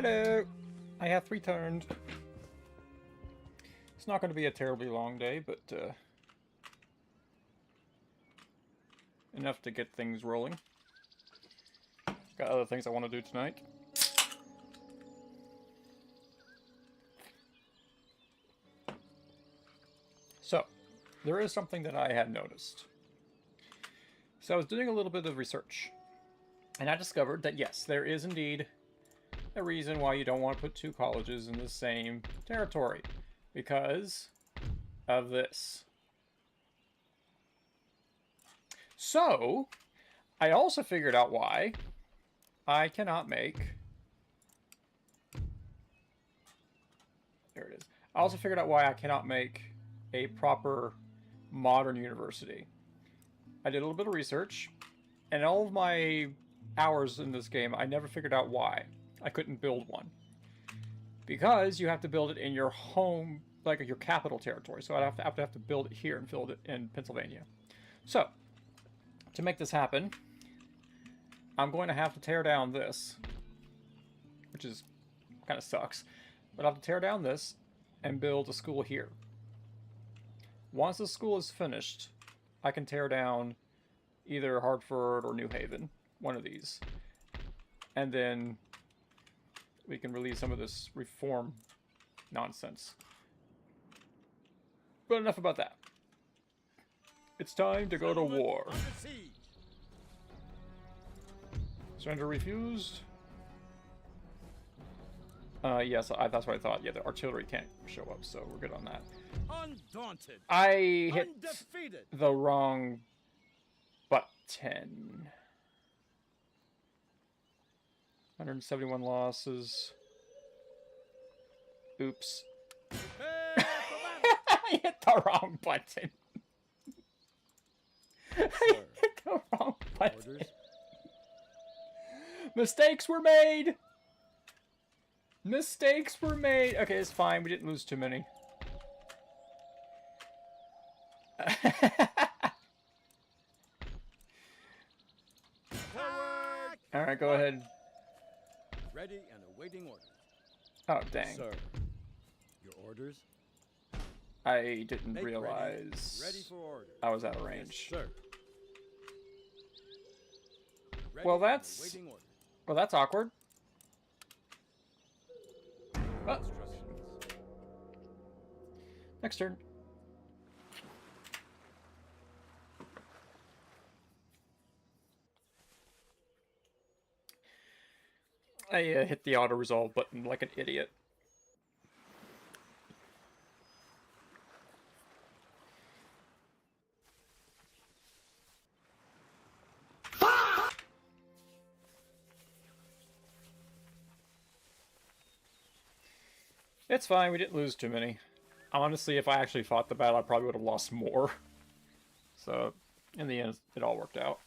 Hello! I have returned. It's not going to be a terribly long day, but enough to get things rolling. Got other things I want to do tonight. So, there is something that I had noticed. So I was doing a little bit of research, and I discovered that yes, there is indeed a reason why you don't want to put two colleges in the same territory, because of this. So, I also figured out why I cannot make... There it is. I also figured out why I cannot make a proper modern university. I did a little bit of research, and all of my hours in this game, I never figured out why I couldn't build one. Because you have to build it in your home, like your capital territory. So I'd have to build it here and build it in Pennsylvania. So, to make this happen, I'm going to have to tear down this, which is kind of sucks. But I'll have to tear down this and build a school here. Once the school is finished, I can tear down either Hartford or New Haven, one of these. And then we can release some of this reform nonsense. But enough about that. It's time to go to war. Surrender refused. Yes, that's what I thought. Yeah, the artillery can't show up, so we're good on that. Undaunted. I hit Undefeated. the wrong button. 171 losses. Oops. I hit the wrong button. I hit the wrong button. Orders. Mistakes were made! Mistakes were made! Okay, it's fine. We didn't lose too many. Alright, go ahead. Ready and awaiting orders. Oh, dang. Sir, your orders? I didn't Make realize ready for orders. I was out of range. Yes, sir. Ready Well, and that's... awaiting orders. Well, that's awkward. Oh. Instructions. Next turn. I hit the auto-resolve button like an idiot. It's fine, we didn't lose too many. Honestly, if I actually fought the battle, I probably would have lost more. So, in the end, it all worked out.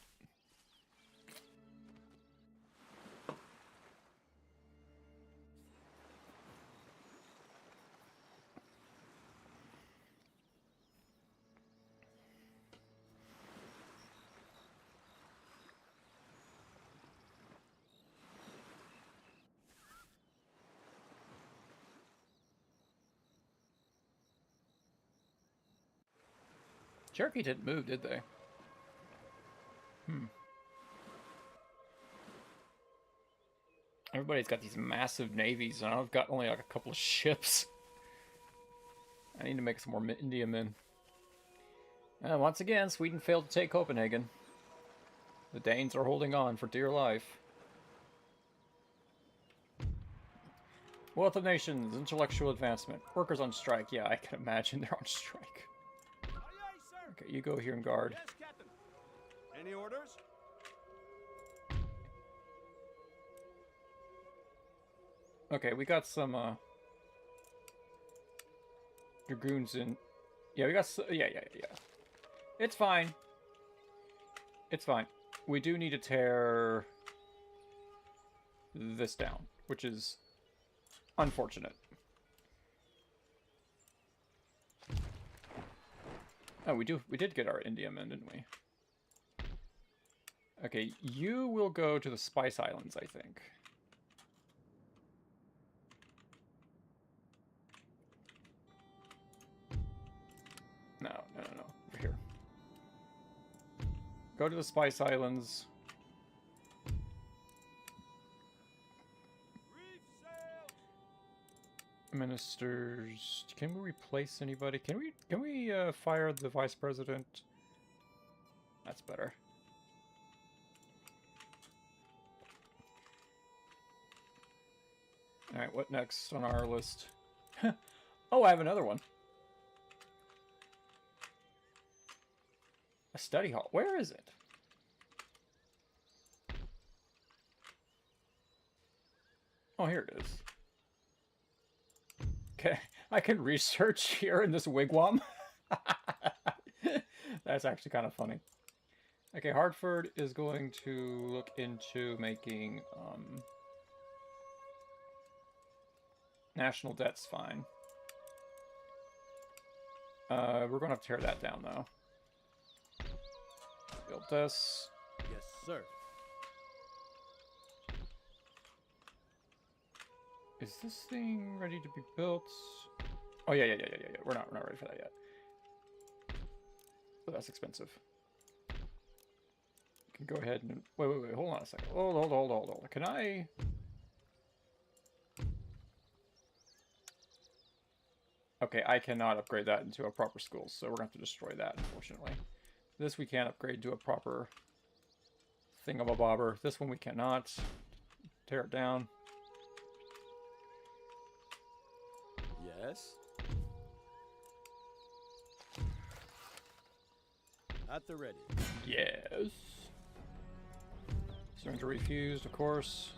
Cherokee didn't move, did they? Everybody's got these massive navies, and I've got only like a couple of ships. I need to make some more India men. Once again, Sweden failed to take Copenhagen. The Danes are holding on for dear life. Wealth of nations, intellectual advancement. Workers on strike. Yeah, I can imagine they're on strike. Aye, aye, sir. Okay, you go here and guard. Yes, Captain. Any orders? Okay, we got some, dragoons in. Yeah, we got, yeah. It's fine. It's fine. We do need to tear this down, which is unfortunate. Oh, we did get our India men, didn't we? Okay, you will go to the Spice Islands, I think. go to the Spice Islands. Reef sails. Ministers. Can we replace anybody? Can we fire the vice president? That's better. All right, what next on our list? Oh, I have another one. A study hall. Where is it? Oh, here it is. Okay, I can research here in this wigwam. That's actually kind of funny. Okay, Hartford is going to look into making national debt's fine. We're going to tear that down, though. Build this. Yes, sir. Is this thing ready to be built? Oh, yeah. We're not ready for that yet. But that's expensive. You can go ahead and... Wait, hold on a second. Hold. Can I... Okay, I cannot upgrade that into a proper school, so we're going to have to destroy that, unfortunately. This we can't upgrade to a proper thingamabobber. This one we cannot. Tear it down. Yes. At the ready. Yes. Surrender refused, of course.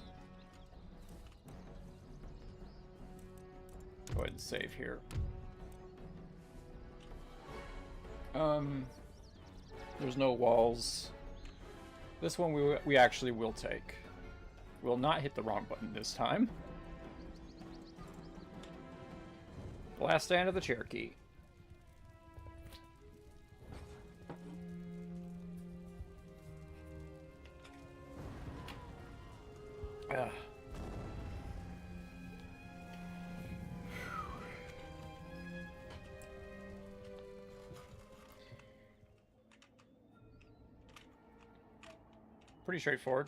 Go ahead and save here. There's no walls. This one we actually will take. We'll not hit the wrong button this time. Last stand of the Cherokee. Pretty straightforward.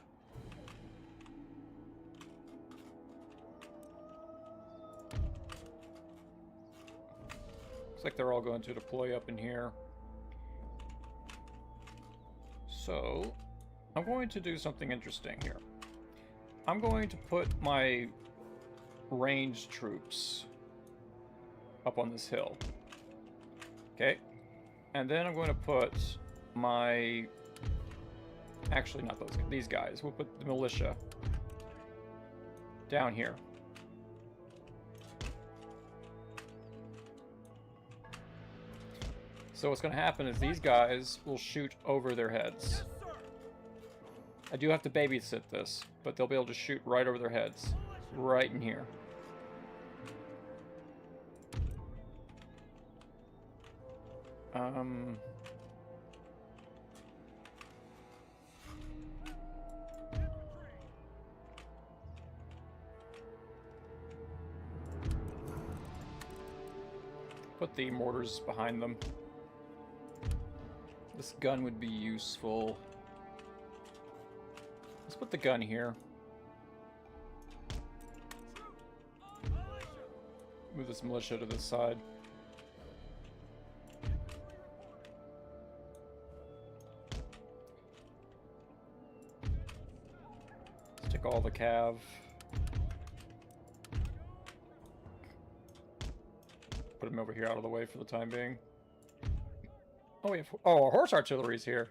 Looks like they're all going to deploy up in here. So, I'm going to do something interesting here. I'm going to put my ranged troops up on this hill. Okay? And then I'm going to put my... Actually, not these guys. We'll put the militia down here. So what's going to happen is these guys will shoot over their heads. I do have to babysit this, but they'll be able to shoot right over their heads. Right in here. Put the mortars behind them. This gun would be useful. Let's put the gun here. Move this militia to this side. Let's take all the cav. Put him over here out of the way for the time being. Oh, we have, oh, horse artillery's here.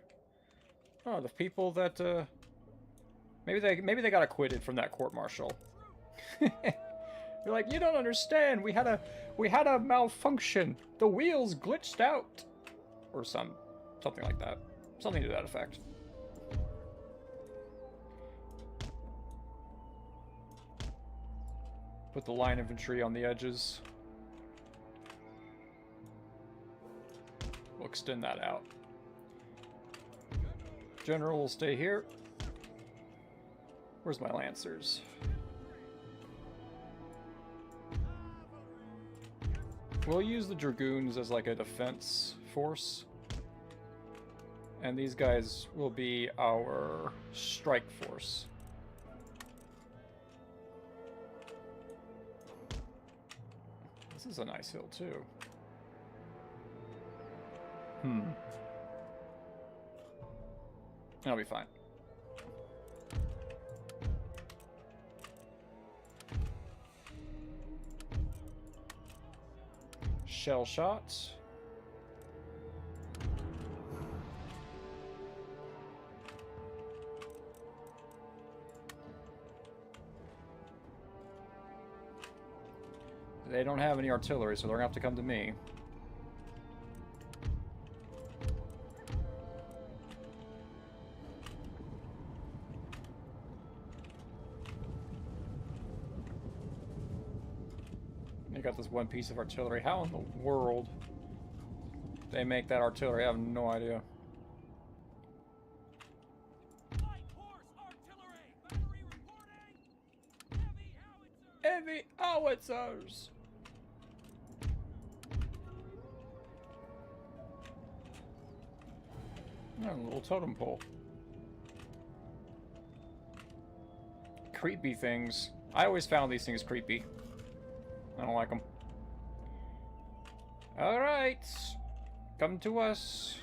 Oh, the people that maybe they got acquitted from that court martial. They're like, you don't understand. We had a malfunction. The wheels glitched out, or something like that. Something to that effect. Put the line infantry on the edges. We'll extend that out. General will stay here. Where's my lancers? We'll use the dragoons as like a defense force. And these guys will be our strike force. This is a nice hill, too. That'll be fine. Shell shots. They don't have any artillery, so they're gonna have to come to me. You got this one piece of artillery. How in the world they make that artillery? I have no idea. Light horse artillery! Battery reporting! Heavy howitzers! Oh, a little totem pole. Creepy things. I always found these things creepy. I don't like them. Alright. Come to us.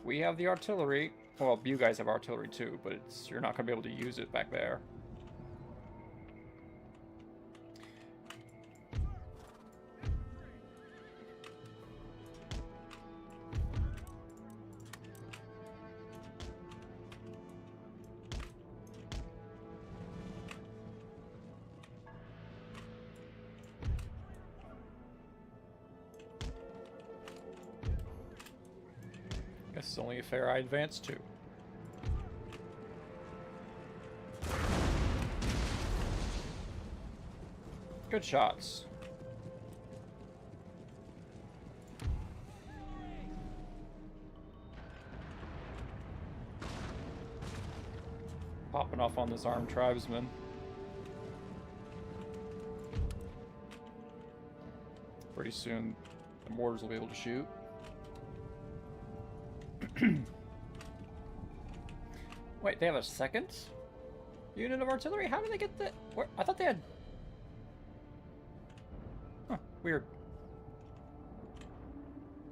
We have the artillery. Well, you guys have artillery too, but you're not going to be able to use it back there. Guess it's only fair I advance too. Good shots. Popping off on this armed tribesman. Pretty soon the mortars will be able to shoot. Wait, they have a second unit of artillery? How did they get that? Where? I thought they had... Huh, weird.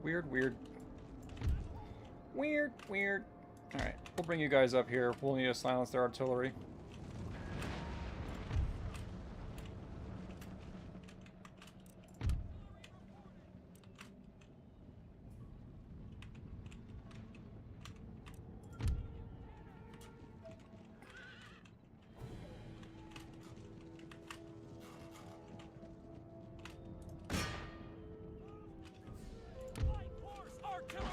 Weird. Alright, we'll bring you guys up here. We'll need to silence their artillery. Light horse artillery!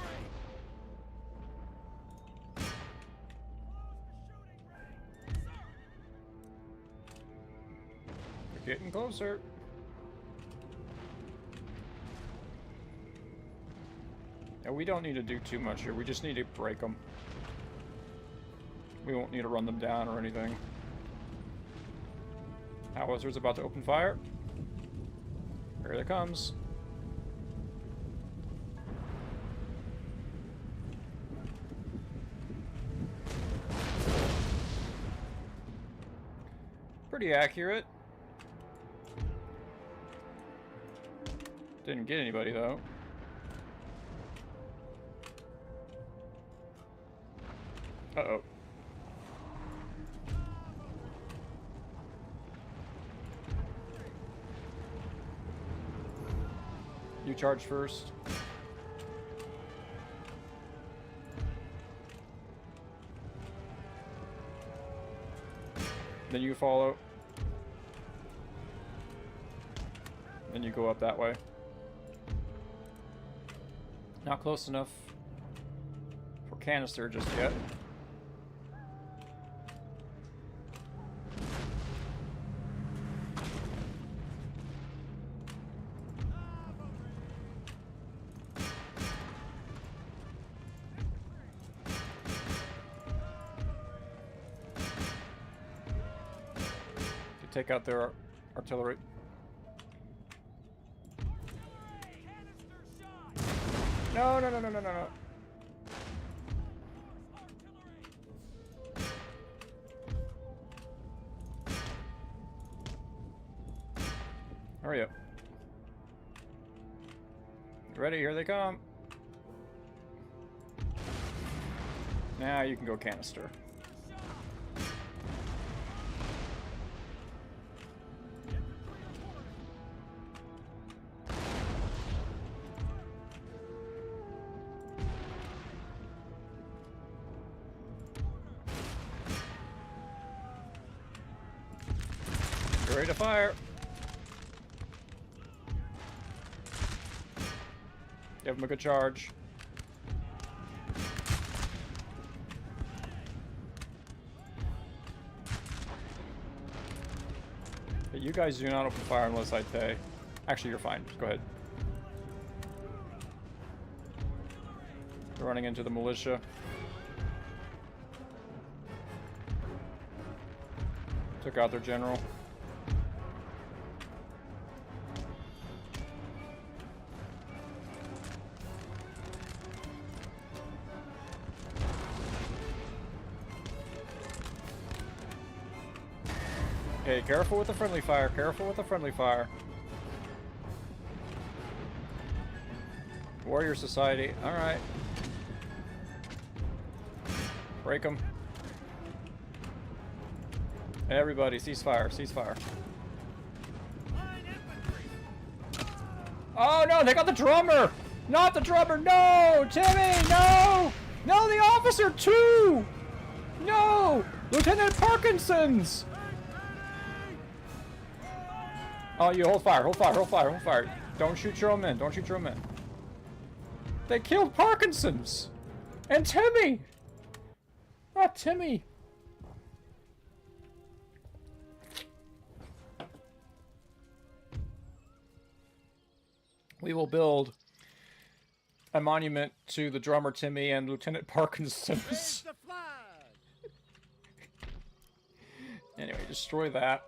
We're getting closer. And we don't need to do too much here. We just need to break them. We won't need to run them down or anything. Howitzer's about to open fire. Here it comes. Pretty accurate. Didn't get anybody though. Uh-oh. You charge first. Then you follow. Then you go up that way. Not close enough for canister just yet. Take out their artillery. No. Hurry up. Ready? Here they come. Now you can go canister. Get ready to fire. Give him a good charge. But you guys do not open fire unless I say. Actually, you're fine. Go ahead. They're running into the militia. Took out their general. Okay, careful with the friendly fire. Careful with the friendly fire. Warrior Society. Alright. Break them. Everybody, ceasefire. Ceasefire. Oh no, they got the drummer! Not the drummer! No! Timmy! No! No, the officer too! No! Lieutenant Parkinson's! Oh, you hold fire, hold fire, hold fire, hold fire. Don't shoot your own men, don't shoot your own men. They killed Parkinson's! And Timmy! Not Timmy! We will build a monument to the drummer Timmy and Lieutenant Parkinson's. The flag! Anyway, destroy that.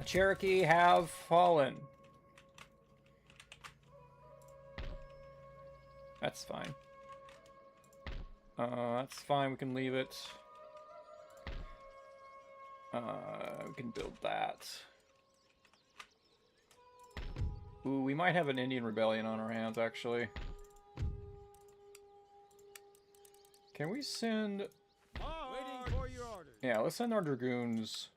Cherokee have fallen. That's fine. That's fine. We can leave it. We can build that. Ooh, we might have an Indian rebellion on our hands, actually. Can we send... Waiting for your orders. Yeah, let's send our dragoons.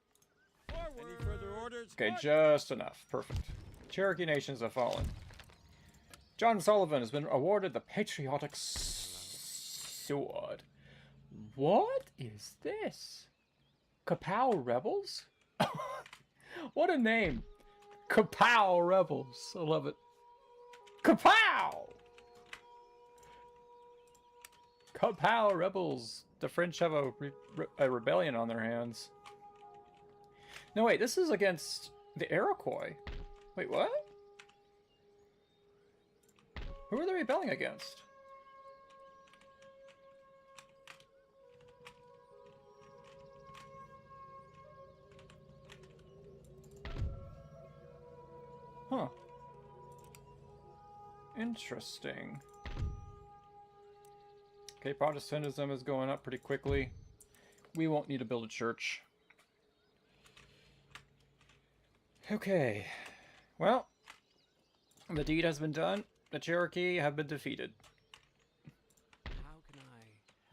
Any further orders? Okay, just enough. Perfect. Cherokee nations have fallen. John Sullivan has been awarded the Patriotic Sword. What is this? Kapow Rebels? What a name. Kapow Rebels. I love it. Kapow! Kapow Rebels. The French have a rebellion on their hands. No, wait, this is against the Iroquois. Wait, what? Who are they rebelling against? Huh. Interesting. Okay, Protestantism is going up pretty quickly. We won't need to build a church. Okay. Well, the deed has been done. The Cherokee have been defeated. How can I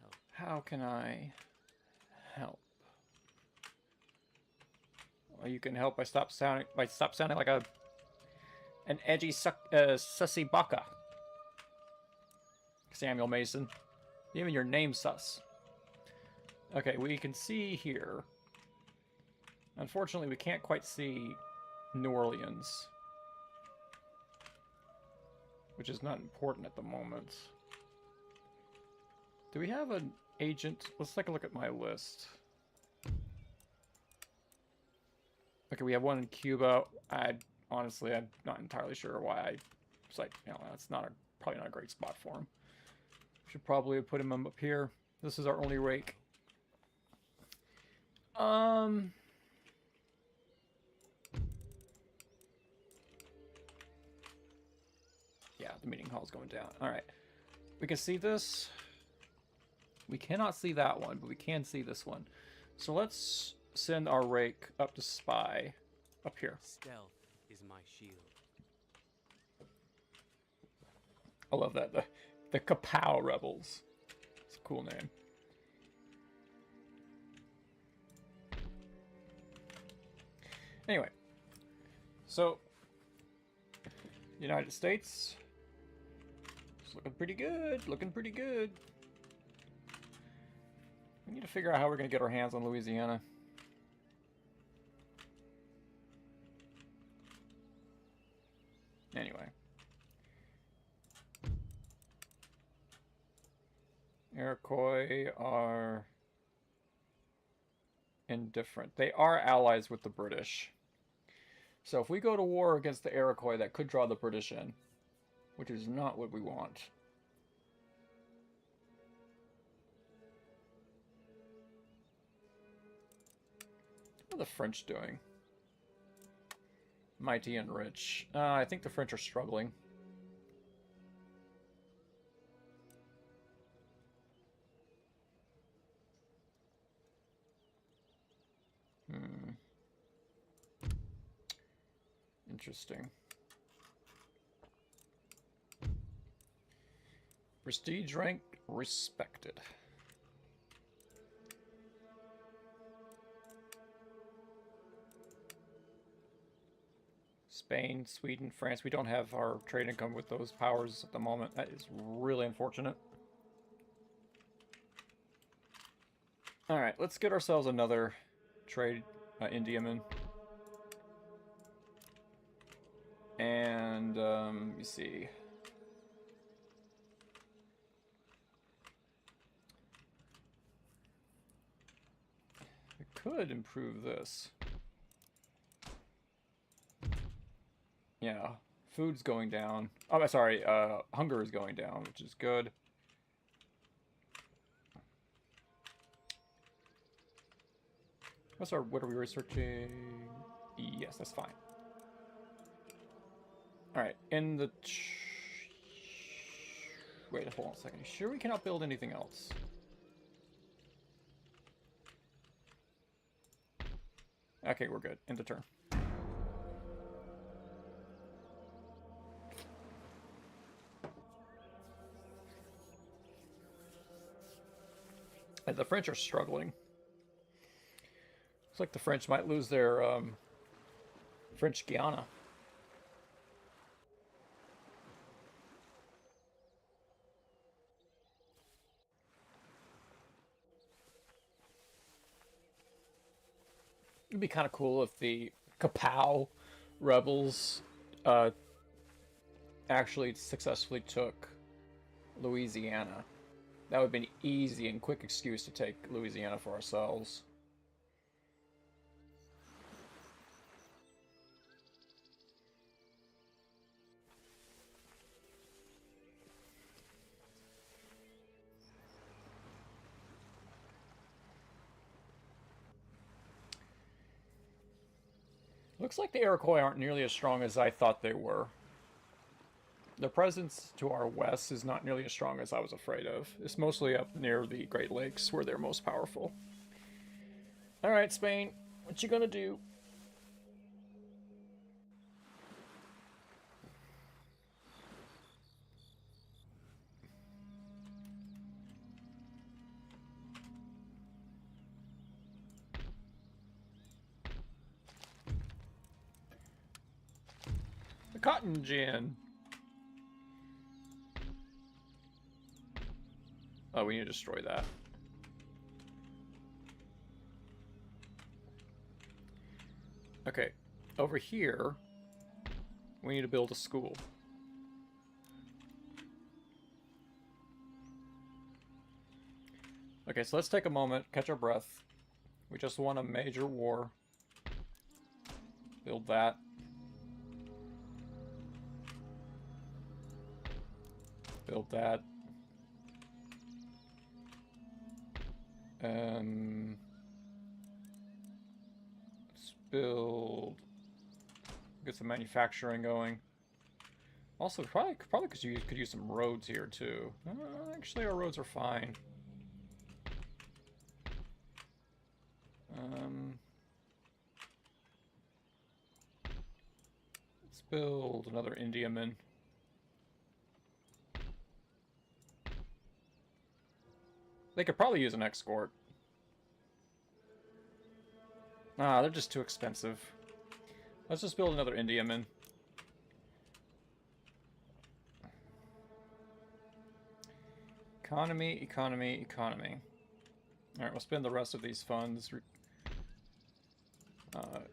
help? How can I help? Well, you can help by stop sounding like an edgy sussy baka. Samuel Mason. Even your name's sus. Okay, we can see here. Unfortunately, we can't quite see New Orleans, which is not important at the moment. Do we have an agent? Let's take a look at my list. Okay, we have one in Cuba. Honestly, I'm not entirely sure why I was like, you know, that's not probably not a great spot for him. Should probably put him up here. This is our only rake. Yeah, the meeting hall's going down. All right. We can see this. We cannot see that one, but we can see this one. So let's send our rake up to spy up here. Stealth is my shield. I love that. The Kapow Rebels. It's a cool name. Anyway, so United States, it's looking pretty good. Looking pretty good. We need to figure out how we're going to get our hands on Louisiana. Anyway. Iroquois are indifferent. They are allies with the British. So if we go to war against the Iroquois, that could draw the British in, which is not what we want. What are the French doing? Mighty and rich. I think the French are struggling. Interesting. Prestige rank respected. Spain, Sweden, France. We don't have our trade income with those powers at the moment. That is really unfortunate. Alright, let's get ourselves another trade Indiaman. And, let me see. We could improve this. Yeah, food's going down. Oh, sorry, hunger is going down, which is good. What are we researching? Yes, that's fine. Alright, in the... Wait, hold on a second. Sure we cannot build anything else? Okay, we're good. End of turn. And the French are struggling. Looks like the French might lose their French Guiana. It'd be kind of cool if the Kapow rebels actually successfully took Louisiana. That would have been an easy and quick excuse to take Louisiana for ourselves. Looks like the Iroquois aren't nearly as strong as I thought they were. Their presence to our west is not nearly as strong as I was afraid of. It's mostly up near the Great Lakes where they're most powerful. Alright, Spain, what you gonna do? The cotton gin. Oh, we need to destroy that. Okay, over here, we need to build a school. Okay, so let's take a moment, catch our breath. We just won a major war. Build that. Build that. Let's build. Get some manufacturing going. Also, probably because you could use some roads here too. Actually, our roads are fine. build another Indiaman. They could probably use an escort. Ah, they're just too expensive. Let's just build another Indiaman. Economy, economy, economy. Alright, we'll spend the rest of these funds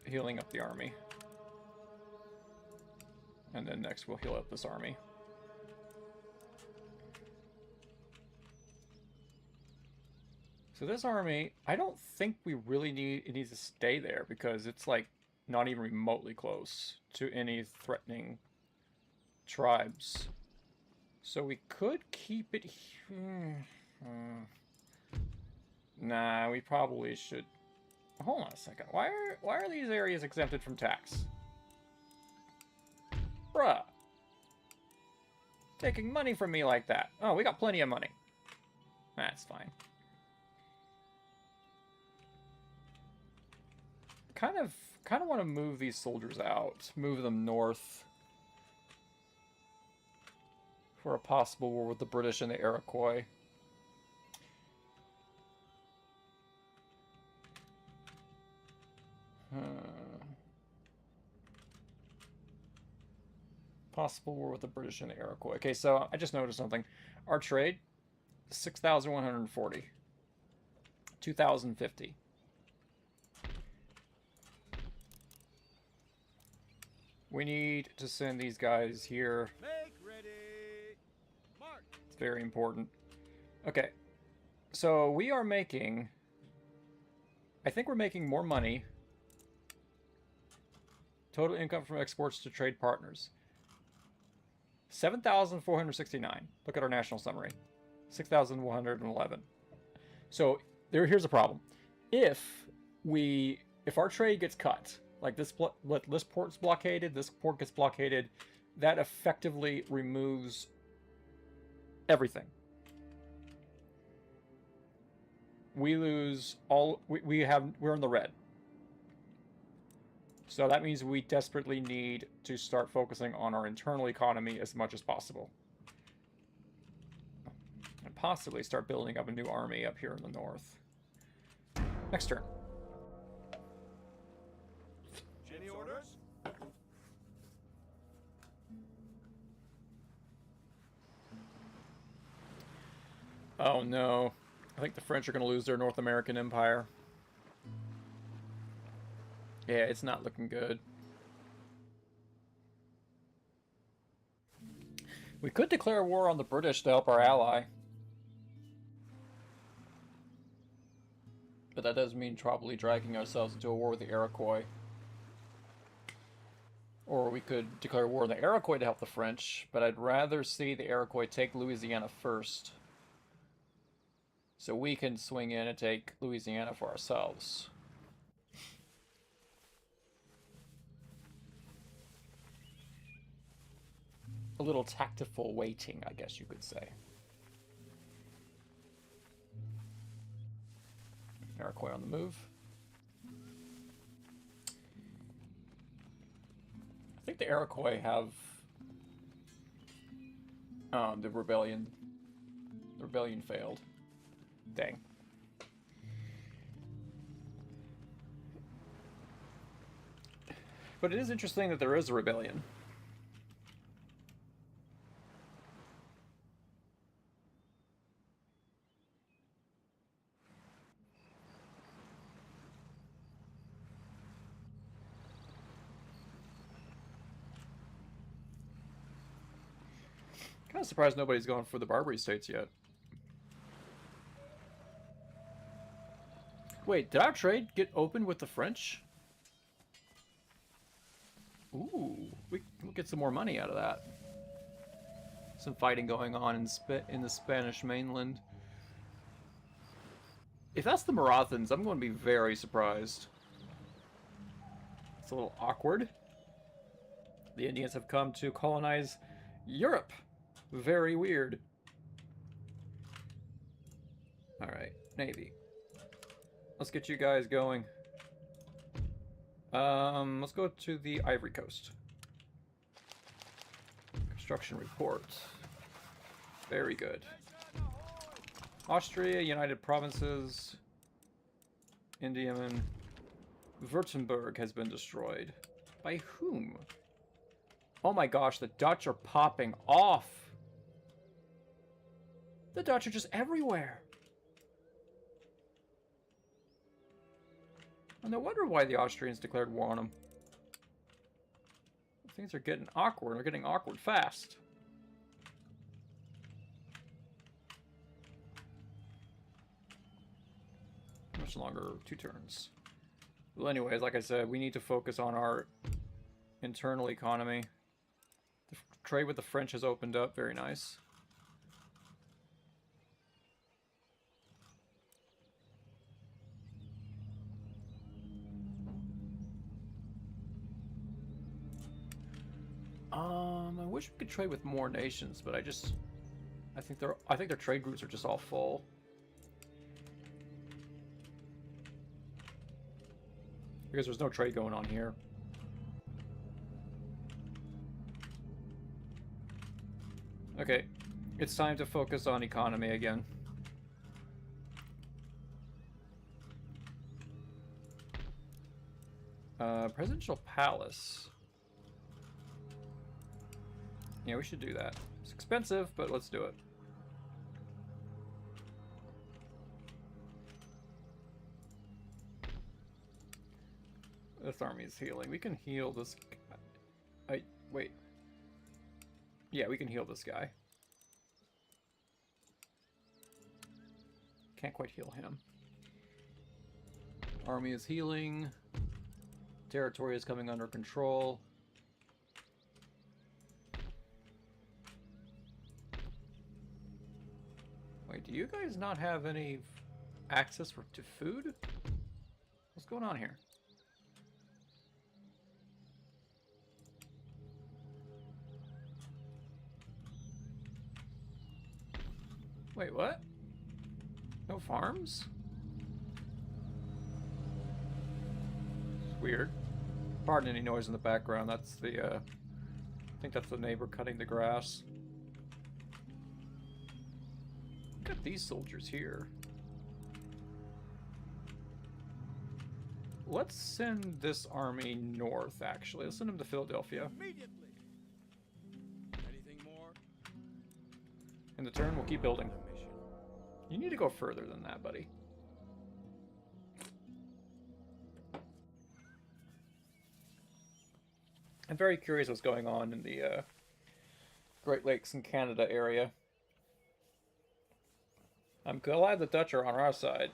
healing up the army. And then next we'll heal up this army. So this army, I don't think we really need it needs to stay there because it's like not even remotely close to any threatening tribes. So we could keep it here. Nah, we probably should. Hold on a second. Why are these areas exempted from tax? Bruh. Taking money from me like that. Oh, we got plenty of money. That's fine. Kind of want to move these soldiers out. Move them north. For a possible war with the British and the Iroquois. Possible war with the British and the Iroquois. Okay, so I just noticed something. Our trade, 6,140. 2,050. We need to send these guys here. Make ready. Mark. It's very important. Okay, so we are making... I think we're making more money. Total income from exports to trade partners. 7,469. Look at our national summary. 6,111. So here's the problem. If our trade gets cut, like this port's blockaded, this port gets blockaded, that effectively removes everything. We lose all. We're in the red. So that means we desperately need to start focusing on our internal economy as much as possible. And possibly start building up a new army up here in the north. Next turn. Any orders? Oh no. I think the French are going to lose their North American empire. Yeah, it's not looking good. We could declare war on the British to help our ally. But that does mean probably dragging ourselves into a war with the Iroquois. Or we could declare war on the Iroquois to help the French, but I'd rather see the Iroquois take Louisiana first. So we can swing in and take Louisiana for ourselves. A little tactful waiting, I guess you could say. Iroquois on the move. I think the Iroquois have the rebellion. The rebellion failed. Dang. But it is interesting that there is a rebellion. Kind of surprised nobody's going for the Barbary States yet. Wait, did our trade get open with the French? Ooh, we'll get some more money out of that. Some fighting going on in the Spanish mainland. If that's the Marathons, I'm going to be very surprised. It's a little awkward. The Indians have come to colonize Europe. Very weird. Alright, Navy. Let's get you guys going. Let's go to the Ivory Coast. Construction report. Very good. Austria, United Provinces, Indiaman, Württemberg has been destroyed. By whom? Oh my gosh, the Dutch are popping off. The Dutch are just everywhere. And no wonder why the Austrians declared war on them. Things are getting awkward. They're getting awkward fast. Much longer, 2 turns. Well, anyways, like I said, we need to focus on our internal economy. The trade with the French has opened up. Very nice. I wish we could trade with more nations, but I think their trade routes are just all full. Because there's no trade going on here. Okay, it's time to focus on economy again. Presidential Palace. Yeah, we should do that. It's expensive, but let's do it. This army is healing. We can heal this guy. Wait. Yeah, we can heal this guy. Can't quite heal him. Army is healing. Territory is coming under control. Wait, do you guys not have any access to food? What's going on here? Wait, what? No farms? It's weird. Pardon any noise in the background. That's the, I think that's the neighbor cutting the grass. Look at these soldiers here. Let's send this army north, actually. Let's send them to Philadelphia. Immediately. Anything more? In the turn, we'll keep building. The mission. You need to go further than that, buddy. I'm very curious what's going on in the Great Lakes and Canada area. I'm glad the Dutch are on our side.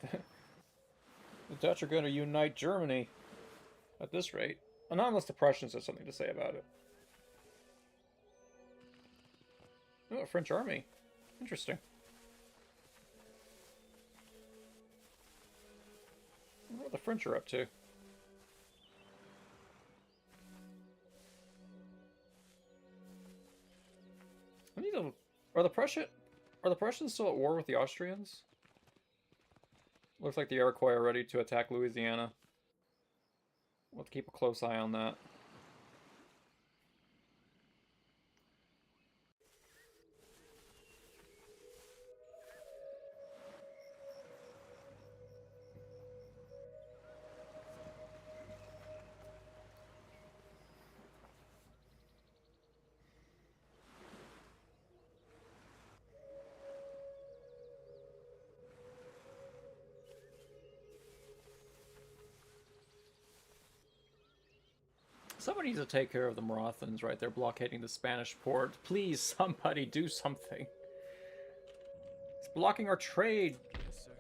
The Dutch are going to unite Germany at this rate. Well, not unless the Prussians have something to say about it. Oh, a French army. Interesting. I wonder what the French are up to. I need to... Are the Prussians still at war with the Austrians? Looks like the Iroquois are ready to attack Louisiana. We'll have to keep a close eye on that. Somebody needs to take care of the Marathons, right? They're blockading the Spanish port. Please, somebody do something. It's blocking our trade. Yes, sir.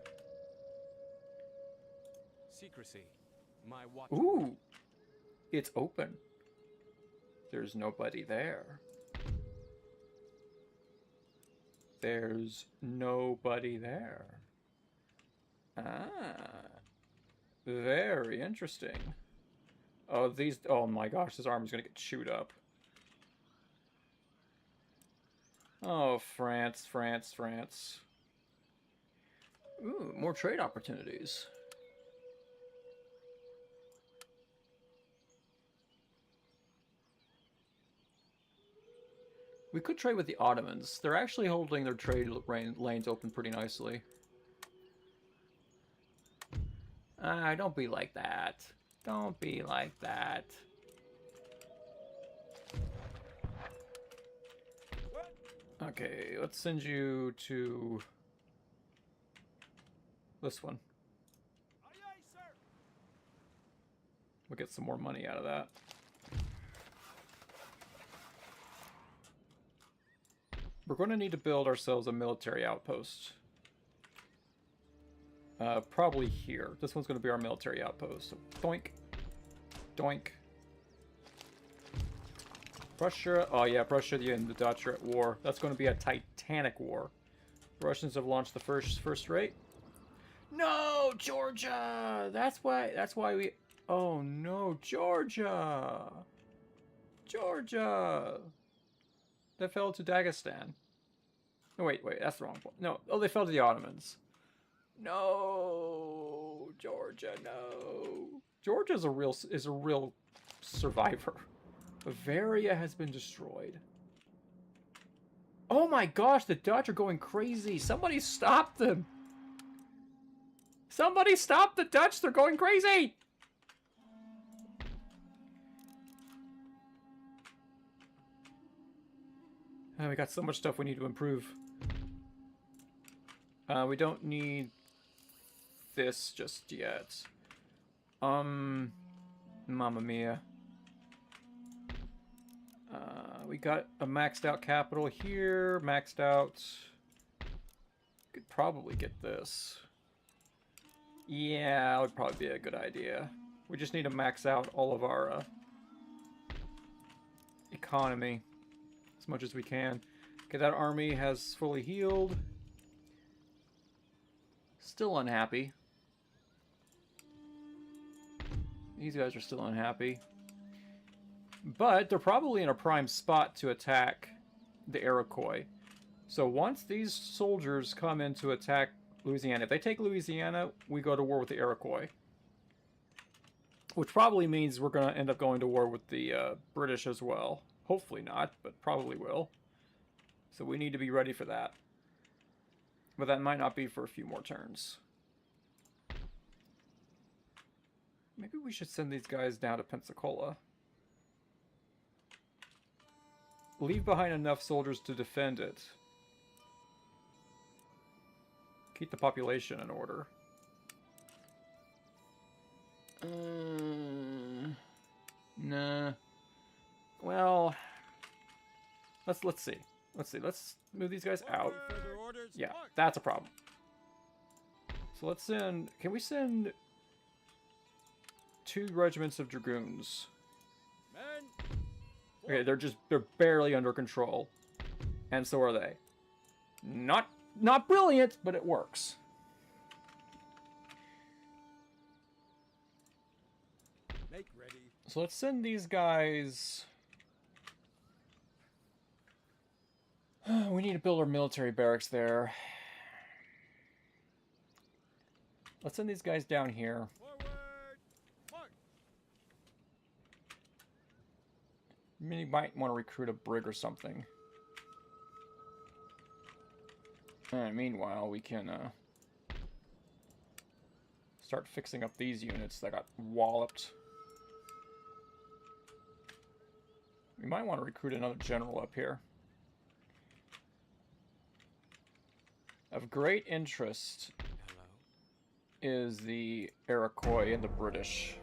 Secrecy. My watch. Ooh. It's open. There's nobody there. There's nobody there. Ah. Very interesting. Oh, these... Oh my gosh, this army's gonna get chewed up. Oh, France, France, France. Ooh, more trade opportunities. We could trade with the Ottomans. They're actually holding their trade lanes open pretty nicely. Don't be like that. Don't be like that. Okay, let's send you to this one. We'll get some more money out of that. We're going to need to build ourselves a military outpost. Probably here. This one's going to be our military outpost. So, doink. Doink. Prussia. Oh, yeah, Prussia and the Dutch are at war. That's going to be a titanic war. The Russians have launched the first rate. No, Georgia! That's why we... Oh, no, Georgia! Georgia! They fell to Dagestan. No, wait, that's the wrong one. No, oh, they fell to the Ottomans. No, Georgia, no. Georgia is a real survivor. Bavaria has been destroyed. Oh my gosh, the Dutch are going crazy. Somebody stop them. Somebody stop the Dutch. They're going crazy. We got so much stuff we need to improve. We don't need this just yet. Mamma mia. We got a maxed out capital here, maxed out. Could probably get this. Yeah, that would probably be a good idea. We just need to max out all of our economy as much as we can. Okay, that army has fully healed. Still unhappy. These guys are still unhappy. But they're probably in a prime spot to attack the Iroquois. So once these soldiers come in to attack Louisiana, if they take Louisiana, we go to war with the Iroquois. Which probably means we're going to end up going to war with the British as well. Hopefully not, but probably will. So we need to be ready for that. But that might not be for a few more turns. Maybe we should send these guys down to Pensacola. Leave behind enough soldiers to defend it. Keep the population in order. Nah. Well, let's see. Let's move these guys out. Yeah, that's a problem. So let's send. Can we send 2 regiments of dragoons? Okay, they're barely under control, and so are they. Not brilliant, but it works. Make ready. So let's send these guys. We need to build our military barracks there. Let's send these guys down here. You might want to recruit a brig or something. And meanwhile, we can start fixing up these units that got walloped. We might want to recruit another general up here. Of great interest is the Iroquois and the British.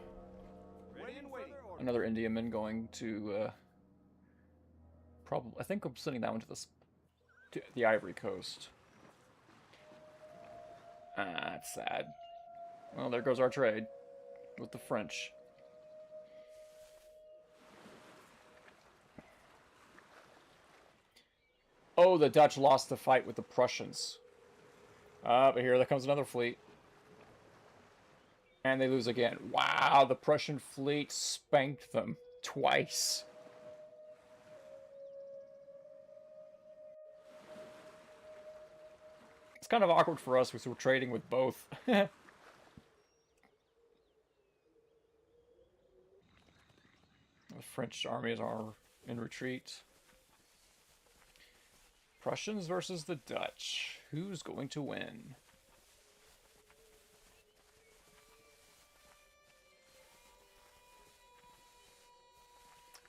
Another Indiaman going to probably. I think I'm sending that one to the Ivory Coast. That's sad. Well, there goes our trade with the French. Oh, the Dutch lost the fight with the Prussians. But here there comes another fleet. And they lose again. Wow, the Prussian fleet spanked them twice. It's kind of awkward for us because we're trading with both. The French armies are in retreat. Prussians versus the Dutch. Who's going to win?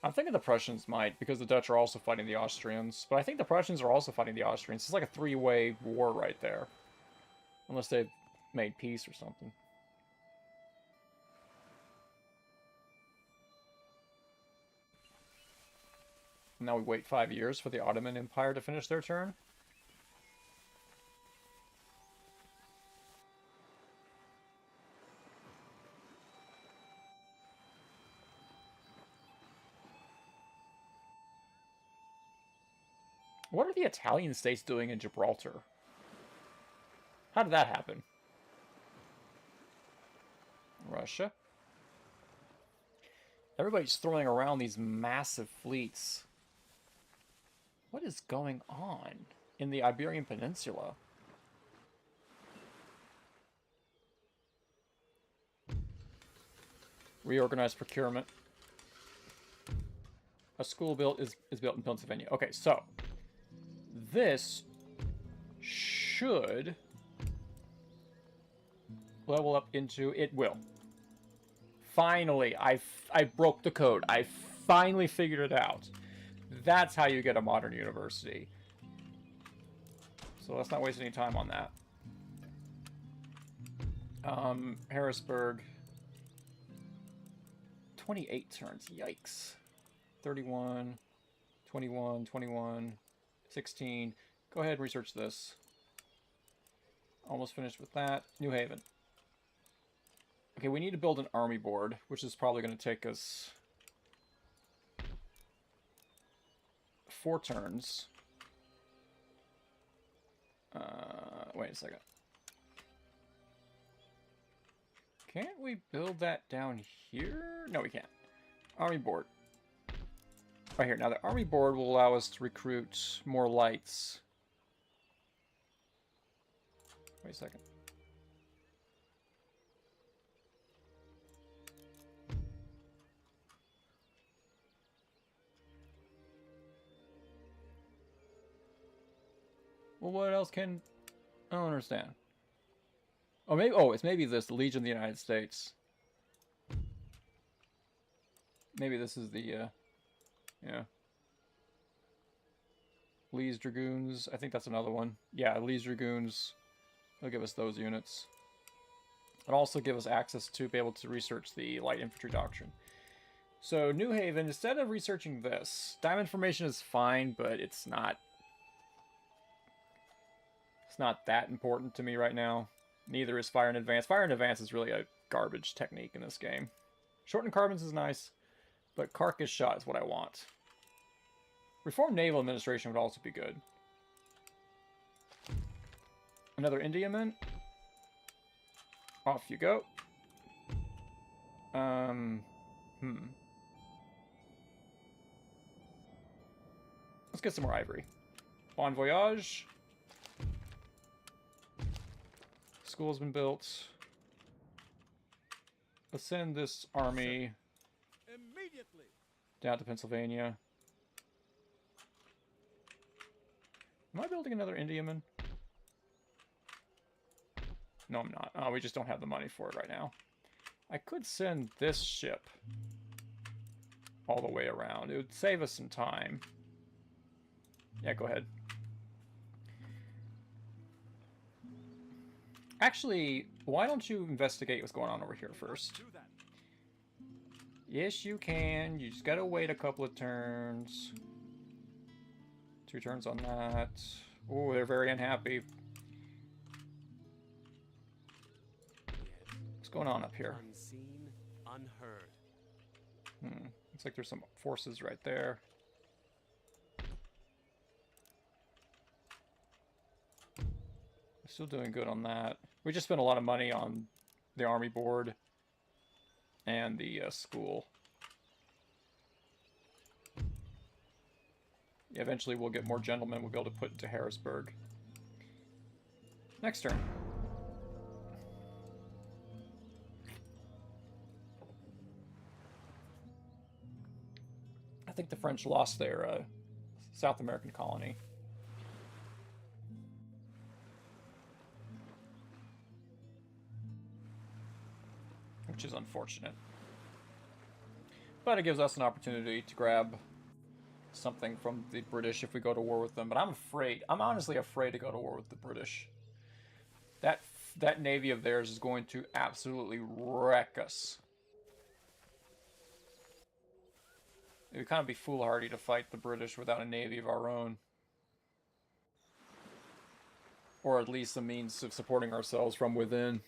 I'm thinking the Prussians might, because the Dutch are also fighting the Austrians. But I think the Prussians are also fighting the Austrians. It's like a three-way war right there. Unless they've made peace or something. Now we wait 5 years for the Ottoman Empire to finish their turn. What are the Italian states doing in Gibraltar? How did that happen? Russia. Everybody's throwing around these massive fleets. What is going on in the Iberian Peninsula? Reorganized procurement. A school is built in Pennsylvania. Okay, so this should level up into... It will. Finally, I broke the code. I finally figured it out. That's how you get a modern university. So let's not waste any time on that. Harrisburg. 28 turns. Yikes. 31, 21, 21, 16. Go ahead and research this. Almost finished with that. New Haven. Okay, we need to build an army board, which is probably going to take us 4 turns. Wait a second. Can't we build that down here? No, we can't. Army board. Right here. Now, the army board will allow us to recruit more lights. Wait a second. Well, what else can... I don't understand. Oh, maybe... Oh, it's maybe this, the Legion of the United States. Maybe this is the, yeah. Lee's Dragoons. I think that's another one. Yeah, Lee's Dragoons. They'll give us those units. It'll also give us access to be able to research the light infantry doctrine. So, New Haven, instead of researching this, diamond formation is fine, but it's not that important to me right now. Neither is Fire in Advance. Fire in Advance is really a garbage technique in this game. Shortened carbons is nice, but Carcass Shot is what I want. Reformed Naval Administration would also be good. Another Indiaman. Off you go. Let's get some more ivory. Bon voyage. School's been built. Let's send this army Immediately. down to Pennsylvania. Am I building another Indiaman? No, I'm not. Oh, we just don't have the money for it right now. I could send this ship all the way around. It would save us some time. Yeah, go ahead. Actually, why don't you investigate what's going on over here first? Do that. Yes, you can. You just gotta wait a couple of turns. 2 turns on that. Oh, they're very unhappy. What's going on up here? Unseen, unheard. Looks like there's some forces right there. Still doing good on that. We just spent a lot of money on the army board and the school. Yeah, eventually we'll get more gentlemen we'll be able to put into Harrisburg. Next turn. I think the French lost their South American colony. which is unfortunate. But it gives us an opportunity to grab something from the British if we go to war with them. But I'm afraid. I'm honestly afraid to go to war with the British. That navy of theirs is going to absolutely wreck us. It would kind of be foolhardy to fight the British without a navy of our own. Or at least a means of supporting ourselves from within.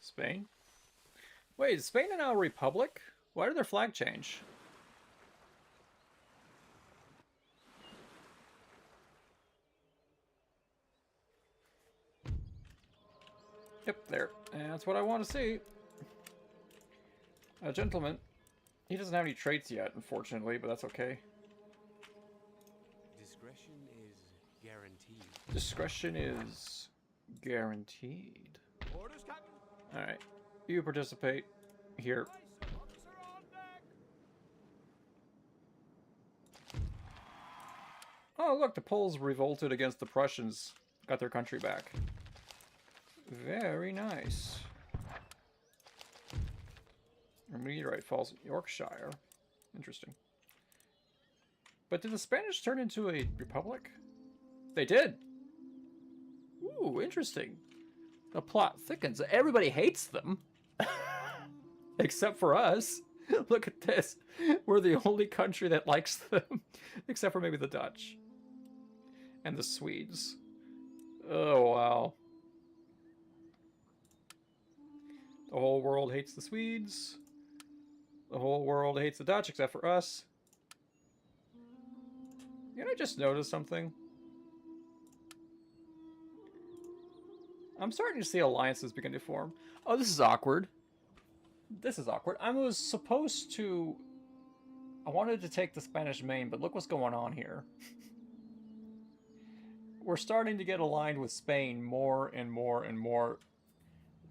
Spain? Wait, is Spain now a republic? Why did their flag change? Yep, there. And that's what I want to see. A gentleman. He doesn't have any traits yet, unfortunately, but that's okay. Discretion is guaranteed. Discretion is guaranteed. Orders, Captain. Alright. You participate here. Officer on deck. Oh, look, the Poles revolted against the Prussians. Got their country back. Very nice. A meteorite falls in Yorkshire. Interesting. But did the Spanish turn into a republic? They did! Ooh, interesting. The plot thickens. Everybody hates them. Except for us. Look at this. We're the only country that likes them. Except for maybe the Dutch. And the Swedes. Oh, wow. The whole world hates the Swedes. The whole world hates the Dutch, except for us. You know, I just noticed something. I'm starting to see alliances begin to form. Oh, this is awkward. This is awkward. I was supposed to... I wanted to take the Spanish Main, but look what's going on here. We're starting to get aligned with Spain more and more and more.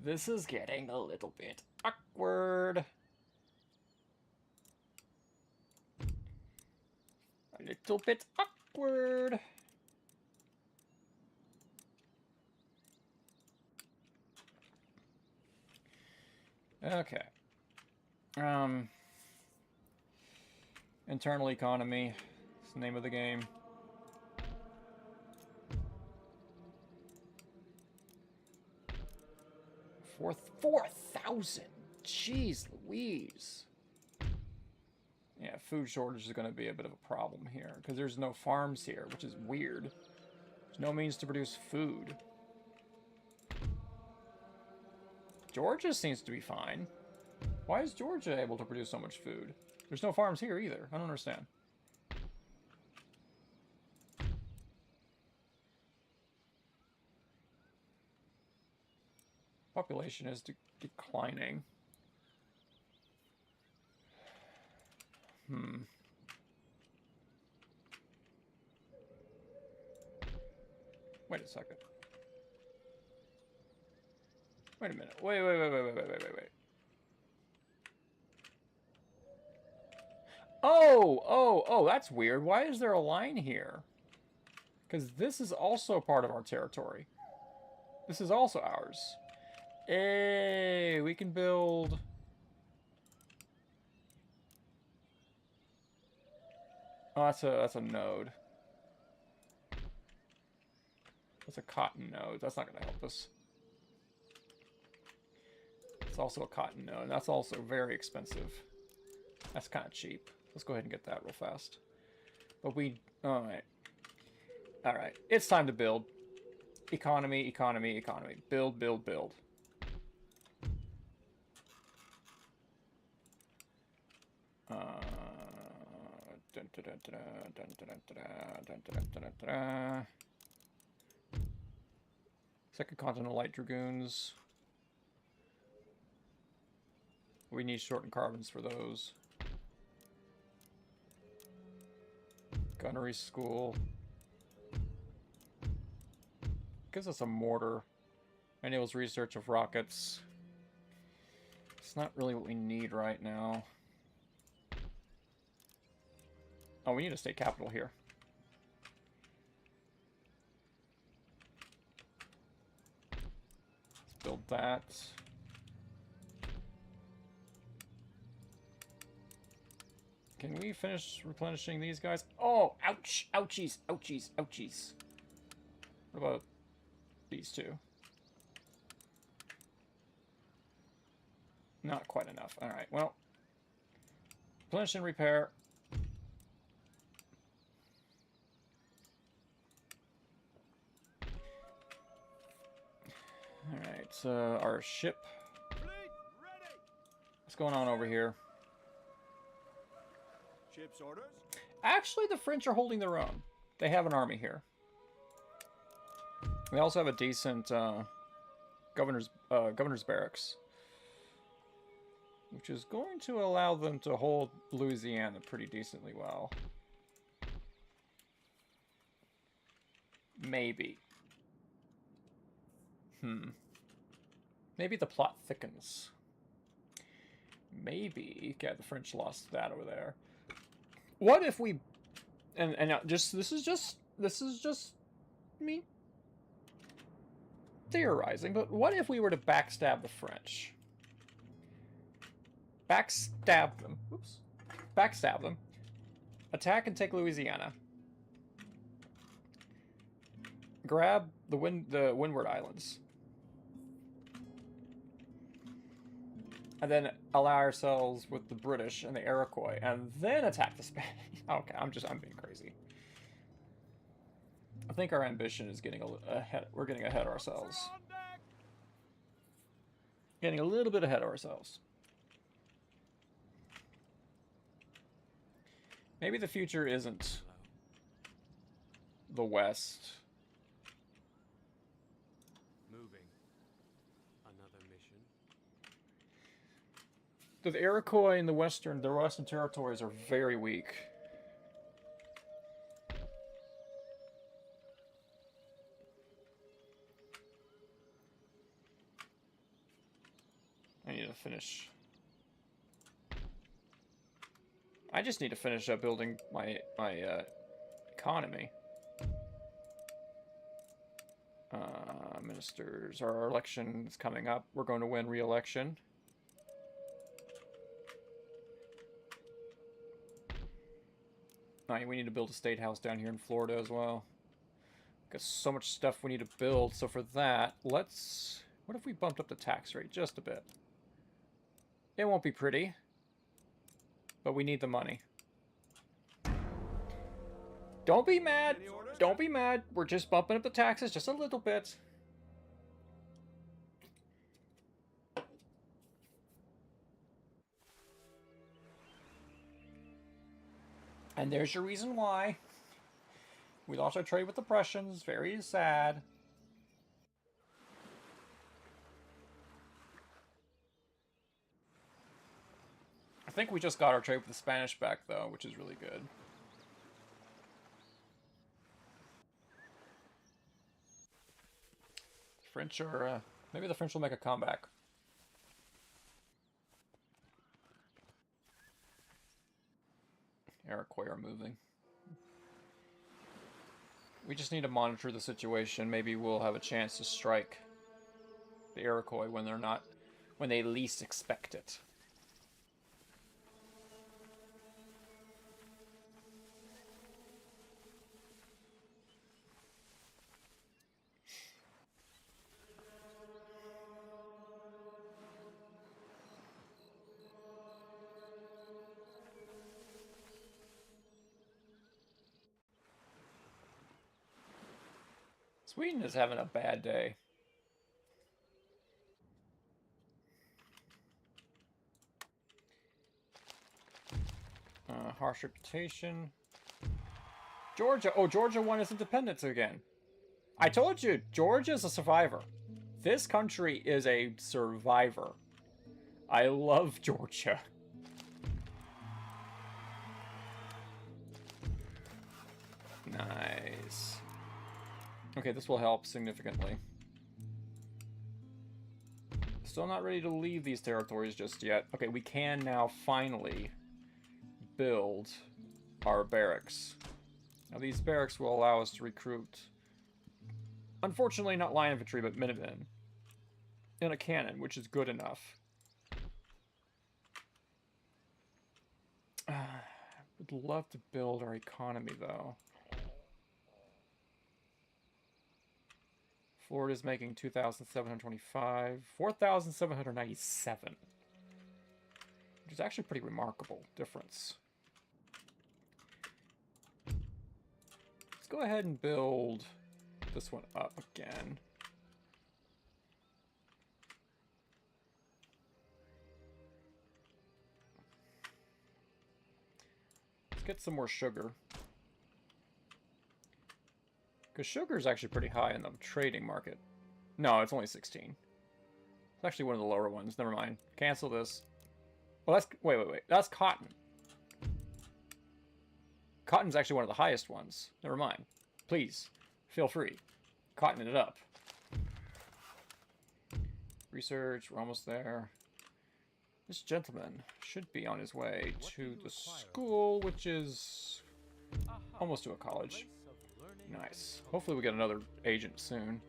This is getting a little bit awkward. A little bit awkward. Okay. Internal economy. It's the name of the game. $4,000. Jeez Louise. Yeah, food shortage is going to be a bit of a problem here because there's no farms here, which is weird. There's no means to produce food. Georgia seems to be fine. Why is Georgia able to produce so much food? There's no farms here either. I don't understand. Population is declining. Wait a second. Wait a minute. Wait. Oh, that's weird. Why is there a line here? Because this is also part of our territory. This is also ours. Hey, we can build... Oh, that's a node. That's a cotton node. That's not going to help us. It's also a cotton node. That's also very expensive. That's kind of cheap. Let's go ahead and get that real fast. But we... Alright. Alright. It's time to build. Economy. Build. Second Continental Light Dragoons. We need shortened carbons for those. Gunnery School. Gives us a mortar. Enables research of rockets. It's not really what we need right now. Oh, we need a state capital here. Let's build that. Can we finish replenishing these guys? Oh, ouch! Ouchies! Ouchies! Ouchies! What about these two? Not quite enough. Alright, well. Replenish and repair. Alright, our ship. Fleet ready. What's going on over here? Ship's orders. Actually, the French are holding their own. They have an army here. We also have a decent governor's barracks, which is going to allow them to hold Louisiana pretty decently well. Maybe. Maybe the plot thickens. Maybe. Yeah, the French lost that over there. What if we, and just this is just me theorizing, but what if we were to backstab the French? Backstab them. Oops. Backstab them. Attack and take Louisiana. Grab the Windward Islands. And then ally ourselves with the British and the Iroquois, and then attack the Spanish. Okay, I'm being crazy. I think our ambition is getting ahead. We're getting ahead of ourselves. Getting a little bit ahead of ourselves. Maybe the future isn't the West. Moving. Another mission. The Iroquois in the western territories are very weak. I need to finish. I just need to finish up building my economy. Ministers, our election is coming up. We're going to win re-election. We need to build a state house down here in Florida as well. Got so much stuff we need to build. So for that, let's... What if we bumped up the tax rate just a bit? It won't be pretty, but we need the money. Don't be mad. Don't be mad. We're just bumping up the taxes just a little bit. And there's your reason why. We lost our trade with the Prussians. Very sad. I think we just got our trade with the Spanish back, though, which is really good. French are... maybe the French will make a comeback. Iroquois are moving. We just need to monitor the situation. Maybe we'll have a chance to strike the Iroquois when they're not... when they least expect it. Sweden is having a bad day. Harsh reputation. Georgia. Oh, Georgia won its independence again. I told you, Georgia's a survivor. This country is a survivor. I love Georgia. Nice. Okay, this will help significantly. Still not ready to leave these territories just yet. Okay, we can now finally build our barracks. Now these barracks will allow us to recruit, unfortunately not line infantry, but Minutemen. And a cannon, which is good enough. Would love to build our economy, though. Florida's making 2,725, 4,797. Which is actually a pretty remarkable difference. Let's go ahead and build this one up again. Let's get some more sugar. Because sugar is actually pretty high in the trading market. No, it's only 16. It's actually one of the lower ones. Never mind. Cancel this. Well, that's... Wait. That's cotton. Cotton's actually one of the highest ones. Never mind. Please, feel free. Cotton it up. Research, we're almost there. This gentleman should be on his way to the school, which is almost to a college. Nice. Hopefully we get another agent soon.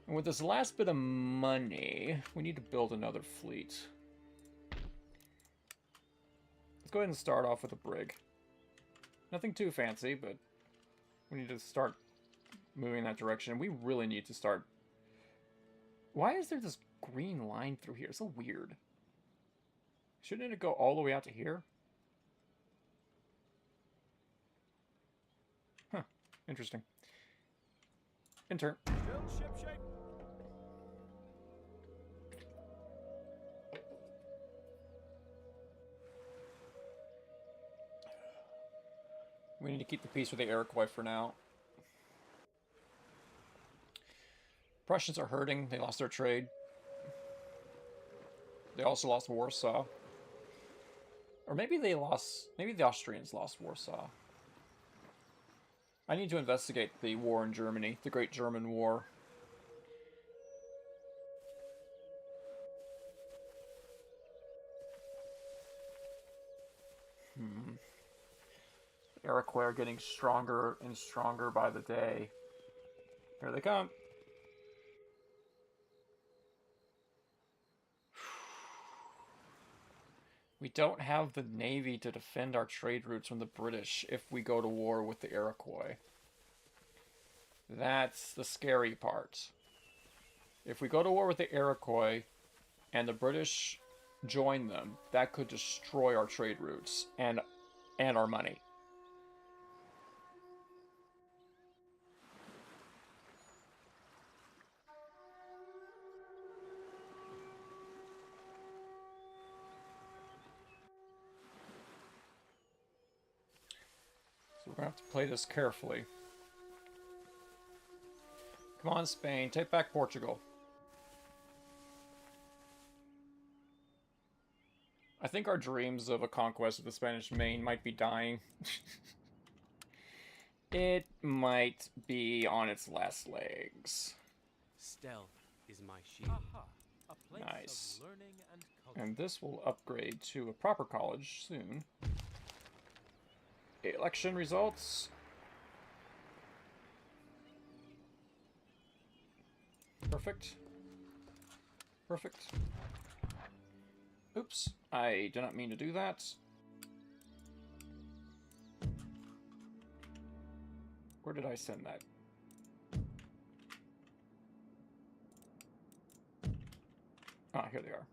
And with this last bit of money, we need to build another fleet. Let's go ahead and start off with a brig. Nothing too fancy, but we need to start moving in that direction. We really need to start... Why is there this green line through here? It's so weird. Shouldn't it go all the way out to here? Huh. Interesting. Intern. Build ship shape. We need to keep the peace with the Iroquois for now. Prussians are hurting. They lost their trade. They also lost Warsaw. Or maybe they lost... Maybe the Austrians lost Warsaw. I need to investigate the war in Germany. The Great German War. The Iroquois are getting stronger and stronger by the day. Here they come. We don't have the navy to defend our trade routes from the British if we go to war with the Iroquois. That's the scary part. If we go to war with the Iroquois and the British join them, that could destroy our trade routes and our money. So we're going to have to play this carefully. Come on, Spain. Take back Portugal. I think our dreams of a conquest of the Spanish Main might be dying. It might be on its last legs. Stealth is my shield. Nice. And this will upgrade to a proper college soon. Election results. Perfect. Perfect. Oops, I did not mean to do that. Where did I send that? Ah, here they are.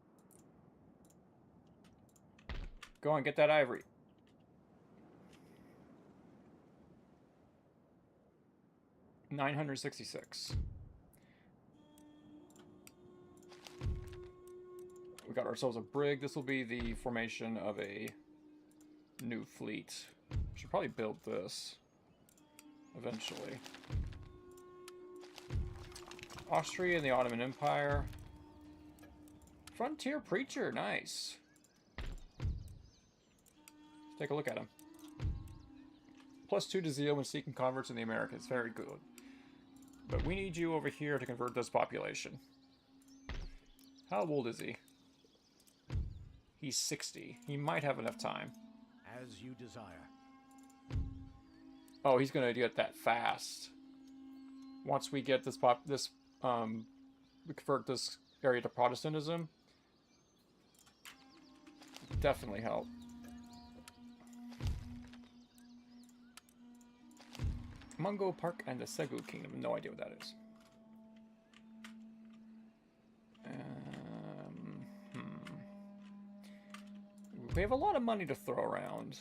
Go and get that ivory. $966. We got ourselves a brig. This will be the formation of a new fleet. Should probably build this eventually. Austria and the Ottoman Empire. Frontier Preacher, nice. Let's take a look at him. +2 to zeal when seeking converts in the Americas. Very good. But we need you over here to convert this population. How old is he? He's 60. He might have enough time. As you desire. Oh, he's gonna get that fast. Once we get this we convert this area to Protestantism, definitely help. Mungo Park and the Segu Kingdom. No idea what that is. We have a lot of money to throw around.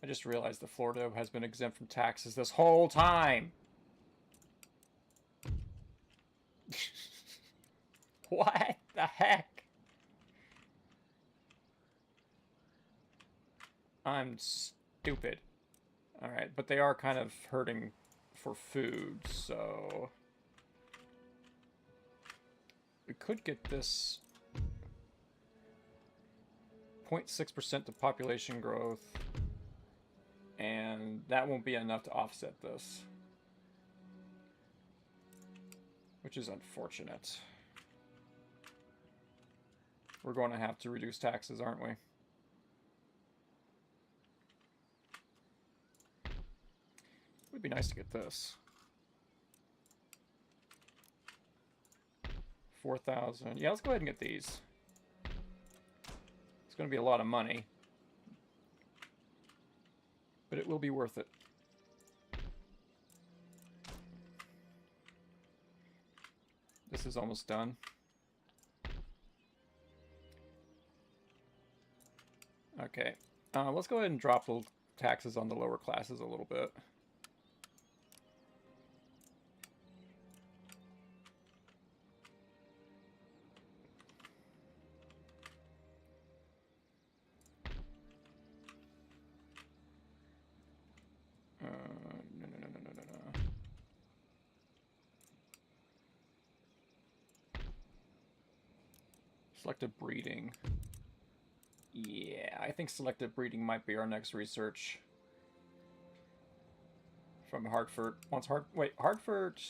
I just realized that Florida has been exempt from taxes this whole time. What the heck? I'm stupid. Alright, but they are kind of hurting for food, so... we could get this 0.6% to population growth, and that won't be enough to offset this, which is unfortunate. We're going to have to reduce taxes, aren't we? It would be nice to get this. 4,000. Yeah, let's go ahead and get these. It's going to be a lot of money, but it will be worth it. This is almost done. Okay, let's go ahead and drop the taxes on the lower classes a little bit. No. Selective breeding. Yeah, I think selective breeding might be our next research. From Hartford. Wait, Hartford...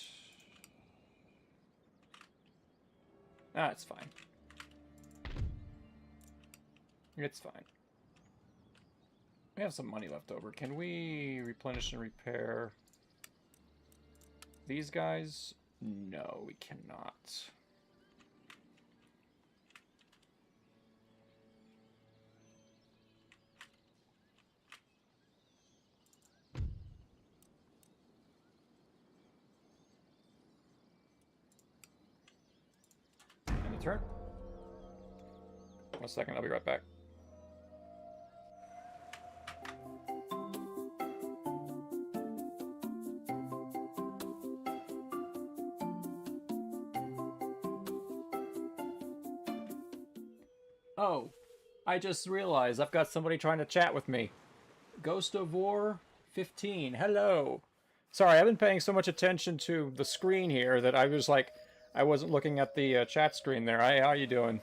ah, it's fine. It's fine. We have some money left over. Can we replenish and repair these guys? No, we cannot. End of turn. 1 second, I'll be right back. Oh, I just realized I've got somebody trying to chat with me. Ghost of War 15. Hello. Sorry, I've been paying so much attention to the screen here that I was like, I wasn't looking at the chat screen there. Hey, how you doing?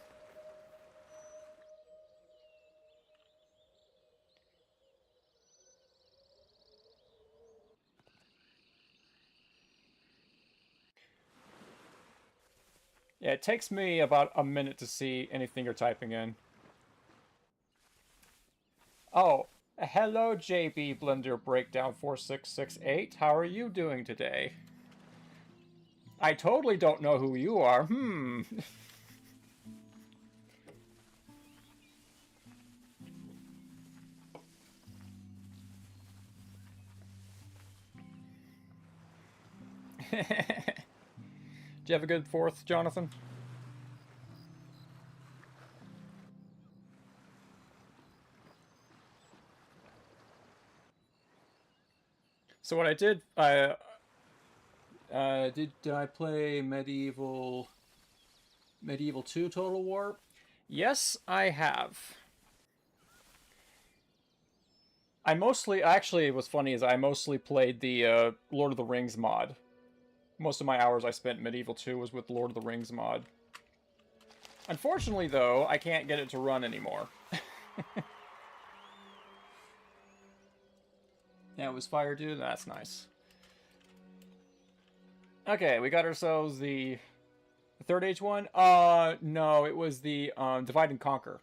Yeah, it takes me about a minute to see anything you're typing in. Oh, hello JB Blender Breakdown 4668. How are you doing today? I totally don't know who you are. Do you have a good 4th, Jonathan? So what I did, did I play Medieval 2 Total War? Yes, I have. Actually, what's funny is I mostly played the Lord of the Rings mod. Most of my hours I spent in Medieval 2 was with Lord of the Rings mod. Unfortunately, though, I can't get it to run anymore. Yeah, it was Fire Dude. That's nice. Okay, we got ourselves the Third Age one. No, it was the Divide and Conquer.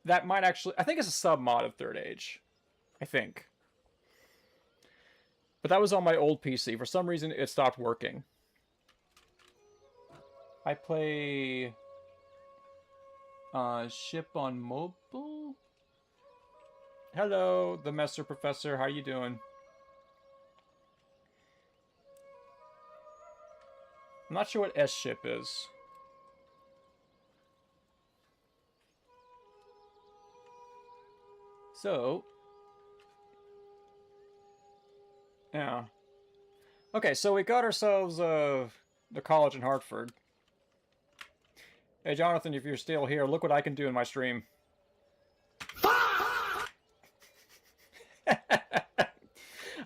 That might actually... I think it's a sub-mod of Third Age. I think. But that was on my old PC. For some reason, it stopped working. I play... Ship on mobile? Hello, the Messer Professor. How you doing? I'm not sure what S-Ship is. So... yeah. Okay, so we got ourselves the college in Hartford. Hey, Jonathan, if you're still here, look what I can do in my stream.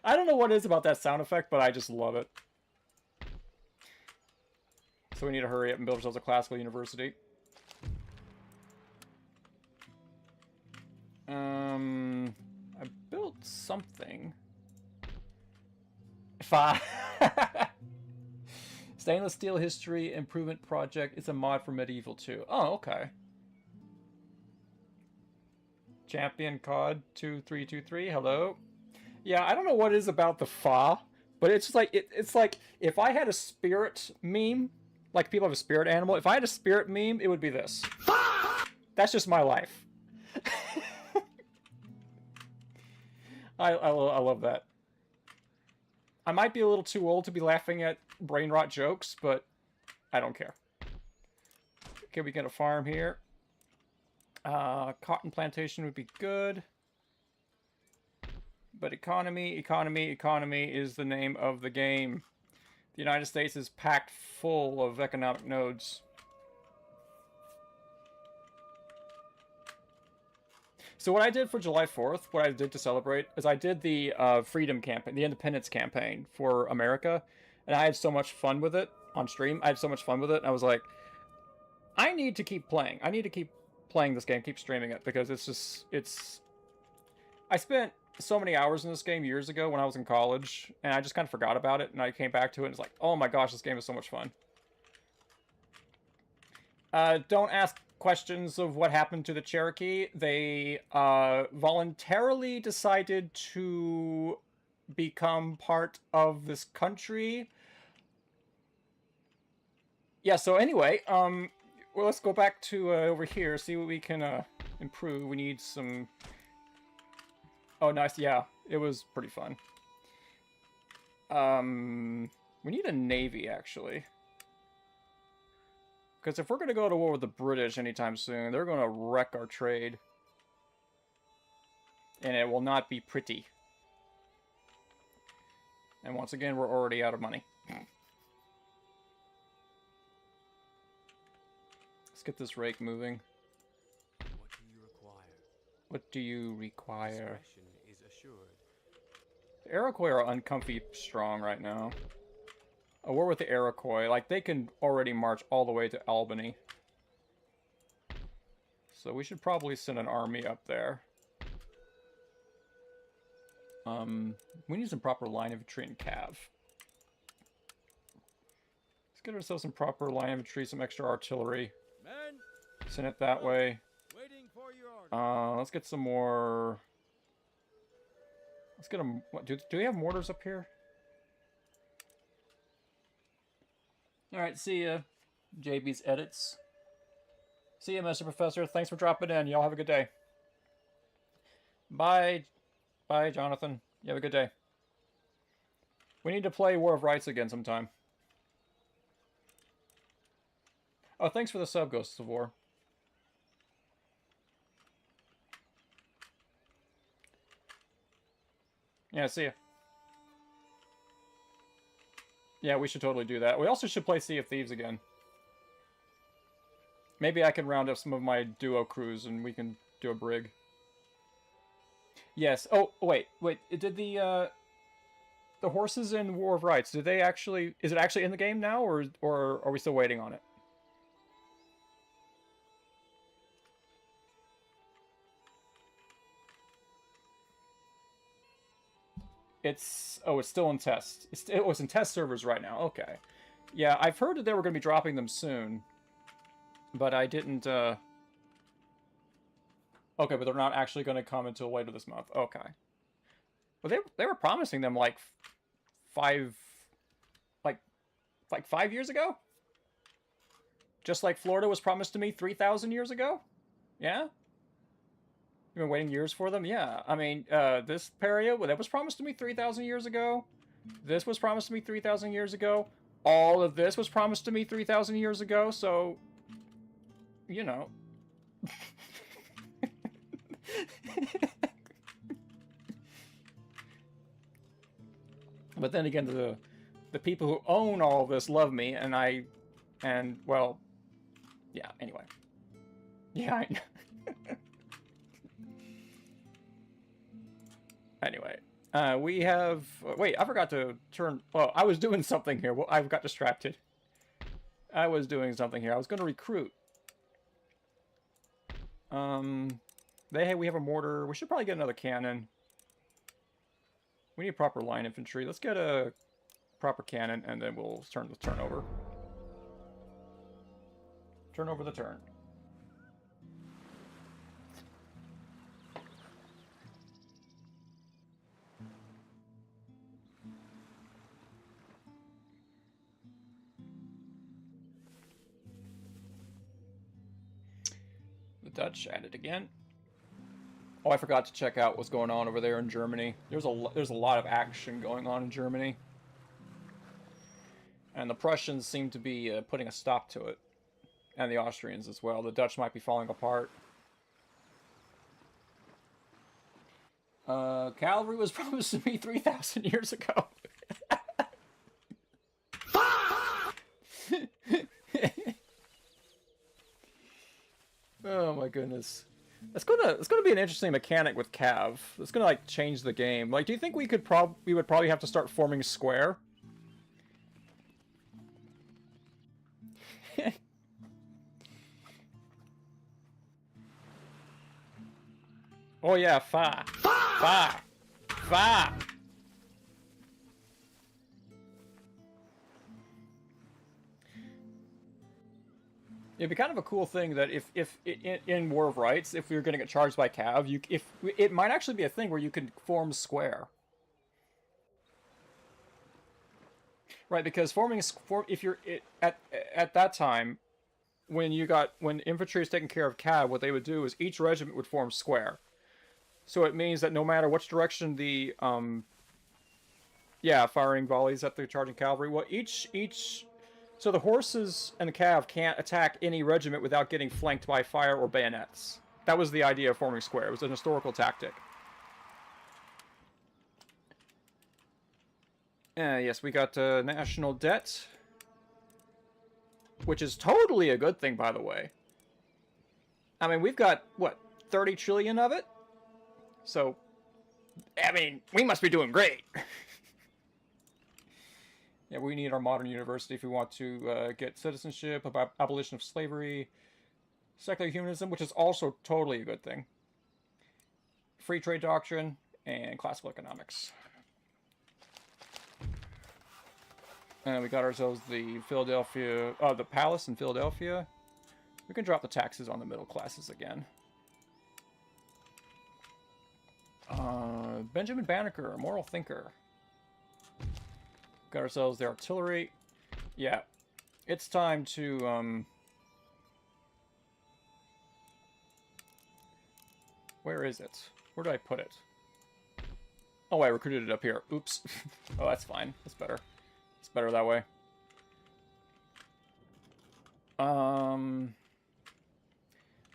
I don't know what it is about that sound effect, but I just love it. So we need to hurry up and build ourselves a classical university. I built something. Stainless Steel History Improvement Project. It's a mod for Medieval 2. Oh, okay. Champion COD 2323. Hello. Yeah, I don't know what it is about the fa, but it's just like it's like if I had a spirit meme, like people have a spirit animal. If I had a spirit meme, it would be this. That's just my life. I love that. I might be a little too old to be laughing at brain rot jokes, but I don't care. Okay, we get a farm here. Cotton plantation would be good. But economy is the name of the game. The United States is packed full of economic nodes. So what I did for July 4th, what I did to celebrate, is I did the freedom campaign, the independence campaign for America, and I had so much fun with it on stream. I had so much fun with it, and I was like, I need to keep playing. I need to keep playing this game, keep streaming it, because it's just, it's... I spent so many hours in this game years ago when I was in college, and I just kind of forgot about it, and I came back to it, and it's like, oh my gosh, this game is so much fun. Don't ask questions of what happened to the Cherokee. They voluntarily decided to become part of this country. Yeah, so anyway, well, let's go back to over here, see what we can improve. We need some... Oh, nice. Yeah, it was pretty fun. We need a navy, actually. Because if we're going to go to war with the British anytime soon, they're going to wreck our trade. And it will not be pretty. And once again, we're already out of money. Let's get this rake moving. What do you require? Discretion is assured. The Iroquois are uncomfy strong right now. A war with the Iroquois, like, they can already march all the way to Albany. So we should probably send an army up there. We need some proper line infantry and cav. Let's get ourselves some proper line infantry, some extra artillery. Men, Send it that way. waiting for your order. Let's get some more... Let's get them... What, do we have mortars up here? Alright, see ya. JB's edits. See ya, Mr. Professor. Thanks for dropping in. Y'all have a good day. Bye. Bye, Jonathan. You have a good day. We need to play War of Rights again sometime. Oh, thanks for the sub, Ghosts of War. Yeah, see ya. Yeah, we should totally do that. We also should play Sea of Thieves again. Maybe I can round up some of my duo crews and we can do a brig. Yes. Oh, wait. Did the horses in War of Rights, did they actually... Is it actually in the game now, or are we still waiting on it? It's... Oh, it's still in test. It's in test servers right now. Okay. Yeah, I've heard that they were going to be dropping them soon. But I didn't, Okay, but they're not actually going to come until later this month. Okay. But they were promising them, like, five... Like 5 years ago? Just like Florida was promised to me 3,000 years ago? Yeah? You've been waiting years for them? Yeah. I mean, this Paria, well, that was promised to me 3,000 years ago. This was promised to me 3,000 years ago. All of this was promised to me 3,000 years ago, so... You know. But then again, the people who own all of this love me, and well, yeah, anyway. Yeah, I know. Anyway, we have... Wait, I forgot to turn... Well, I was doing something here. Well, I got distracted. I was doing something here. I was going to recruit. We have a mortar. We should probably get another cannon. We need proper line infantry. Let's get a proper cannon, and then we'll turn the turn over. Turn over the turn. The Dutch at it again. Oh, I forgot to check out what's going on over there in Germany. There's a lot of action going on in Germany. And the Prussians seem to be putting a stop to it. And the Austrians as well. The Dutch might be falling apart. Cavalry was promised to me 3,000 years ago. Oh my goodness. It's gonna be an interesting mechanic with Cav. It's gonna like change the game. Like, do you think we would probably have to start forming square? Oh yeah, fa. It'd be kind of a cool thing that if in War of Rights, if we were going to get charged by Cav, it might actually be a thing where you could form square. Right, because if you're at that time, when infantry is taking care of Cav, what they would do is each regiment would form square. So it means that no matter which direction the firing volleys at the charging cavalry, well, so the horses and the cav can't attack any regiment without getting flanked by fire or bayonets. That was the idea of forming square. It was an historical tactic. Yes, we got national debt, which is totally a good thing, by the way. I mean, we've got, what, 30 trillion of it? So, I mean, we must be doing great. Yeah, we need our modern university if we want to get citizenship, about abolition of slavery, secular humanism, which is also totally a good thing, free trade doctrine, and classical economics. And we got ourselves the the palace in Philadelphia. We can drop the taxes on the middle classes again. Benjamin Banneker, a moral thinker. Got ourselves the artillery. Yeah. It's time to, where is it? Where did I put it? Oh, I recruited it up here. Oops. Oh, that's fine. That's better. It's better that way. I'm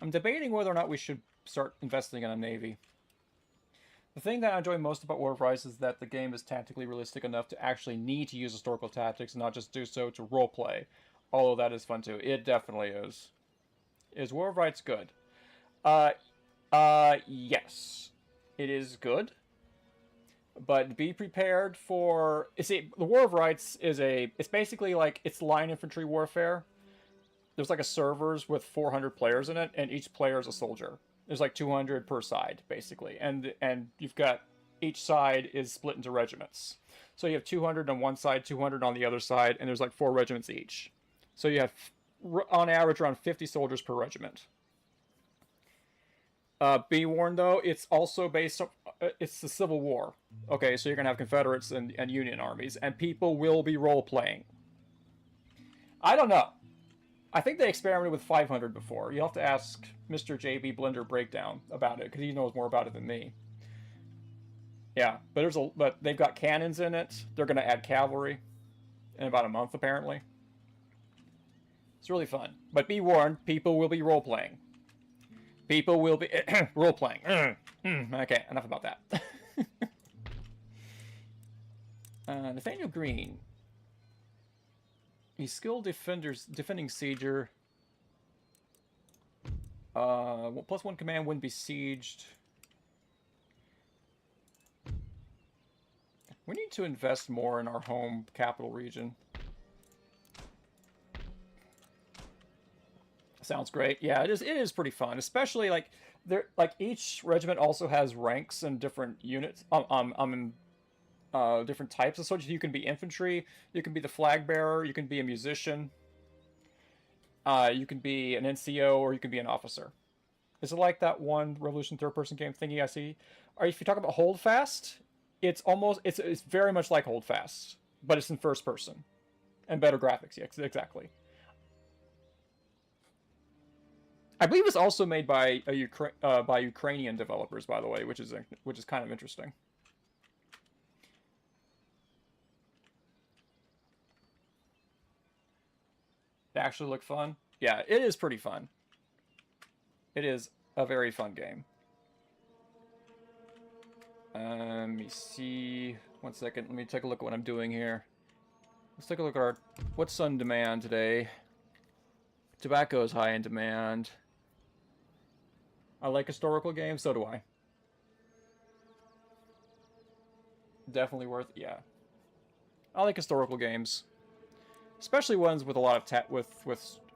debating whether or not we should start investing in a navy. The thing that I enjoy most about War of Rights is that the game is tactically realistic enough to actually need to use historical tactics and not just do so to roleplay. Although that is fun too. It definitely is. Is War of Rights good? Yes. It is good, but be prepared for. You see, the War of Rights is it's basically like it's line infantry warfare. There's like a servers with 400 players in it, and each player is a soldier. There's like 200 per side, basically, and you've got each side is split into regiments. So you have 200 on one side, 200 on the other side, and there's like 4 regiments each. So you have, on average, around 50 soldiers per regiment. Be warned, though, it's also based on... it's the Civil War. Okay, so you're going to have Confederates and Union armies, and people will be role-playing. I don't know. I think they experimented with 500 before. You'll have to ask Mr. JB Blender Breakdown about it, because he knows more about it than me. Yeah, but they've got cannons in it. They're going to add cavalry in about a month, apparently. It's really fun. But be warned, people will be role-playing. People will be role-playing. Okay, enough about that. Nathaniel Green. He's skilled defending sieger. +1 command when besieged. We need to invest more in our home capital region. Sounds great. Yeah, it is pretty fun, especially like each regiment also has ranks and different units. Different types of soldiers. You can be infantry, you can be the flag bearer, you can be a musician, you can be an NCO, or you can be an officer. Is it like that one Revolution third-person game thingy I see? Or if you talk about Holdfast, it's very much like Holdfast, but it's in first person and better graphics. Yeah, exactly. I believe it's also made by Ukrainian developers, by the way, which is kind of interesting. It actually look fun. Yeah, it is pretty fun. It is a very fun game. Let me see. 1 second. Let me take a look at what I'm doing here. Let's take a look at what's on demand today. Tobacco is high in demand. I like historical games, so do I. Definitely worth, yeah. I like historical games, especially ones with a lot of with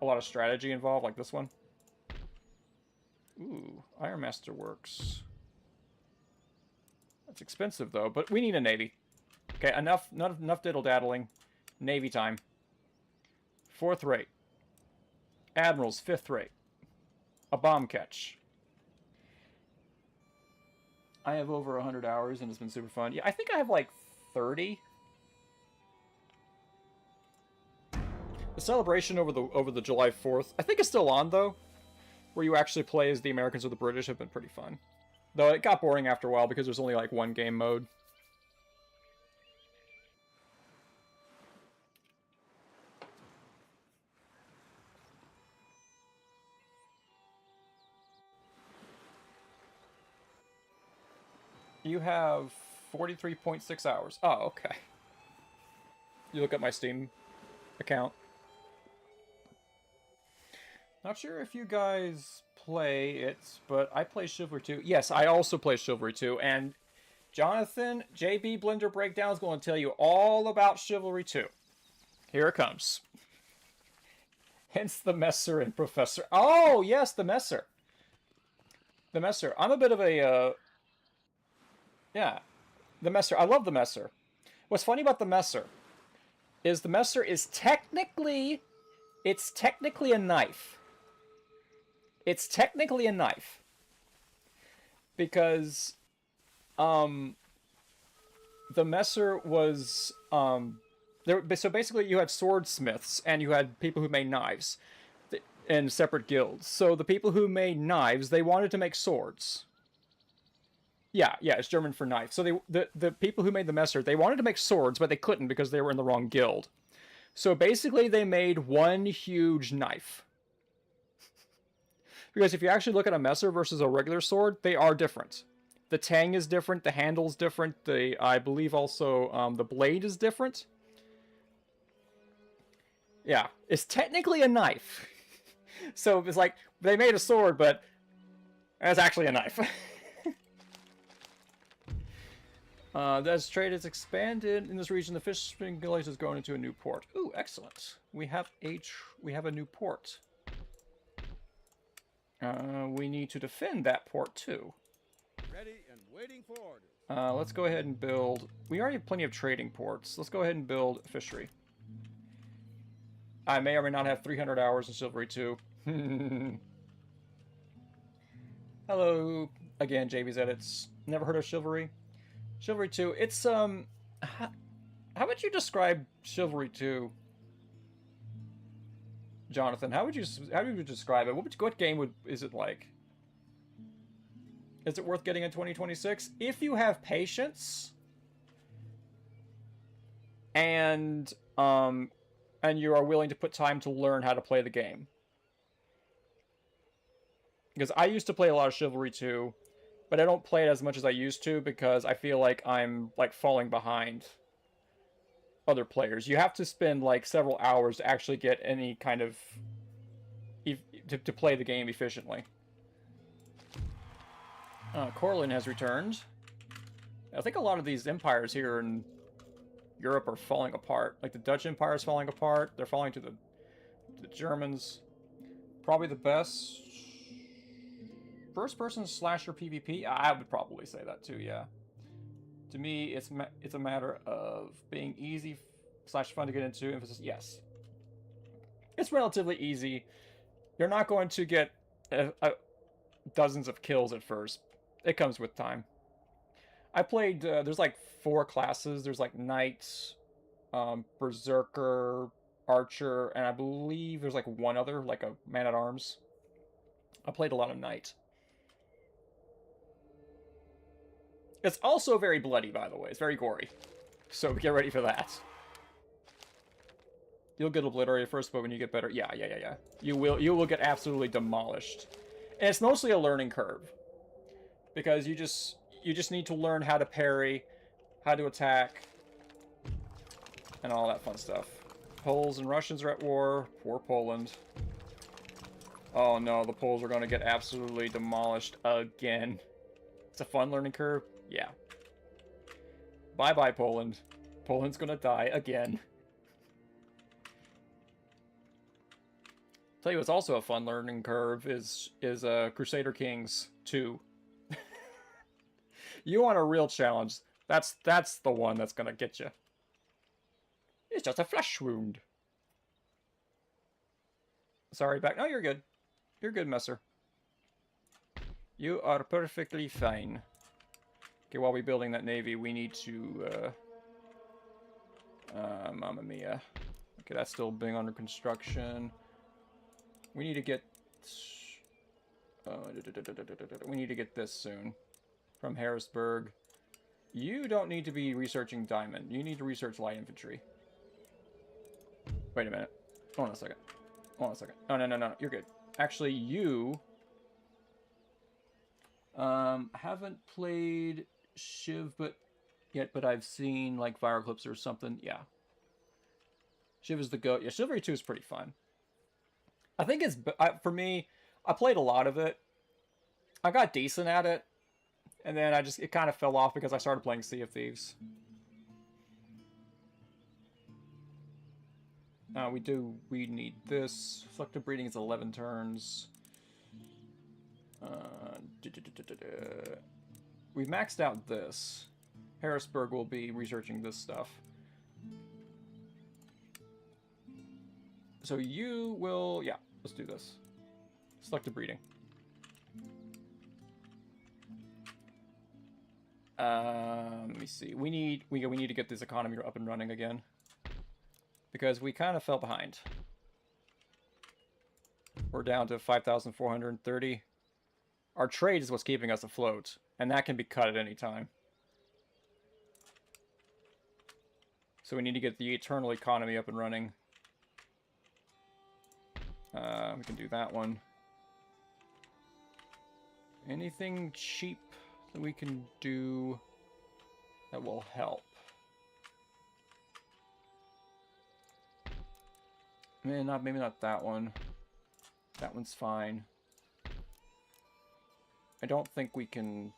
a lot of strategy involved, like this one. Ooh, Iron Master Works. That's expensive though, but we need a navy. Okay, enough diddle-daddling. Navy time. 4th rate. Admirals, 5th rate. A bomb catch. I have over 100 hours and it's been super fun. Yeah, I think I have like 30. The celebration over the July 4th, I think it's still on though, where you actually play as the Americans or the British, have been pretty fun. Though it got boring after a while because there's only like one game mode. You have 43.6 hours. Oh, okay. You look at my Steam account. Not sure if you guys play it, but I play Chivalry 2. Yes, I also play Chivalry 2, and Jonathan, JB Blender Breakdown is going to tell you all about Chivalry 2. Here it comes. Hence the Messer and Professor. Oh, yes, the Messer. The Messer. I'm a bit of a, yeah, the Messer. I love the Messer. What's funny about the Messer is technically, it's technically a knife. It's technically a knife. Because, the Messer was, so basically you had swordsmiths and you had people who made knives in separate guilds. So the people who made knives, they wanted to make swords. Yeah, it's German for knife. So the people who made the Messer, they wanted to make swords, but they couldn't because they were in the wrong guild. So basically they made one huge knife. Because if you actually look at a Messer versus a regular sword, they are different. The tang is different, the handle's different, I believe also the blade is different. Yeah, it's technically a knife. So it's like, they made a sword, but it's actually a knife. As trade is expanded in this region, the fishing village is going into a new port. Ooh, excellent. We have a new port. We need to defend that port too. Ready and waiting for orders. Let's go ahead and build... We already have plenty of trading ports. Let's go ahead and build a fishery. I may or may not have 300 hours in Chivalry 2. Hello. Again, JB's Edits. Never heard of Chivalry? Chivalry 2. It's, how would you describe Chivalry 2? Jonathan, how would you describe it? What game is it like? Is it worth getting in 2026? If you have patience and you are willing to put time to learn how to play the game. Because I used to play a lot of Chivalry 2, but I don't play it as much as I used to because I feel like I'm like falling behind other players. You have to spend like several hours to actually get any kind of to play the game efficiently. Corlin has returned. I think a lot of these empires here in Europe are falling apart. Like the Dutch Empire is falling apart. They're falling to the Germans. Probably the best first-person slasher PvP. I would probably say that too. Yeah. To me, it's a matter of being easy / fun to get into. Emphasis, yes. It's relatively easy. You're not going to get dozens of kills at first. It comes with time. I played, there's like 4 classes. There's like Knight, Berserker, Archer, and I believe there's like one other, like a Man-at-Arms. I played a lot of Knight. It's also very bloody, by the way. It's very gory. So get ready for that. You'll get obliterated first, but when you get better, yeah. You will get absolutely demolished. And it's mostly a learning curve. Because you just need to learn how to parry, how to attack, and all that fun stuff. Poles and Russians are at war. Poor Poland. Oh no, the Poles are going to get absolutely demolished again. It's a fun learning curve. Yeah. Bye-bye, Poland. Poland's gonna die again. Tell you what's also a fun learning curve is Crusader Kings 2. You want a real challenge. That's the one that's gonna get you. It's just a flesh wound. Sorry, back. No, you're good. You're good, Messer. You are perfectly fine. Okay, while we're building that navy, we need to, Mamma Mia. Okay, that's still being under construction. We need to get... we need to get this soon. From Harrisburg. You don't need to be researching Diamond. You need to research light infantry. Wait a minute. Hold on a second. Hold on a second. Oh, no. You're good. Actually, you... haven't played Shiv yet, but I've seen like viral clips or something. Yeah. Shiv is the GOAT. Yeah, Chivalry 2 is pretty fun. I think it's, for me, I played a lot of it. I got decent at it. And then it kind of fell off because I started playing Sea of Thieves. We need this. Selective breeding is 11 turns. We've maxed out this. Harrisburg will be researching this stuff. So you will... Yeah, let's do this. Selective breeding. Let me see. We need to get this economy up and running again. Because we kind of fell behind. We're down to 5,430. Our trade is what's keeping us afloat. And that can be cut at any time. So we need to get the eternal economy up and running. We can do that one. Anything cheap that we can do that will help? Maybe not that one. That one's fine. I don't think we can...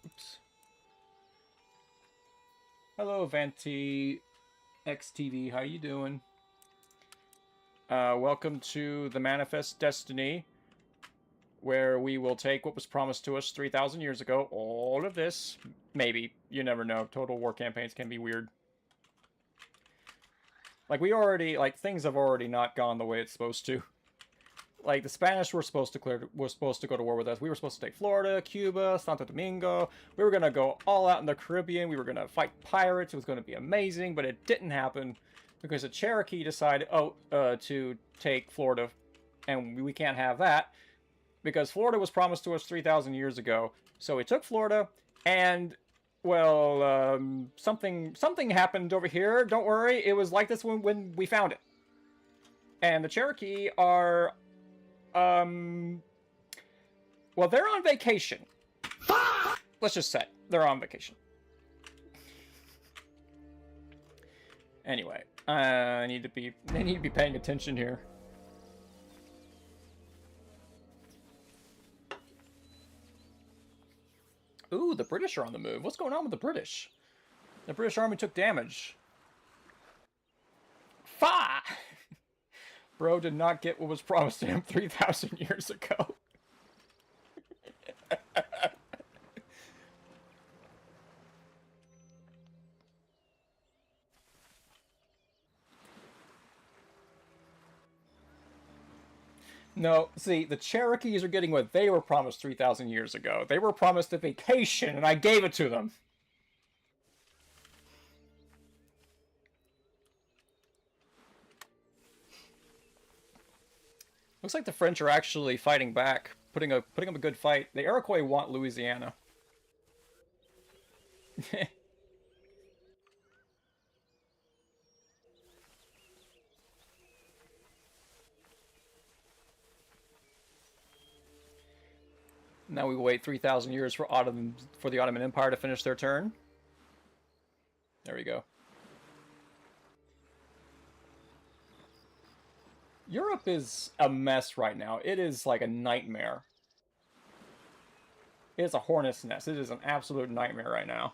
Oops. Hello, Vanti XTV. How you doing? Welcome to the Manifest Destiny, where we will take what was promised to us 3,000 years ago. All of this, maybe. You never know. Total War campaigns can be weird. Like, things have already not gone the way it's supposed to. Like, the Spanish were supposed to go to war with us. We were supposed to take Florida, Cuba, Santo Domingo. We were going to go all out in the Caribbean. We were going to fight pirates. It was going to be amazing, but it didn't happen because the Cherokee decided, to take Florida, and we can't have that because Florida was promised to us 3,000 years ago. So we took Florida, and, well, something happened over here. Don't worry. It was like this when we found it. And the Cherokee are... well, they're on vacation. Let's just say they're on vacation. Anyway, they need to be paying attention here. Ooh, the British are on the move. What's going on with the British? The British army took damage. Fa! Bro did not get what was promised to him 3,000 years ago. No, see, the Cherokees are getting what they were promised 3,000 years ago. They were promised a vacation, and I gave it to them. Looks like the French are actually fighting back, putting up a good fight. The Iroquois want Louisiana. Now we wait 3,000 years for the Ottoman Empire to finish their turn. There we go. Europe is a mess right now. It is like a nightmare. It is a hornet's nest. It is an absolute nightmare right now.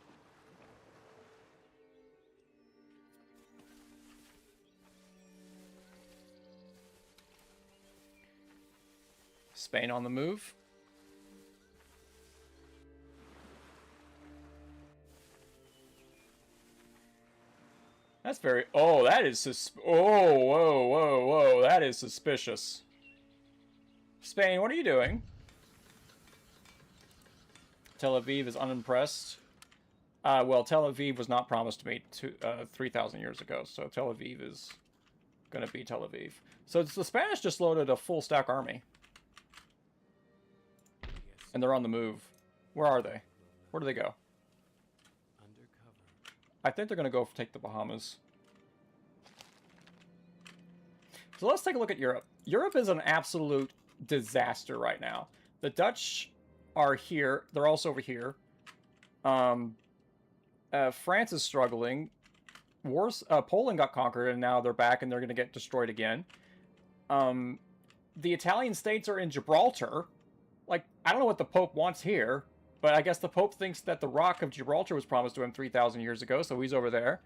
Spain on the move. That's very... Oh, that is... Oh, whoa. That is suspicious. Spain, what are you doing? Tel Aviv is unimpressed. Well, Tel Aviv was not promised to me 3,000 years ago, so Tel Aviv is going to be Tel Aviv. So the Spanish just loaded a full stack army. And they're on the move. Where are they? Where do they go? I think they're going to go take the Bahamas. So let's take a look at Europe. Europe is an absolute disaster right now. The Dutch are here. They're also over here. France is struggling. Poland got conquered, and now they're back, and they're going to get destroyed again. The Italian states are in Gibraltar. Like, I don't know what the Pope wants here. But I guess the Pope thinks that the Rock of Gibraltar was promised to him 3,000 years ago, so he's over there.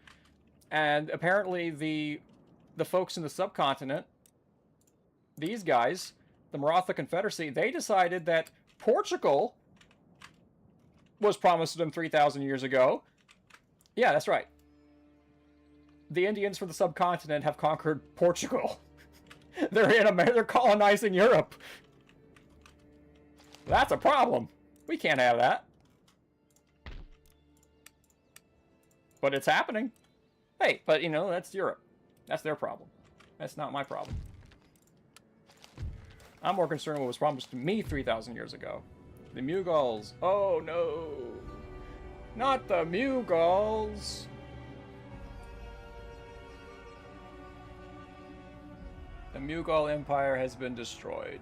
And apparently the folks in the subcontinent, these guys, the Maratha Confederacy, they decided that Portugal was promised to them 3,000 years ago. Yeah, that's right. The Indians from the subcontinent have conquered Portugal. They're colonizing Europe. That's a problem. We can't have that. But it's happening. Hey, but, you know, that's Europe. That's their problem. That's not my problem. I'm more concerned with what was promised to me 3,000 years ago. The Mughals. Oh, no. Not the Mughals. The Mughal Empire has been destroyed.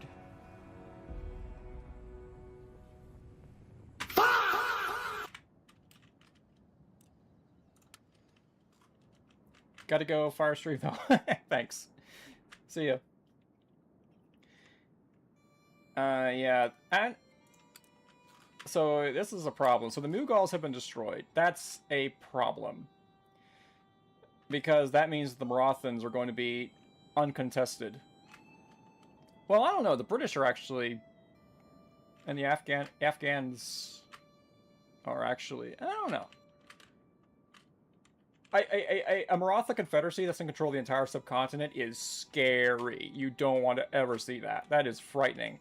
Gotta go, Fire Street though. Thanks. See ya. Yeah, and so this is a problem. So the Mughals have been destroyed. That's a problem. because that means the Marathons are going to be uncontested. Well, I don't know. The British are actually, and the Afghans are actually. I don't know. A Maratha Confederacy that's in control of the entire subcontinent is scary. You don't want to ever see that. That is frightening.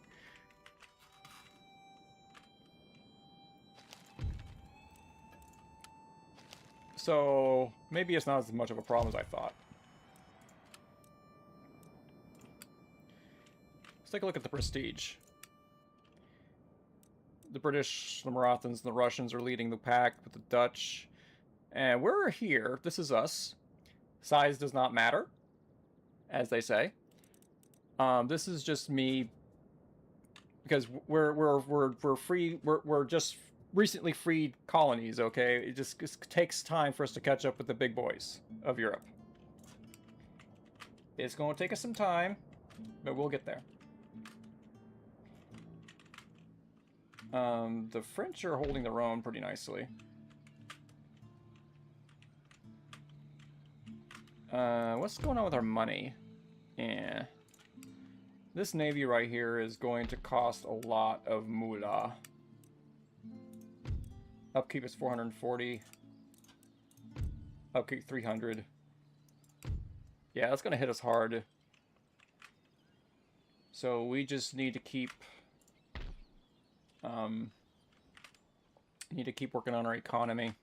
So, maybe it's not as much of a problem as I thought. Let's take a look at the prestige. The British, the Marathans, and the Russians are leading the pack with the Dutch. And we're here. This is us. Size does not matter, as they say. This is just me because we're free. We're just recently freed colonies. Okay, it just takes time for us to catch up with the big boys of Europe. It's going to take us some time, but we'll get there. The French are holding their own pretty nicely. What's going on with our money? Yeah. This navy right here is going to cost a lot of moolah. Upkeep is 440. Upkeep 300. Yeah, that's going to hit us hard. So we just need to keep... need to keep working on our economy.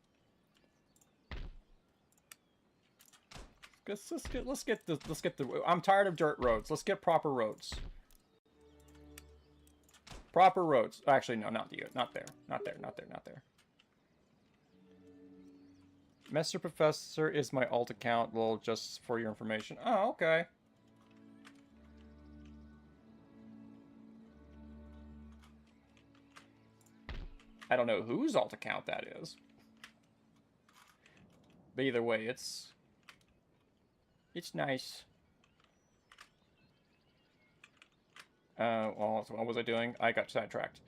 Let's get the. I'm tired of dirt roads. Let's get proper roads. Proper roads. Actually, no, not you. Not there. Not there. Not there. Not there. Master Professor is my alt account. Well, just for your information. Oh, okay. I don't know whose alt account that is. But either way, it's nice. Well, what was I doing? I got sidetracked.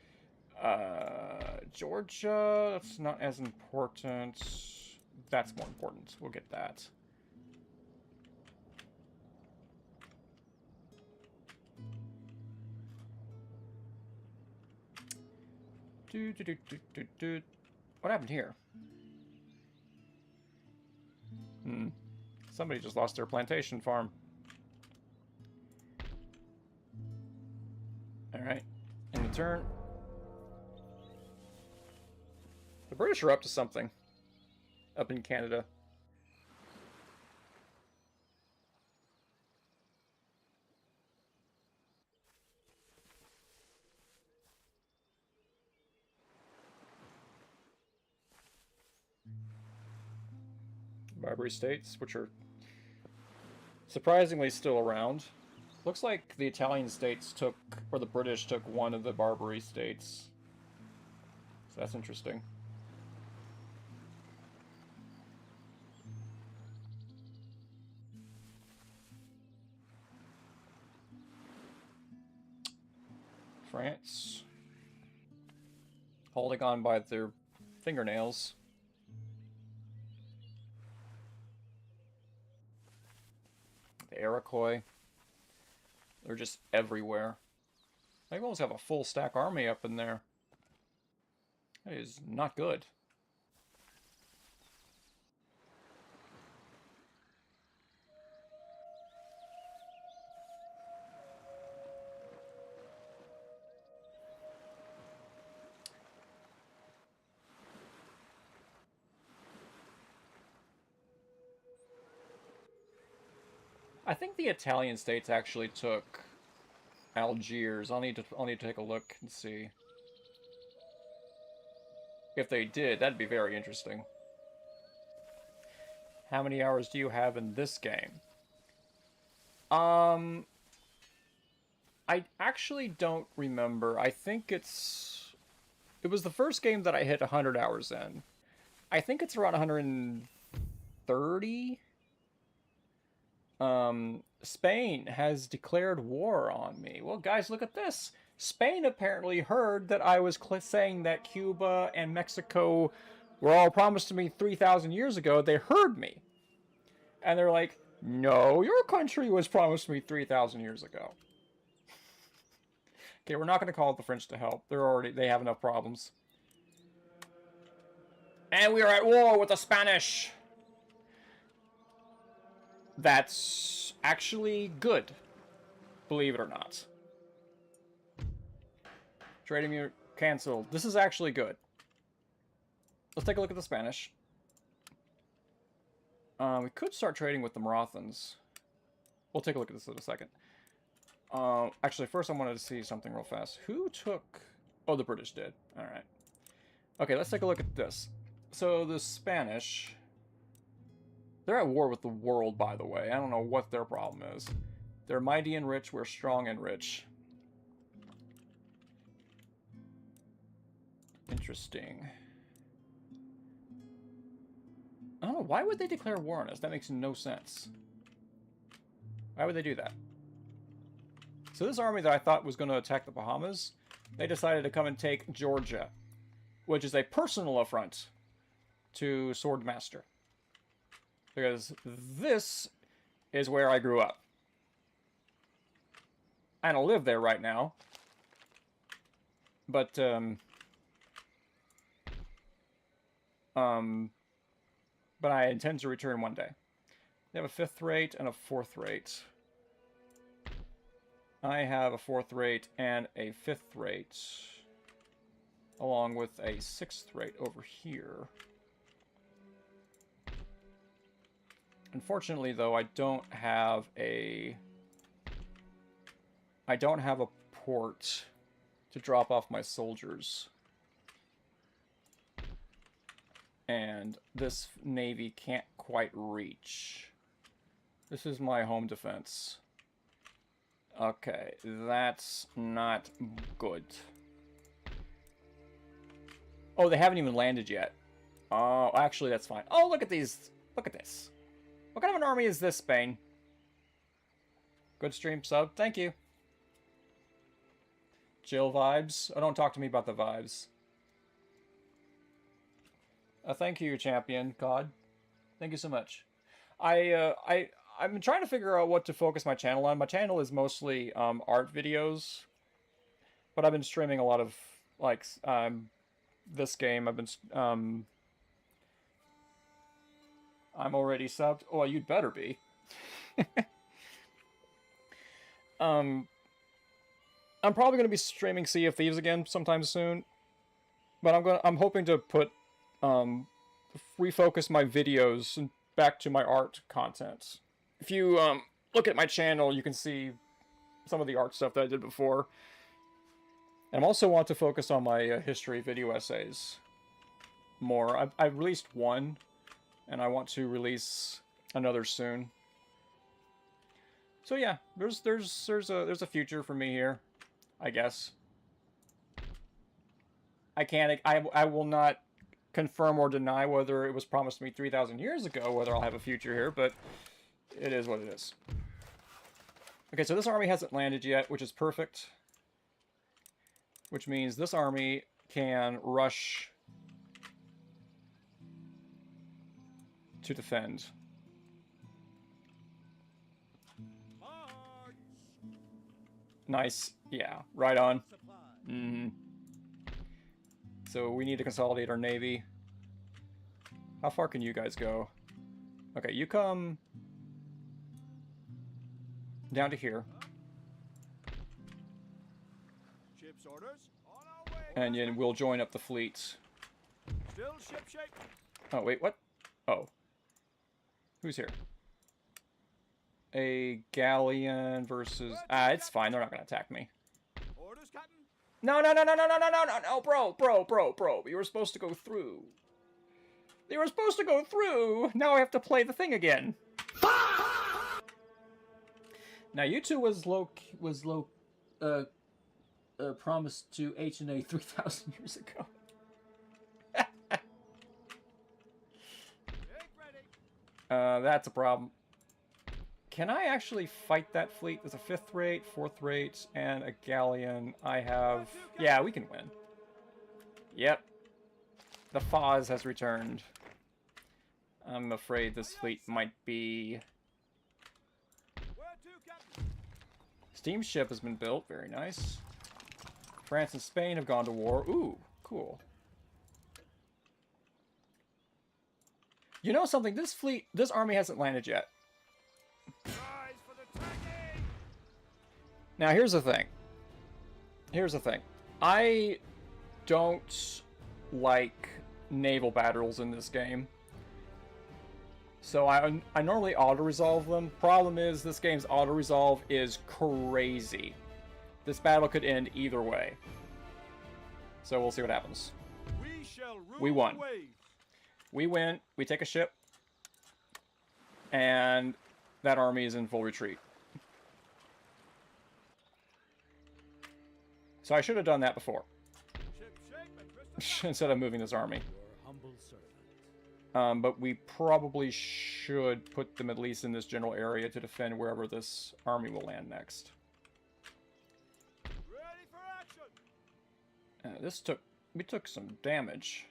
Georgia, that's not as important. That's more important. We'll get that. What happened here? Somebody just lost their plantation farm. Alright. In return, the British are up to something. Up in Canada. Barbary states, which are surprisingly still around. Looks like the Italian states took, or the British took one of the Barbary states. So that's interesting. France. Holding on by their fingernails. The Iroquois. They're just everywhere. They almost have a full stack army up in there. That is not good. I think the Italian states actually took Algiers. I'll need to take a look and see. If they did, that'd be very interesting. How many hours do you have in this game? I actually don't remember. I think it was the first game that I hit 100 hours in. I think it's around 130. Spain has declared war on me. Well, guys, look at this. Spain apparently heard that I was saying that Cuba and Mexico were all promised to me 3,000 years ago. They heard me. And they're like, no, your country was promised me 3,000 years ago. Okay, we're not going to call the French to help. They have enough problems. And we are at war with the Spanish. That's actually good, believe it or not. Trading unit canceled. This is actually good. Let's take a look at the Spanish. We could start trading with the Marathons. We'll take a look at this in a second. Actually, first I wanted to see something real fast. Who took... Oh, the British did. Alright. Okay, let's take a look at this. So, the Spanish... They're at war with the world, by the way. I don't know what their problem is. They're mighty and rich, we're strong and rich. Interesting. I don't know, why would they declare war on us? That makes no sense. Why would they do that? So this army that I thought was going to attack the Bahamas, they decided to come and take Georgia, which is a personal affront to Swordmaster. Because this is where I grew up. I don't live there right now. But, but I intend to return one day. They have a 5th rate and a 4th rate. I have a 4th rate and a 5th rate, along with a 6th rate over here. Unfortunately, though, I don't have a port to drop off my soldiers. And this navy can't quite reach. This is my home defense. Okay, that's not good. Oh, they haven't even landed yet. Oh, actually, that's fine. Oh, look at these. Look at this. What kind of an army is this, Spain? Good stream sub. Thank you. Jill vibes. Oh, don't talk to me about the vibes. Thank you, champion, COD. Thank you so much. I've been trying to figure out what to focus my channel on. My channel is mostly art videos, but I've been streaming a lot of like this game. I've been I'm already subbed. Oh, you'd better be. I'm probably going to be streaming Sea of Thieves again sometime soon, but I'm hoping to put refocus my videos back to my art content. If you look at my channel, you can see some of the art stuff that I did before. And I also want to focus on my history video essays more. I've released one, and I want to release another soon. So yeah, there's a future for me here, I guess. I will not confirm or deny whether it was promised to me 3,000 years ago, whether I'll have a future here, but it is what it is. Okay, so this army hasn't landed yet, which is perfect. Which means this army can rush to defend. Nice. Yeah, right on. Mm-hmm. So we need to consolidate our navy. How far can you guys go? Okay, you come down to here. Ship's orders on our way. And then we'll join up the fleets. Still ship shape. Oh, wait, what? Oh. Who's here? A galleon versus... Ah, it's fine. They're not going to attack me. Orders, Captain. No, bro. You were supposed to go through. You were supposed to go through. Now I have to play the thing again. Now, U2 was promised to H&A 3,000 years ago. That's a problem. Can I actually fight that fleet? There's a 5th rate, 4th rate, and a galleon. I have... Yeah, we can win. Yep. The Foz has returned. I'm afraid this fleet might be... Where to, Captain? Steamship has been built. Very nice. France and Spain have gone to war. Ooh, cool. You know something? This army hasn't landed yet. Rise for the tagging! Now, here's the thing. Here's the thing. I don't like naval battles in this game. So I normally auto-resolve them. Problem is, this game's auto-resolve is crazy. This battle could end either way. So we'll see what happens. We shall rule We won. the waves. We win, we take a ship, and that army is in full retreat. So I should have done that before, Ship shape and crystal instead of moving this army. Your humble servant. But we probably should put them at least in this general area to defend wherever this army will land next. ready for action. We took some damage.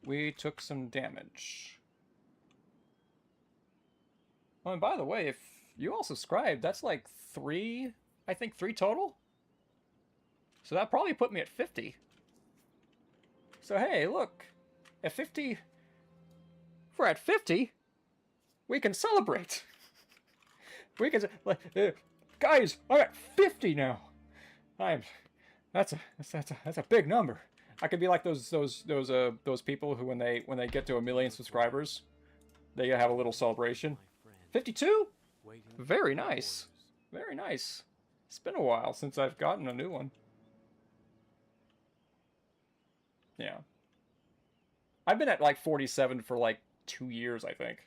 We took some damage. Oh, and by the way, if you all subscribed, that's like I think 3 total? So that probably put me at 50. So hey, look, at 50, if we're at 50, we can celebrate. We can, guys, I'm at 50 now. That's a big number. I could be like those people who when they get to 1 million subscribers, they have a little celebration. My friend, 52? waiting Very for nice. orders. Very nice. It's been a while since I've gotten a new one. Yeah. I've been at like 47 for like 2 years, I think.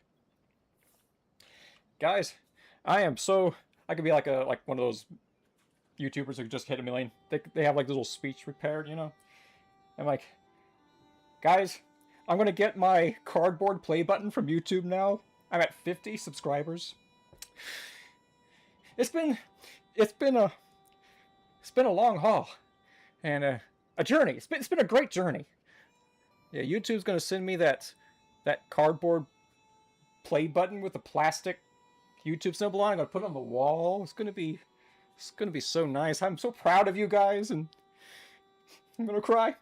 Guys, I could be like one of those YouTubers who just hit 1 million. They have like this little speech prepared, you know? I'm like, guys, I'm gonna get my cardboard play button from YouTube now. I'm at 50 subscribers. It's been a long haul and a journey. It's been a great journey. Yeah, YouTube's gonna send me that cardboard play button with the plastic YouTube symbol on it. I'm gonna put it on the wall. It's gonna be so nice. I'm so proud of you guys, and I'm gonna cry.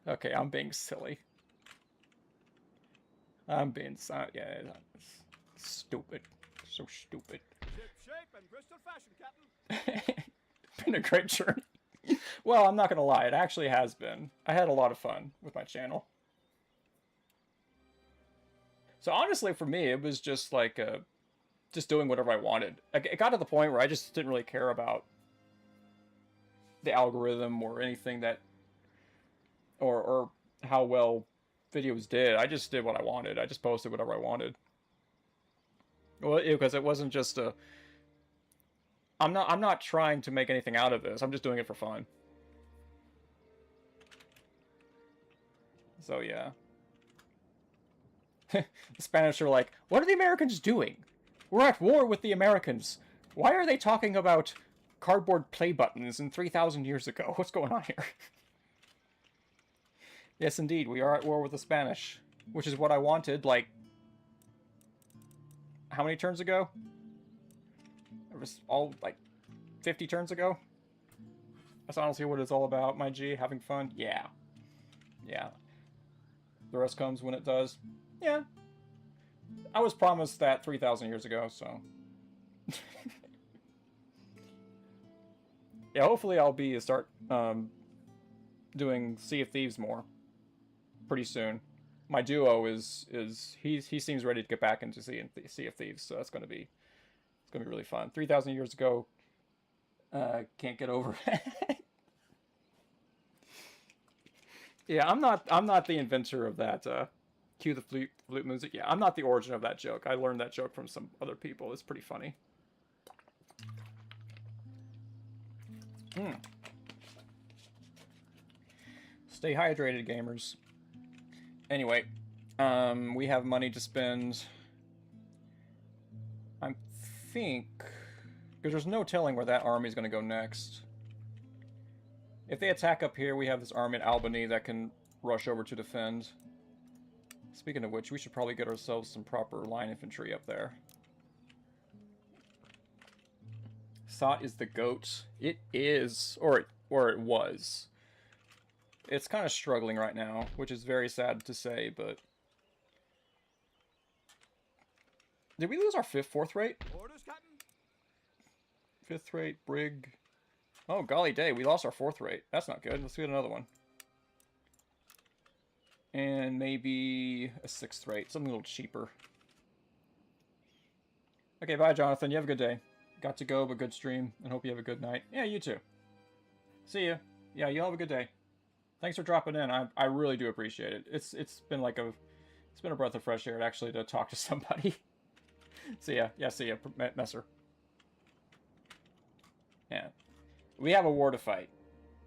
Okay, I'm being silly. I'm being yeah, it's stupid. So stupid. Ship shape and crystal fashion, Captain. It's been a great journey. Well, I'm not gonna lie, it actually has been. I had a lot of fun with my channel. So honestly, for me, it was just like just doing whatever I wanted. It got to the point where I just didn't really care about the algorithm or anything that, or how well videos did. I just did what I wanted. I just posted whatever I wanted. Well, because it wasn't just a. I'm not trying to make anything out of this. I'm just doing it for fun. So yeah. The Spanish are like, what are the Americans doing? We're at war with the Americans. Why are they talking about cardboard play buttons and 3,000 years ago? What's going on here? Yes, indeed, we are at war with the Spanish, which is what I wanted, like, how many turns ago? It was all, like, 50 turns ago? That's honestly what it's all about, my G, having fun? Yeah. Yeah. The rest comes when it does. Yeah. I was promised that 3,000 years ago, so... Yeah, hopefully I'll start doing Sea of Thieves more pretty soon. My duo he seems ready to get back into Sea of Thieves, so it's gonna be really fun. 3,000 years ago, can't get over it. Yeah, I'm not the inventor of that. Cue the flute music. Yeah, I'm not the origin of that joke. I learned that joke from some other people. It's pretty funny. Stay hydrated, gamers. Anyway, we have money to spend. I think because there's no telling where that army is going to go next. If they attack up here, we have this army in Albany that can rush over to defend. Speaking of which, we should probably get ourselves some proper line infantry up there. Sot is the goat. It is, or it was. It's kind of struggling right now, which is very sad to say, but... Did we lose our fourth rate? Orders, Captain. Fifth rate, brig. Oh, golly day, we lost our fourth rate. That's not good. Let's get another one. And maybe a sixth rate, something a little cheaper. Okay, bye, Jonathan. You have a good day. Got to go, but good stream, and hope you have a good night. Yeah, you too. See ya. Yeah, you have a good day. Thanks for dropping in. I really do appreciate it. It's been like it's been a breath of fresh air actually to talk to somebody. See ya. Yeah, see ya, Messer. Yeah. We have a war to fight.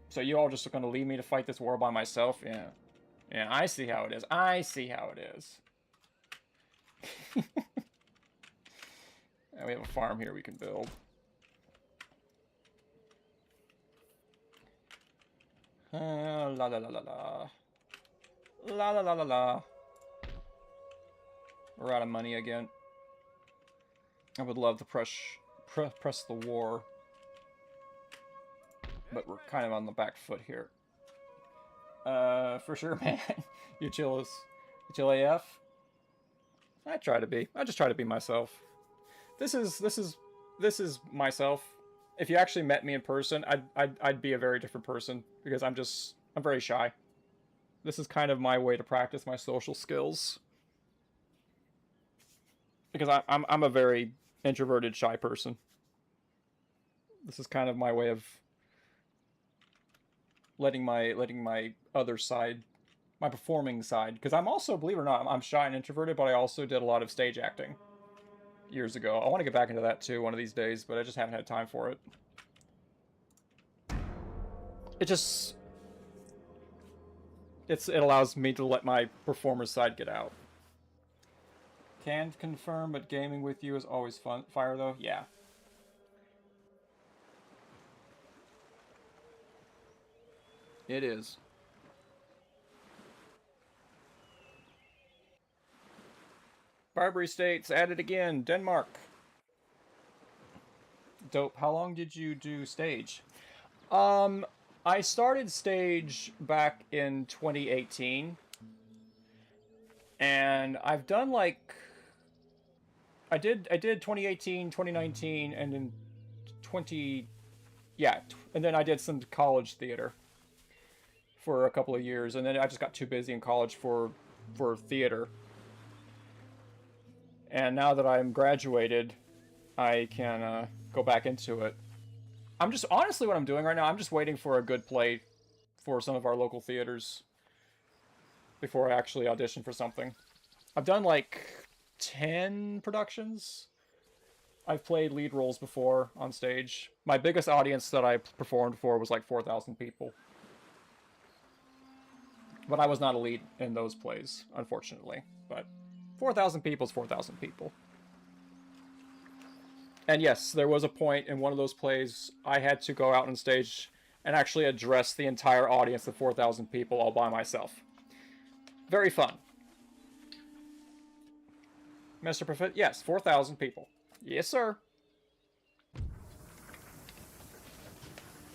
So you all just gonna leave me to fight this war by myself? Yeah. Yeah, I see how it is. I see how it is. And we have a farm here we can build. La la la la la. La la la la la. We're out of money again. I would love to press the war. But we're kind of on the back foot here. For sure, man. You chill AF? I try to be. I just try to be myself. This is myself. If you actually met me in person, I'd be a very different person because I'm very shy. This is kind of my way to practice my social skills. Because I'm a very introverted, shy person. This is kind of my way of letting my other side, my performing side, because I'm also, believe it or not, I'm shy and introverted, but I also did a lot of stage acting years ago. I want to get back into that too one of these days, but I just haven't had time for it. It allows me to let my performer side get out. Can't confirm, but gaming with you is always fun. Fire though, yeah. It is. Barbary States added again. Denmark. Dope. How long did you do stage? I started stage back in 2018. And I've done like... I did 2018, 2019, and then 20... Yeah, and then I did some college theater for a couple of years, and then I just got too busy in college for theater. And now that I'm graduated, I can go back into it. I'm just, honestly, what I'm doing right now, I'm just waiting for a good play for some of our local theaters before I actually audition for something. I've done like 10 productions. I've played lead roles before on stage. My biggest audience that I performed for was like 4,000 people. But I was not a lead in those plays, unfortunately. But 4,000 people is 4,000 people. And yes, there was a point in one of those plays I had to go out on stage and actually address the entire audience of 4,000 people all by myself. Very fun. Mr. Prophet, yes, 4,000 people. Yes, sir.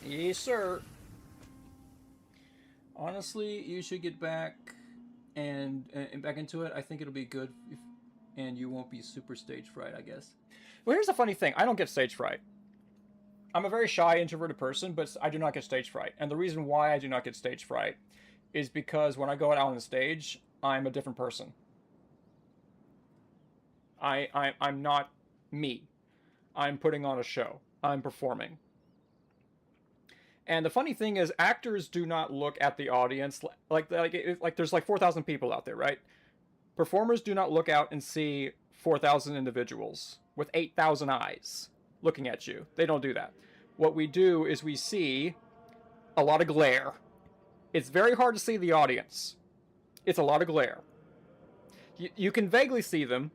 Yes, sir. Honestly, you should get back and back into it. I think it'll be good, and you won't be super stage fright, I guess. Well, here's the funny thing. I don't get stage fright. I'm a very shy, introverted person, but I do not get stage fright. And the reason why I do not get stage fright is because when I go out on the stage, I'm a different person. I'm not me. I'm putting on a show. I'm performing. And the funny thing is, actors do not look at the audience like there's like 4,000 people out there, right? Performers do not look out and see 4,000 individuals with 8,000 eyes looking at you. They don't do that. What we do is we see a lot of glare. It's very hard to see the audience. It's a lot of glare. You can vaguely see them,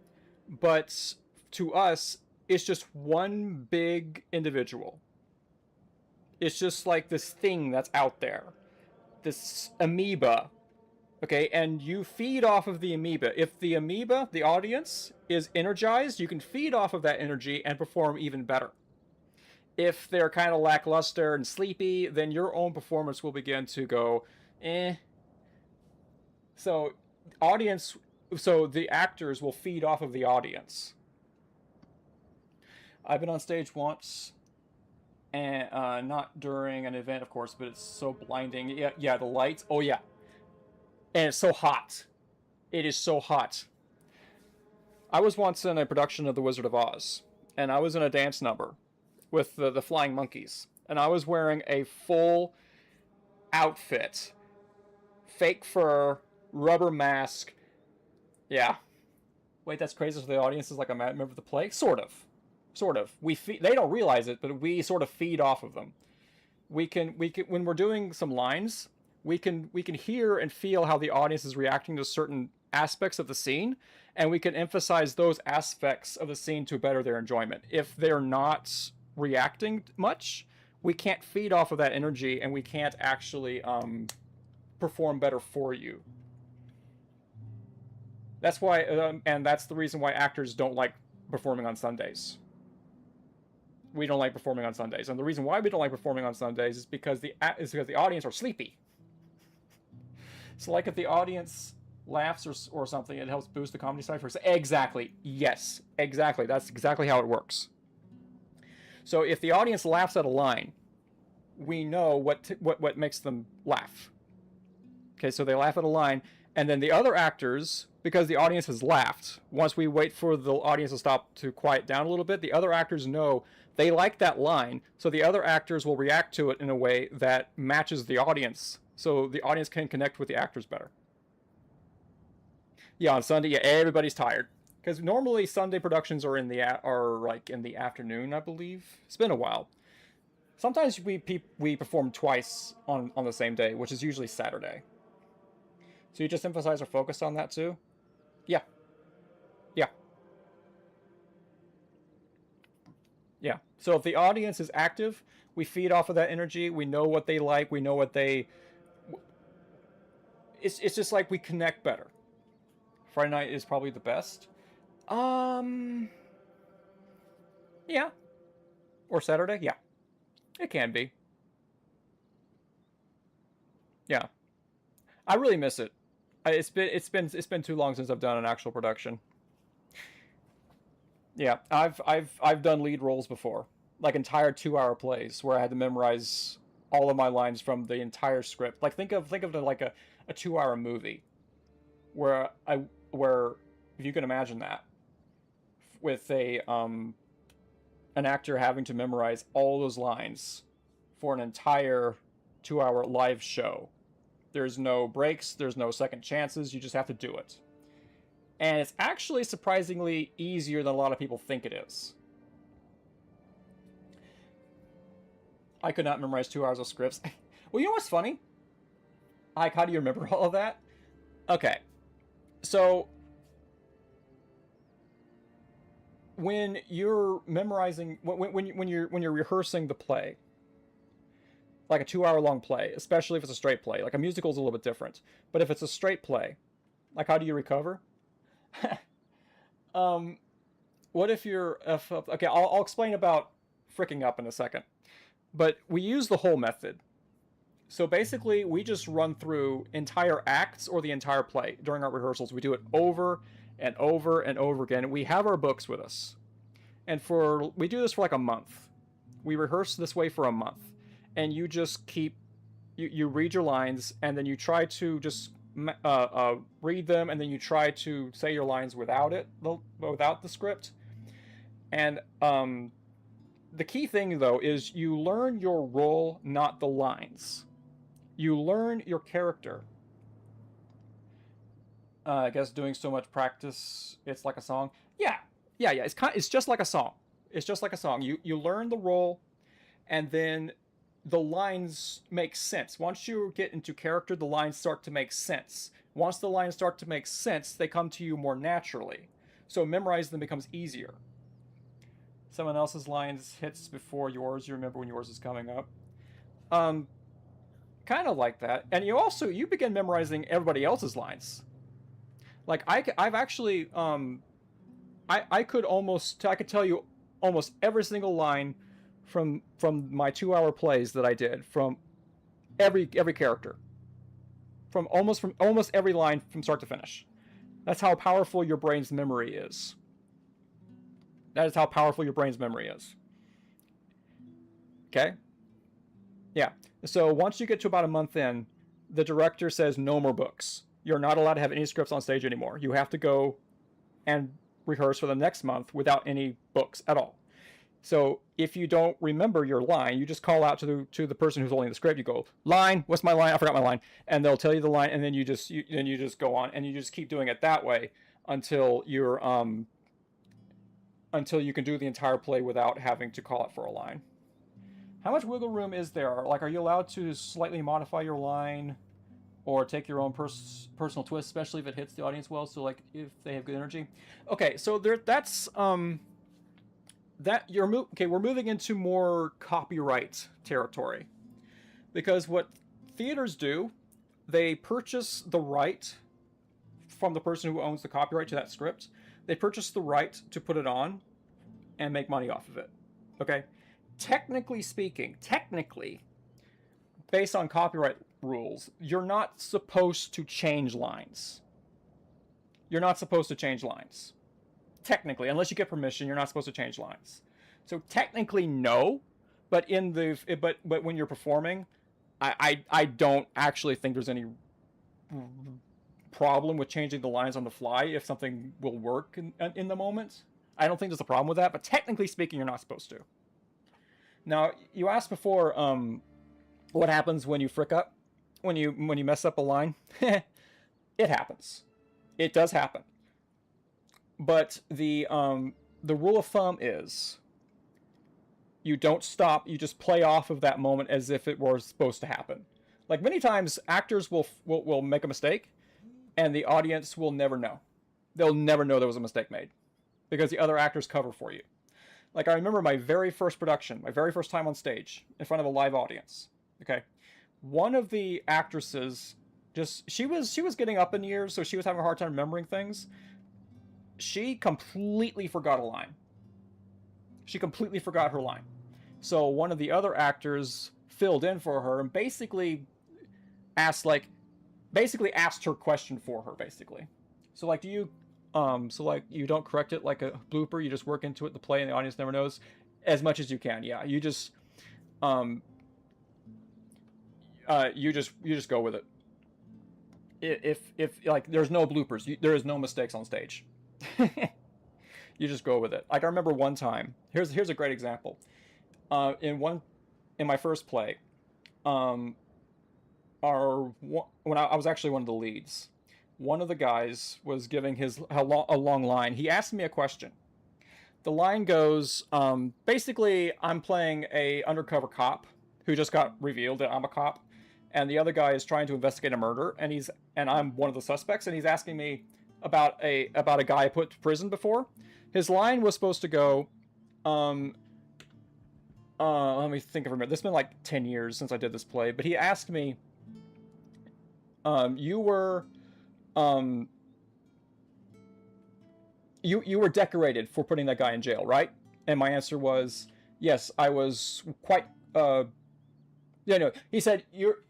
but to us, it's just one big individual. It's just like this thing that's out there, this amoeba. Okay, and you feed off of the amoeba. If the amoeba, the audience, is energized, you can feed off of that energy and perform even better. If they're kind of lackluster and sleepy, then your own performance will begin to go, eh. So, the actors will feed off of the audience. I've been on stage once, and not during an event, of course, but it's so blinding. Yeah, the lights. Oh yeah. And it's so hot. It is so hot. I was once in a production of The Wizard of Oz, and I was in a dance number with the Flying Monkeys, and I was wearing a full outfit, fake fur, rubber mask. Yeah. Wait, that's crazy. So the audience is like a member of the play? Sort of. They don't realize it, but we sort of feed off of them. We can when we're doing some lines, we can hear and feel how the audience is reacting to certain aspects of the scene, and we can emphasize those aspects of the scene to better their enjoyment. If they're not reacting much, we can't feed off of that energy, and we can't actually perform better for you. That's why, and that's the reason why actors don't like performing on Sundays. We don't like performing on Sundays, and the reason why we don't like performing on Sundays is because the audience are sleepy. So, like, if the audience laughs or something, it helps boost the comedy side. Exactly. Yes. Exactly. That's exactly how it works. So, if the audience laughs at a line, we know what makes them laugh. Okay, so they laugh at a line, and then the other actors, because the audience has laughed, once we wait for the audience to stop to quiet down a little bit, the other actors know they like that line, so the other actors will react to it in a way that matches the audience, so the audience can connect with the actors better. Yeah, on Sunday, yeah, everybody's tired, because normally Sunday productions are in the afternoon, I believe. It's been a while. Sometimes we perform twice on the same day, which is usually Saturday. So you just emphasize or focus on that too? Yeah. Yeah. Yeah. So if the audience is active, we feed off of that energy. We know what they like. We know what they... It's just like we connect better. Friday night is probably the best. Yeah. Or Saturday? Yeah. It can be. Yeah. I really miss it. It's been too long since I've done an actual production. Yeah, I've done lead roles before, like entire 2-hour plays where I had to memorize all of my lines from the entire script. Like think of it like a 2-hour movie, where if you can imagine that, with an actor having to memorize all those lines for an entire 2-hour live show. There's no breaks, there's no second chances, you just have to do it. And it's actually surprisingly easier than a lot of people think it is. I could not memorize 2 hours of scripts. Well, you know what's funny? Like, how do you remember all of that? Okay. So, when you're memorizing, when you're rehearsing the play, like a 2-hour long play, especially if it's a straight play. Like a musical is a little bit different. But if it's a straight play, like how do you recover? What if you're... okay, I'll explain about fricking up in a second. But we use the whole method. So basically, we just run through entire acts or the entire play during our rehearsals. We do it over and over and over again. We have our books with us. And we do this for like a month. We rehearse this way for a month. And you just keep, you read your lines, and then you try to just read them, and then you try to say your lines without the script. And the key thing, though, is you learn your role, not the lines. You learn your character. I guess doing so much practice, it's like a song. Yeah. It's just like a song. It's just like a song. You learn the role, and then the lines make sense. Once you get into character, the lines start to make sense. Once the lines start to make sense, they come to you more naturally. So memorize them becomes easier. Someone else's lines hits before yours. You remember when yours is coming up. kind of like that. And you begin memorizing everybody else's lines. Like I've actually I could tell you almost every single line from my 2-hour plays that I did from every character. From almost every line from start to finish. That's how powerful your brain's memory is. That is how powerful your brain's memory is. Okay? Yeah. So once you get to about a month in, the director says no more books. You're not allowed to have any scripts on stage anymore. You have to go and rehearse for the next month without any books at all. So if you don't remember your line, you just call out to the person who's holding the script. You go, line, what's my line? I forgot my line. And they'll tell you the line, and then you just go on, and you just keep doing it that way until until you can do the entire play without having to call it for a line. How much wiggle room is there? Like, are you allowed to slightly modify your line or take your own personal twist, especially if it hits the audience well? So, like, if they have good energy. Okay, so we're moving into more copyright territory. Because what theaters do, they purchase the right from the person who owns the copyright to that script. They purchase the right to put it on and make money off of it. Okay? Technically speaking, based on copyright rules, you're not supposed to change lines. You're not supposed to change lines. Technically, unless you get permission, you're not supposed to change lines. So technically, no. But but when you're performing, I don't actually think there's any problem with changing the lines on the fly if something will work in the moment. I don't think there's a problem with that. But technically speaking, you're not supposed to. Now, you asked before, what happens when you frick up, when you mess up a line? It happens. It does happen. But the rule of thumb is you don't stop. You just play off of that moment as if it were supposed to happen. Like, many times, actors will make a mistake, and the audience will never know. They'll never know there was a mistake made because the other actors cover for you. Like, I remember my very first production, my very first time on stage in front of a live audience. Okay, one of the actresses she was getting up in years, so she was having a hard time remembering things. She completely forgot a line. She completely forgot her line. So one of the other actors filled in for her and basically asked her question for her, basically. So, like, you don't correct it like a blooper, you just work into it, the play, and the audience never knows, as much as you can. Yeah, you just go with it. If like, there's no bloopers, there is no mistakes on stage. You just go with it. Like, I remember one time, here's a great example. In my first play, when I was actually one of the leads, one of the guys was giving a long line. He asked me a question. The line goes, basically, I'm playing a undercover cop who just got revealed that I'm a cop, and the other guy is trying to investigate a murder, and I'm one of the suspects, and he's asking me about a guy I put to prison before. His line was supposed to go, let me think of a minute. This has been like 10 years since I did this play, but he asked me, you were decorated for putting that guy in jail, right? And my answer was, yes, I was quite, he said,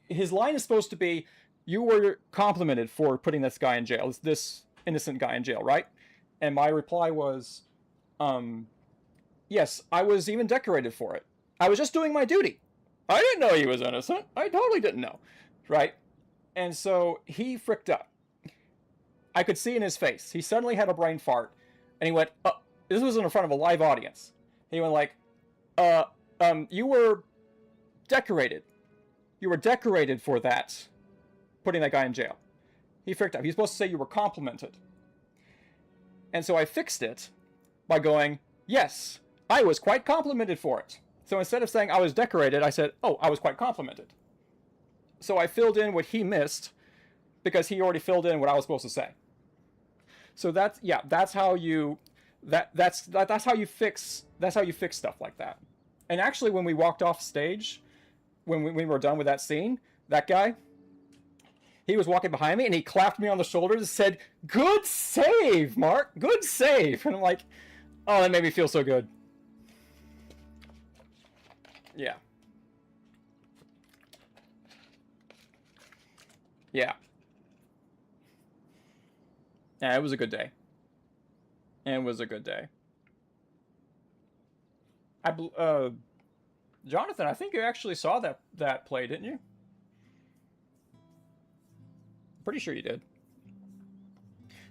his line is supposed to be, you were complimented for putting this guy in jail, this innocent guy in jail, right? And my reply was, yes, I was even decorated for it. I was just doing my duty. I didn't know he was innocent. I totally didn't know, right? And so he fricked up. I could see in his face. He suddenly had a brain fart, and he went, this was in front of a live audience. He went like, you were decorated. You were decorated for that, putting that guy in jail. He fricked up. He's supposed to say you were complimented. And so I fixed it by going, yes, I was quite complimented for it. So instead of saying I was decorated, I said, oh, I was quite complimented. So I filled in what he missed because he already filled in what I was supposed to say. So that's how you fix stuff like that. And actually, when we walked off stage, when we were done with that scene, that guy, he was walking behind me and he clapped me on the shoulder and said, "Good save, Mark. Good save." And I'm like, oh, that made me feel so good. Yeah. Yeah. Yeah, it was a good day. It was a good day. Jonathan, I think you actually saw that play, didn't you? Pretty sure you did.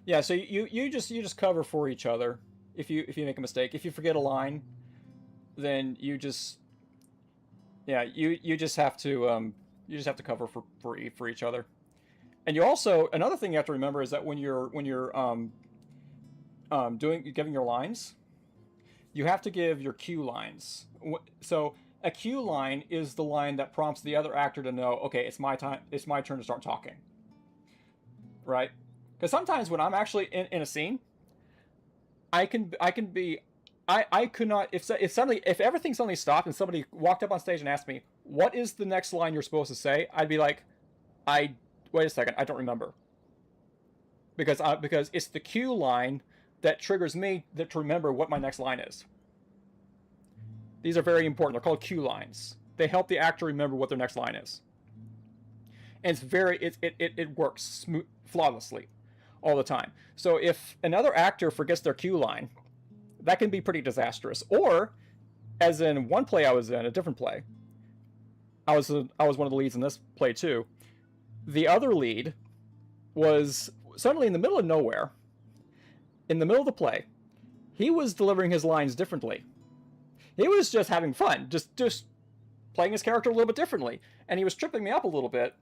Yeah, so you just cover for each other if you make a mistake. If you forget a line, then you just you just have to cover for each other. And you also, another thing you have to remember is that when you're giving your lines, you have to give your cue lines. So a cue line is the line that prompts the other actor to know, okay, it's my time, it's my turn to start talking. Right? Because sometimes when I'm actually in a scene, I could not, if everything suddenly stopped and somebody walked up on stage and asked me, what is the next line you're supposed to say? I'd be like, wait a second, I don't remember. Because it's the cue line that triggers me to remember what my next line is. These are very important. They're called cue lines. They help the actor remember what their next line is. And it works flawlessly all the time. So if another actor forgets their cue line, that can be pretty disastrous. Or, as in one play I was in, a different play, I was one of the leads in this play too. The other lead was suddenly in the middle of nowhere, in the middle of the play, he was delivering his lines differently. He was just having fun, just playing his character a little bit differently. And he was tripping me up a little bit.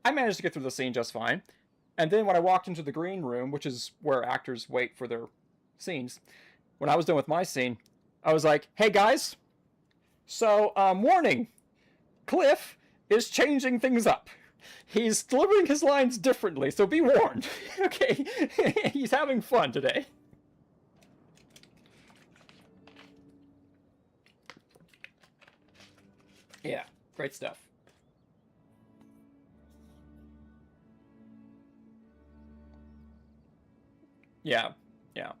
I managed to get through the scene just fine. And then when I walked into the green room, which is where actors wait for their scenes, when I was done with my scene, I was like, hey guys, so warning, Cliff is changing things up. He's delivering his lines differently, so be warned. Okay, he's having fun today. Yeah, great stuff. Yeah, yeah.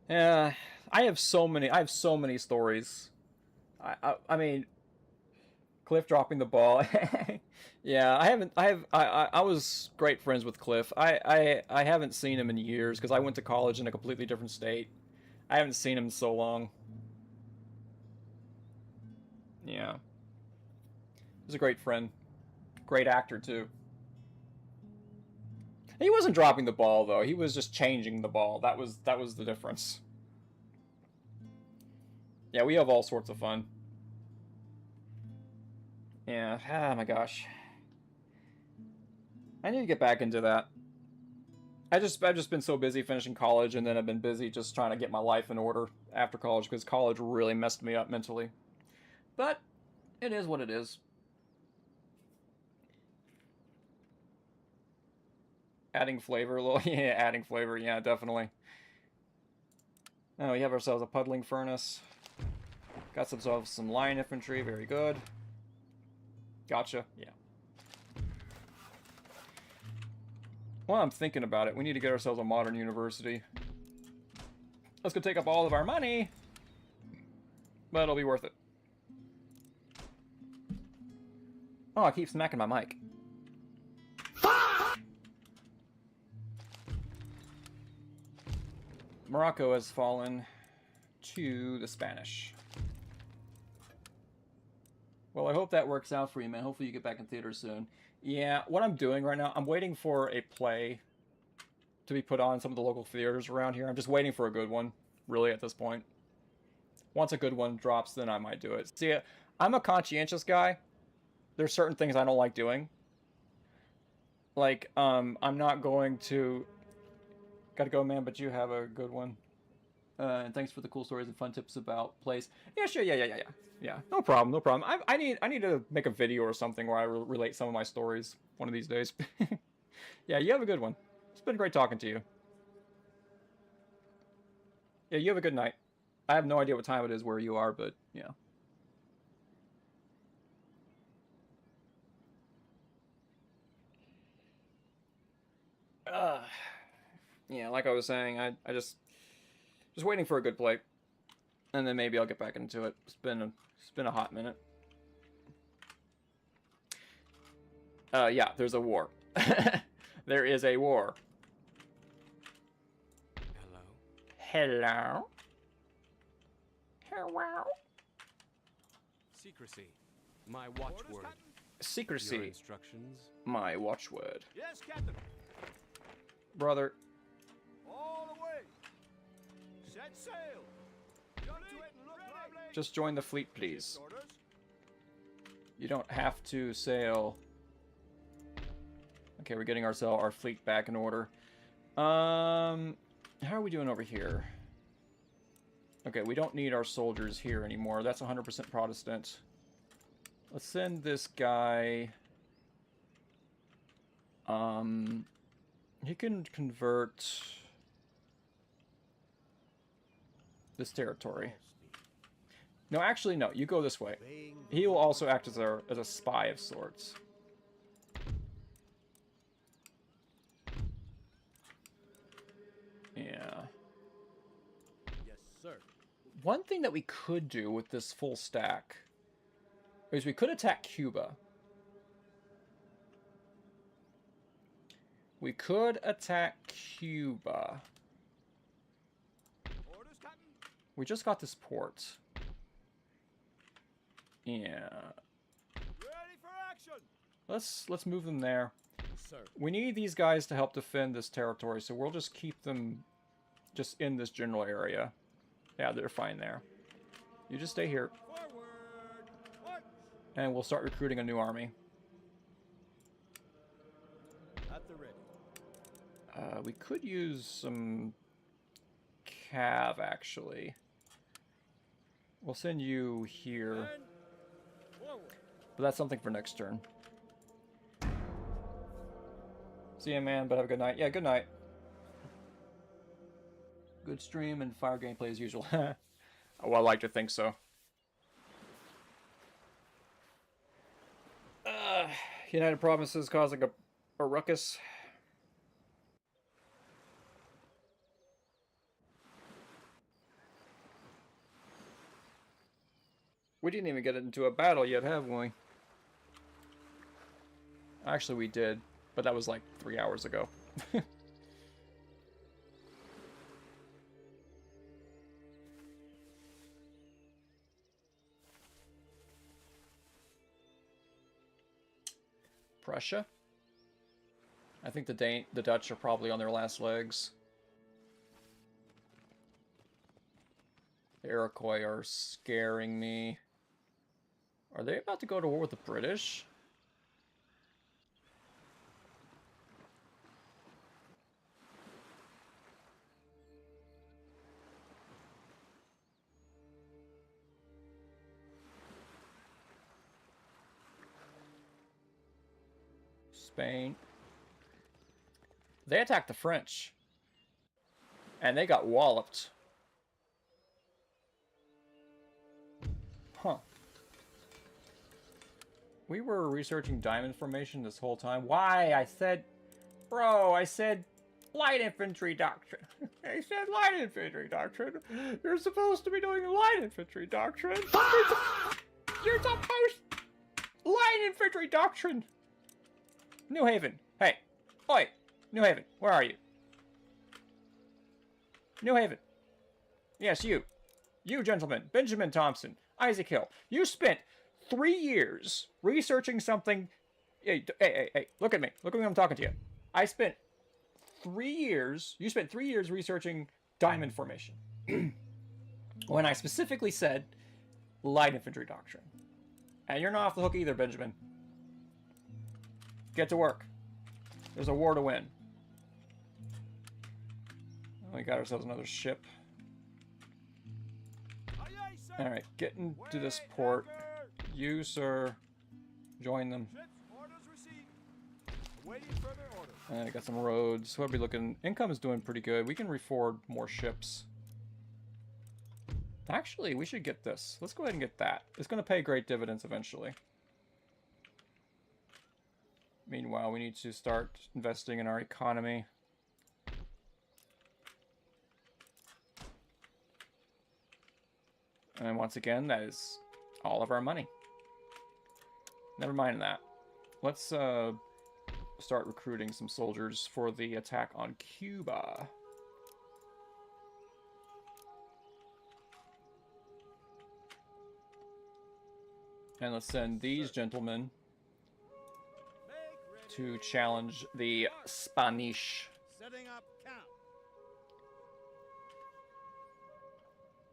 I have so many stories. I mean, Cliff dropping the ball. Yeah, I was great friends with Cliff. I haven't seen him in years because I went to college in a completely different state. I haven't seen him in so long. Yeah. He's a great friend. Great actor too. He wasn't dropping the ball though. He was just changing the ball. That was the difference. Yeah, we have all sorts of fun. Yeah, oh my gosh. I need to get back into that. I've just been so busy finishing college, and then I've been busy just trying to get my life in order after college, because college really messed me up mentally. But it is what it is. Adding flavor a little. Yeah, adding flavor. Yeah, definitely. Now we have ourselves a puddling furnace. Got some line infantry. Very good. Gotcha. Yeah. Well, I'm thinking about it. We need to get ourselves a modern university. That's gonna take up all of our money, but it'll be worth it. Oh, I keep smacking my mic. Morocco has fallen to the Spanish. Well, I hope that works out for you, man. Hopefully you get back in theaters soon. Yeah, what I'm doing right now, I'm waiting for a play to be put on in some of the local theaters around here. I'm just waiting for a good one, really, at this point. Once a good one drops, then I might do it. See, I'm a conscientious guy. There's certain things I don't like doing. Like, I'm not going to... Gotta go, man, but you have a good one. And thanks for the cool stories and fun tips about plays. Yeah, sure, yeah. No problem, no problem. I need to make a video or something where I relate some of my stories one of these days. Yeah, you have a good one. It's been great talking to you. Yeah, you have a good night. I have no idea what time it is where you are, but yeah. Yeah, like I was saying, I just waiting for a good play, and then maybe I'll get back into it. It's been a hot minute. Yeah, there's a war. There is a war. Hello. Hello. Hello. Secrecy. My watchword. Your Secrecy. instructions. My watchword. Yes, Captain. Brother. All away. Set sail. Jump to it and look lively. Just join the fleet, please. Orders. You don't have to sail. Okay, we're getting our fleet back in order. How are we doing over here? Okay, we don't need our soldiers here anymore. That's 100% Protestant. Let's send this guy. He can convert this territory. No, actually, no. You go this way. He will also act as a spy of sorts. Yeah. Yes, sir. One thing that we could do with this full stack is we could attack Cuba. We could attack Cuba. Orders, Captain. We just got this port. Yeah. Ready for action. Let's move them there. Sir. We need these guys to help defend this territory, so we'll just keep them just in this general area. Yeah, they're fine there. You just stay here, Forward. March. and we'll start recruiting a new army. At the ready. We could use some cav, actually. We'll send you here, And forward. but that's something for next turn. See ya, man, but have a good night. Yeah, good night. Good stream and fire gameplay as usual. Well, I like to think so. United Provinces causing a ruckus. We didn't even get into a battle yet, have we? Actually, we did, but that was like 3 hours ago. Prussia? I think the Dutch are probably on their last legs. The Iroquois are scaring me. Are they about to go to war with the British? Spain. They attacked the French. And they got walloped. Huh. We were researching diamond formation this whole time. Why? I said... Bro, I said light infantry doctrine. I said light infantry doctrine. You're supposed to be doing light infantry doctrine. You're supposed... Light infantry doctrine. New Haven. Hey. Oi. New Haven. Where are you? New Haven. Yes, you. You, gentlemen. Benjamin Thompson. Isaac Hill. You spent 3 years researching something... Hey, look at me. Look at me, I'm talking to you. I spent 3 years... You spent 3 years researching diamond formation. When I specifically said light infantry doctrine. And you're not off the hook either, Benjamin. Get to work. There's a war to win. We got ourselves another ship. Aye, aye, sir. Alright, get into this port. You, sir, join them. Ships, orders received. Awaiting further orders. I got some roads. What are we looking? Income is doing pretty good. We can reforward more ships. Actually, we should get this. Let's go ahead and get that. It's going to pay great dividends eventually. Meanwhile, we need to start investing in our economy. And once again, that is all of our money. Never mind that. Let's start recruiting some soldiers for the attack on Cuba. And let's send these gentlemen to challenge the Spanish. Setting up camp.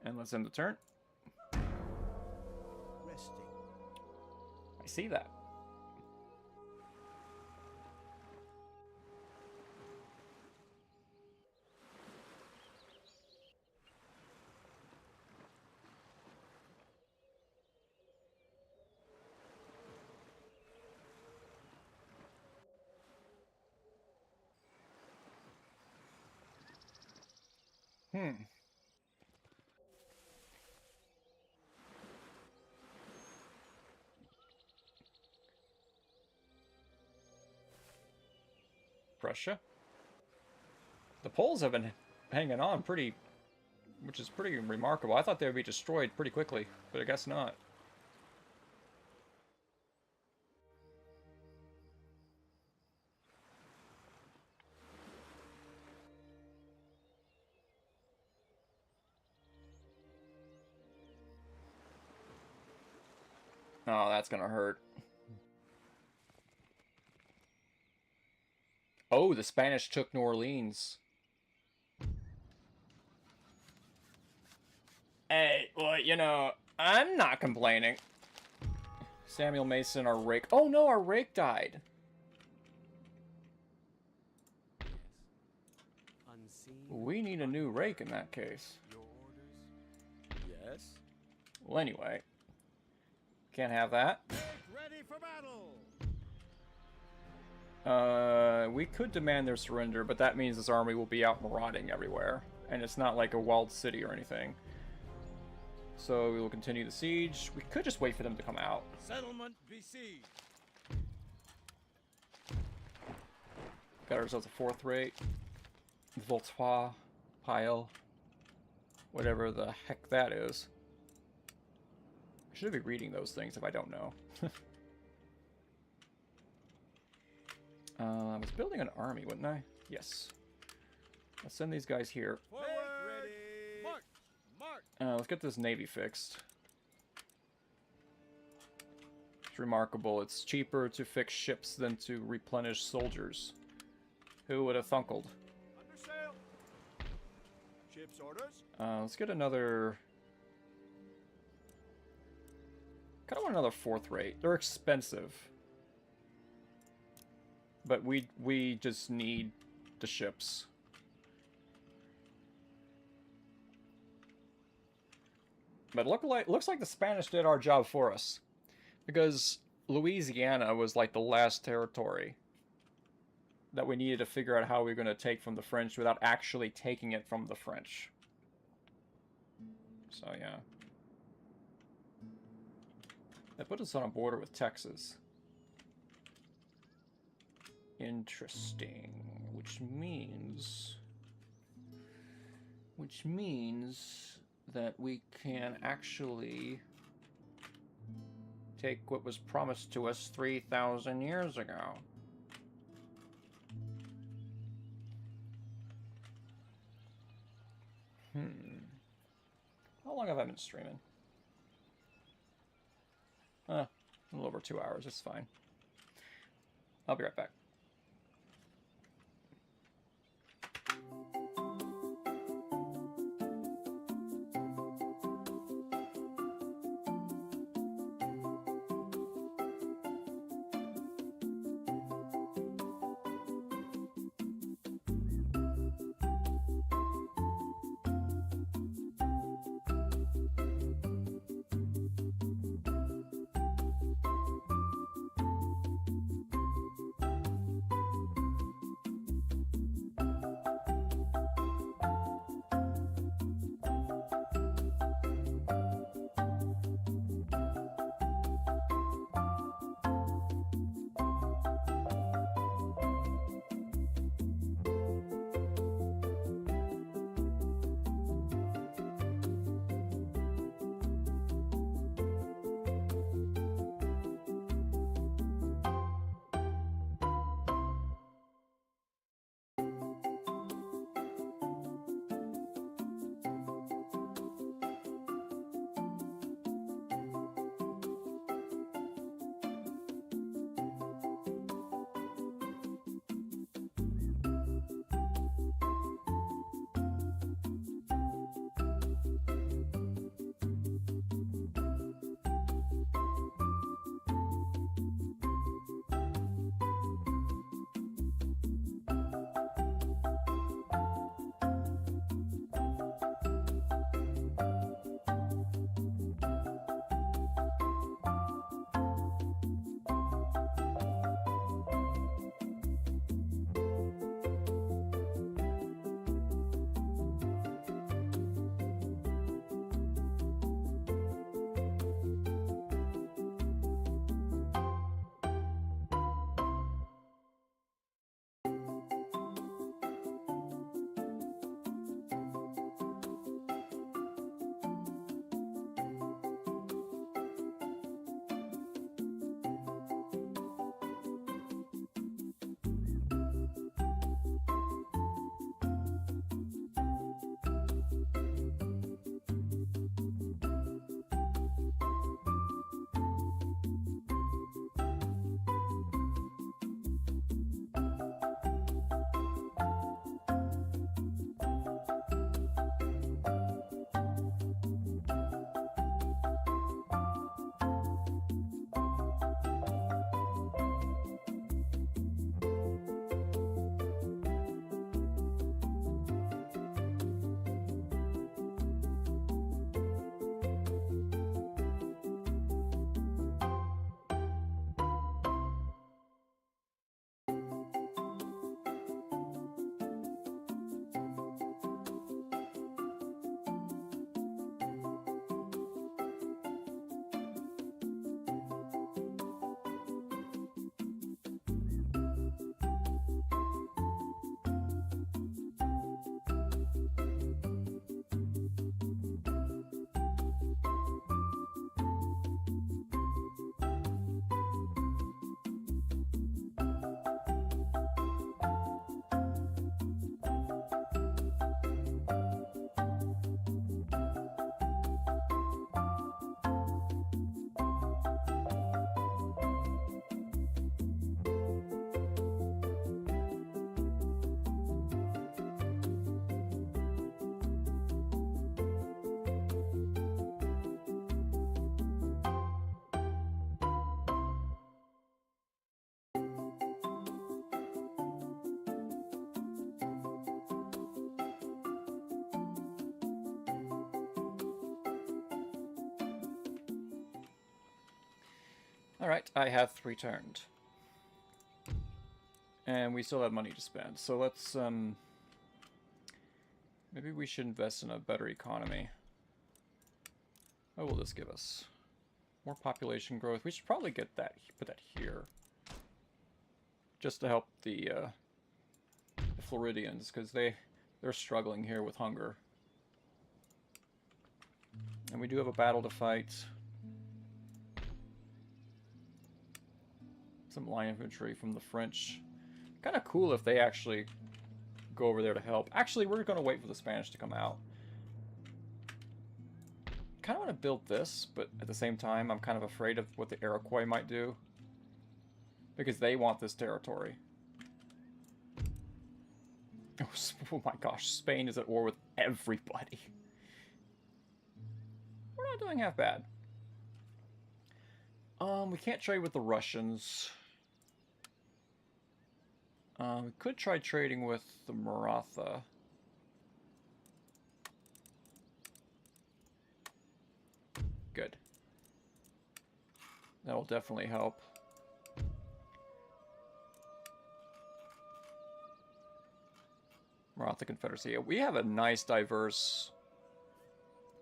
And let's end the turn. Resting. I see that. Prussia. The Poles have been hanging on pretty, which is pretty remarkable. I thought they would be destroyed pretty quickly, but I guess not. Oh, that's gonna hurt. Oh, the Spanish took New Orleans. Hey, well, you know, I'm not complaining. Samuel Mason, our rake. Oh no, our rake died. Yes. Unseen. We need a new rake in that case. Your orders? Yes. Well, anyway. Can't have that. Get ready for battle. We could demand their surrender, but that means this army will be out marauding everywhere. And it's not like a walled city or anything. So we will continue the siege. We could just wait for them to come out. Settlement besieged. Got ourselves a 4th rate. Voltois, Pile. Whatever the heck that is. I should be reading those things if I don't know. I was building an army, wasn't I? Yes. Let's send these guys here. Forward. Ready. March. March. Let's get this navy fixed. It's remarkable. It's cheaper to fix ships than to replenish soldiers. Who would have thunkled? Under sail. Ship's orders. Let's get another... Kind of want another 4th rate. They're expensive. But we just need the ships. But looks like the Spanish did our job for us. Because Louisiana was like the last territory that we needed to figure out how we were going to take from the French without actually taking it from the French. So yeah. That put us on a border with Texas. Interesting. Which means that we can actually take what was promised to us 3,000 years ago. How long have I been streaming? A little over 2 hours. It's fine. I'll be right back. Alright, I have returned. And we still have money to spend, so let's, maybe we should invest in a better economy. What will this give us? More population growth. We should probably get that, put that here. Just to help the Floridians, because they're struggling here with hunger. And we do have a battle to fight. Some line infantry from the French. Kind of cool if they actually go over there to help. Actually, we're going to wait for the Spanish to come out. Kind of want to build this, but at the same time, I'm kind of afraid of what the Iroquois might do. Because they want this territory. Oh my gosh, Spain is at war with everybody. We're not doing half bad. We can't trade with the Russians. We could try trading with the Maratha. Good. That'll definitely help. Maratha Confederacy. Yeah, we have a nice, diverse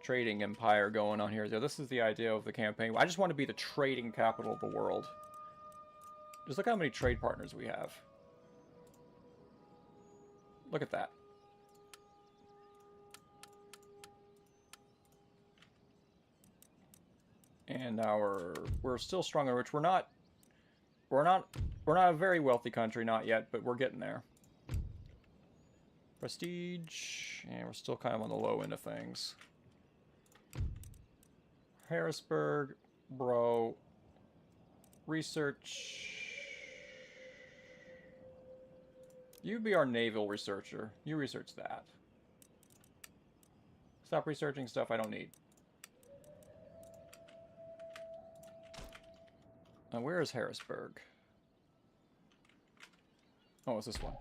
trading empire going on here. This is the idea of the campaign. I just want to be the trading capital of the world. Just look how many trade partners we have. Look at that. And we're still strong and rich. We're not a very wealthy country, not yet, but we're getting there. Prestige, and we're still kind of on the low end of things. Harrisburg, bro. Research. You be our naval researcher. You research that. Stop researching stuff I don't need. Now, where is Harrisburg? Oh, it's this one.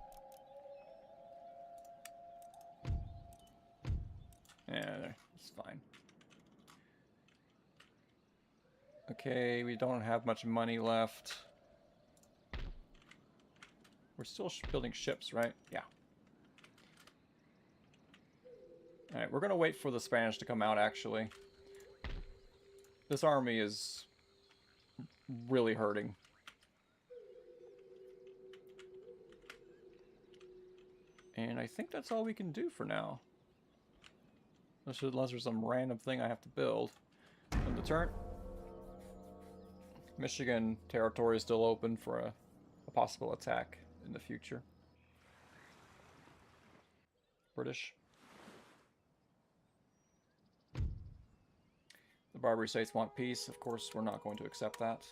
Yeah, it's fine. Okay, we don't have much money left. We're still building ships, right? Yeah. Alright, we're gonna wait for the Spanish to come out, actually. This army is really hurting. And I think that's all we can do for now. Unless there's some random thing I have to build. And the turn. Michigan territory is still open for a possible attack in the future. British. The Barbary States want peace. Of course, we're not going to accept that.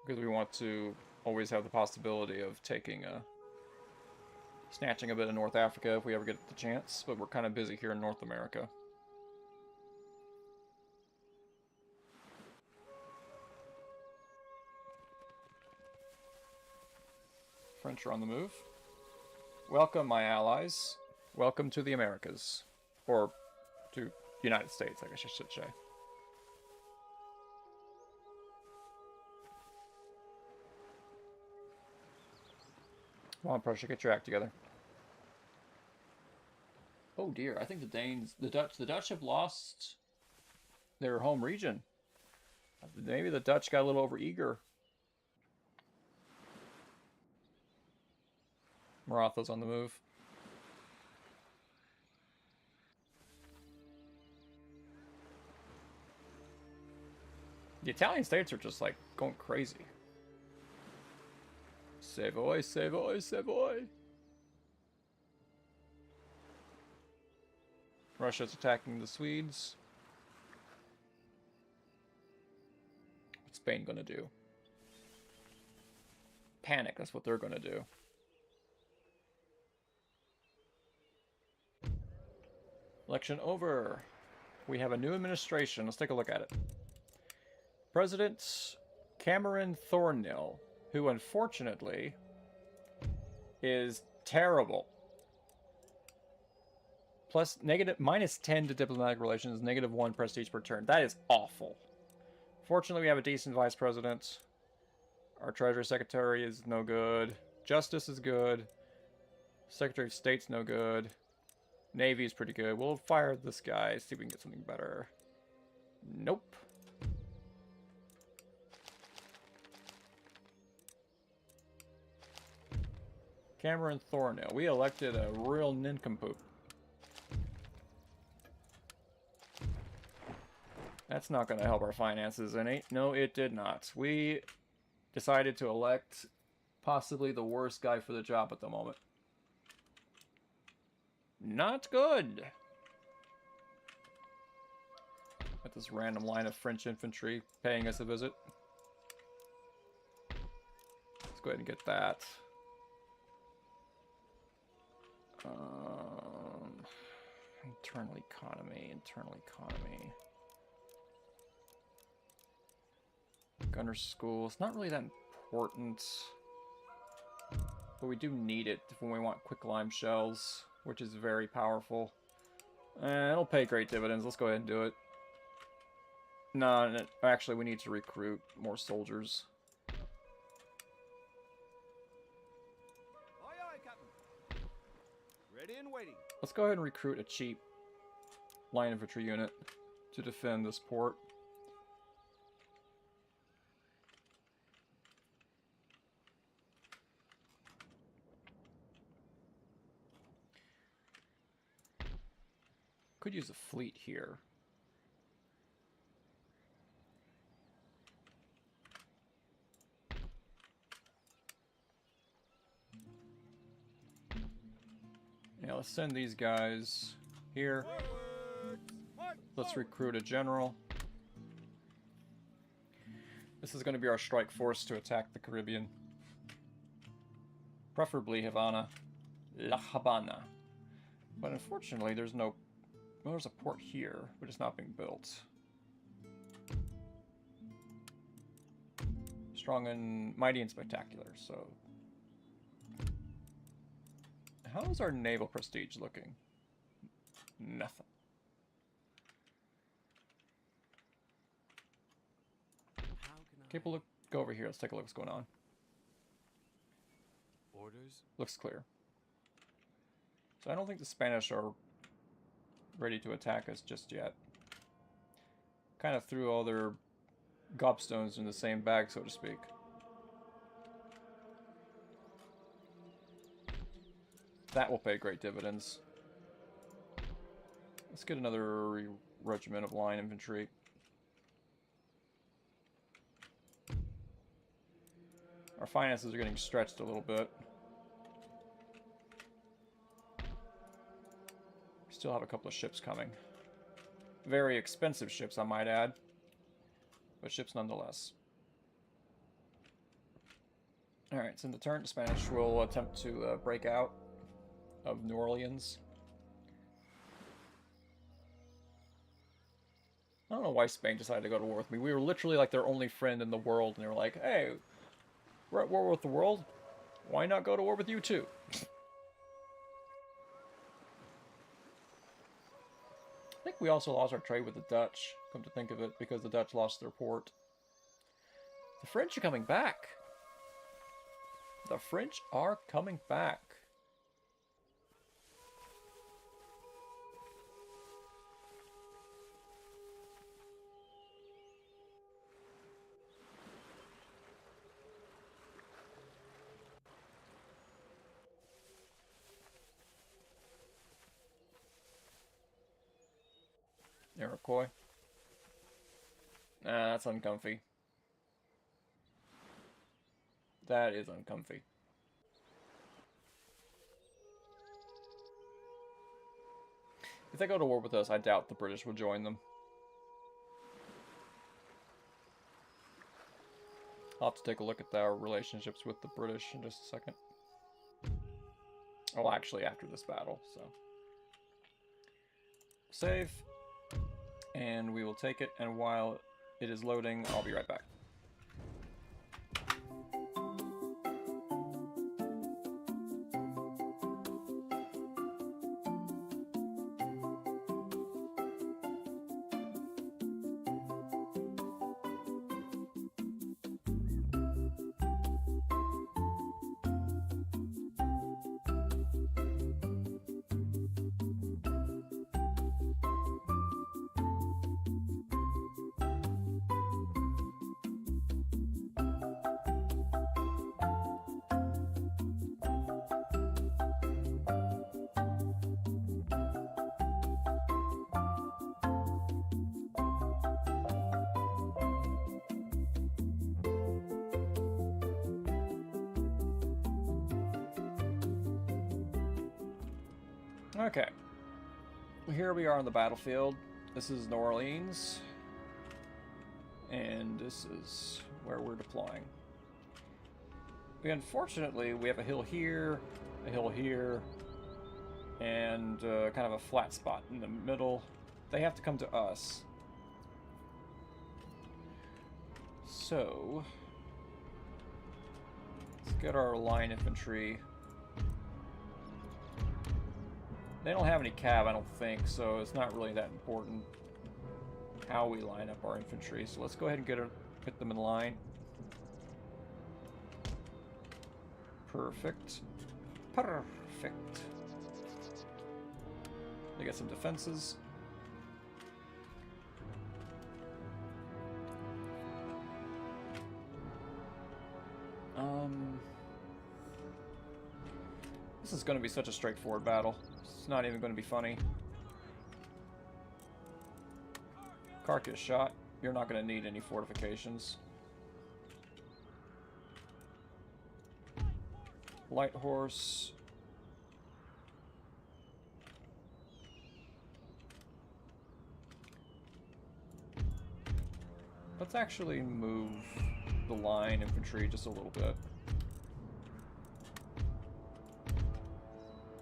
Because we want to always have the possibility of snatching a bit of North Africa if we ever get the chance. But we're kind of busy here in North America. French are on the move. Welcome, my allies. Welcome to the Americas. Or to United States, I guess I should say. Come on, Prussia, get your act together. Oh dear, I think the Dutch have lost their home region. Maybe the Dutch got a little overeager. Maratha's on the move. The Italian states are just like going crazy. Savoy, Savoy, Savoy. Russia's attacking the Swedes. What's Spain gonna do? Panic, that's what they're gonna do. Election over. We have a new administration. Let's take a look at it. President Cameron Thornhill, who unfortunately is terrible. Plus -10 to diplomatic relations, -1 prestige per turn. That is awful. Fortunately, we have a decent vice president. Our treasury secretary is no good. Justice is good. Secretary of State's no good. Navy is pretty good. We'll fire this guy, see if we can get something better. Nope. Cameron Thornhill. We elected a real nincompoop. That's not going to help our finances any. No, it did not. We decided to elect possibly the worst guy for the job at the moment. Not good. Got this random line of French infantry paying us a visit. Let's go ahead and get that. Internal economy. Gunner school. It's not really that important. But we do need it when we want quicklime shells, which is very powerful. It'll pay great dividends. Let's go ahead and do it. No, actually, we need to recruit more soldiers. Aye, aye, Captain. Ready and waiting. Let's go ahead and recruit a cheap line infantry unit to defend this port. Could use a fleet here. Yeah, let's send these guys here. Let's recruit a general. This is going to be our strike force to attack the Caribbean. Preferably Havana. La Habana. But unfortunately, there's a port here, but it's not being built. Strong and mighty and spectacular, so... How is our naval prestige looking? Nothing. Okay, we'll go over here. Let's take a look what's going on. Orders? Looks clear. So I don't think the Spanish are ready to attack us just yet. Kind of threw all their gobstones in the same bag, so to speak. That will pay great dividends. Let's get another regiment of line infantry. Our finances are getting stretched a little bit. Still have a couple of ships coming. Very expensive ships, I might add. But ships nonetheless. Alright, so in the turn, the Spanish will attempt to break out of New Orleans. I don't know why Spain decided to go to war with me. We were literally like their only friend in the world, and they were like, hey, we're at war with the world. Why not go to war with you too? I think we also lost our trade with the Dutch, come to think of it, because the Dutch lost their port. The French are coming back. The French are coming back. Iroquois. Nah, that's uncomfy. That is uncomfy. If they go to war with us, I doubt the British will join them. I'll have to take a look at our relationships with the British in just a second. Oh, actually, after this battle, so. Save. And we will take it, and while it is loading, I'll be right back. Okay. Here we are on the battlefield. This is New Orleans. And this is where we're deploying. Unfortunately, we have a hill here, and kind of a flat spot in the middle. They have to come to us. So, let's get our line infantry. They don't have any cav, I don't think, so it's not really that important how we line up our infantry. So let's go ahead and get them in line. Perfect. Perfect. They got some defenses. This is going to be such a straightforward battle. It's not even going to be funny. Carcass shot. You're not going to need any fortifications. Light horse. Let's actually move the line infantry just a little bit.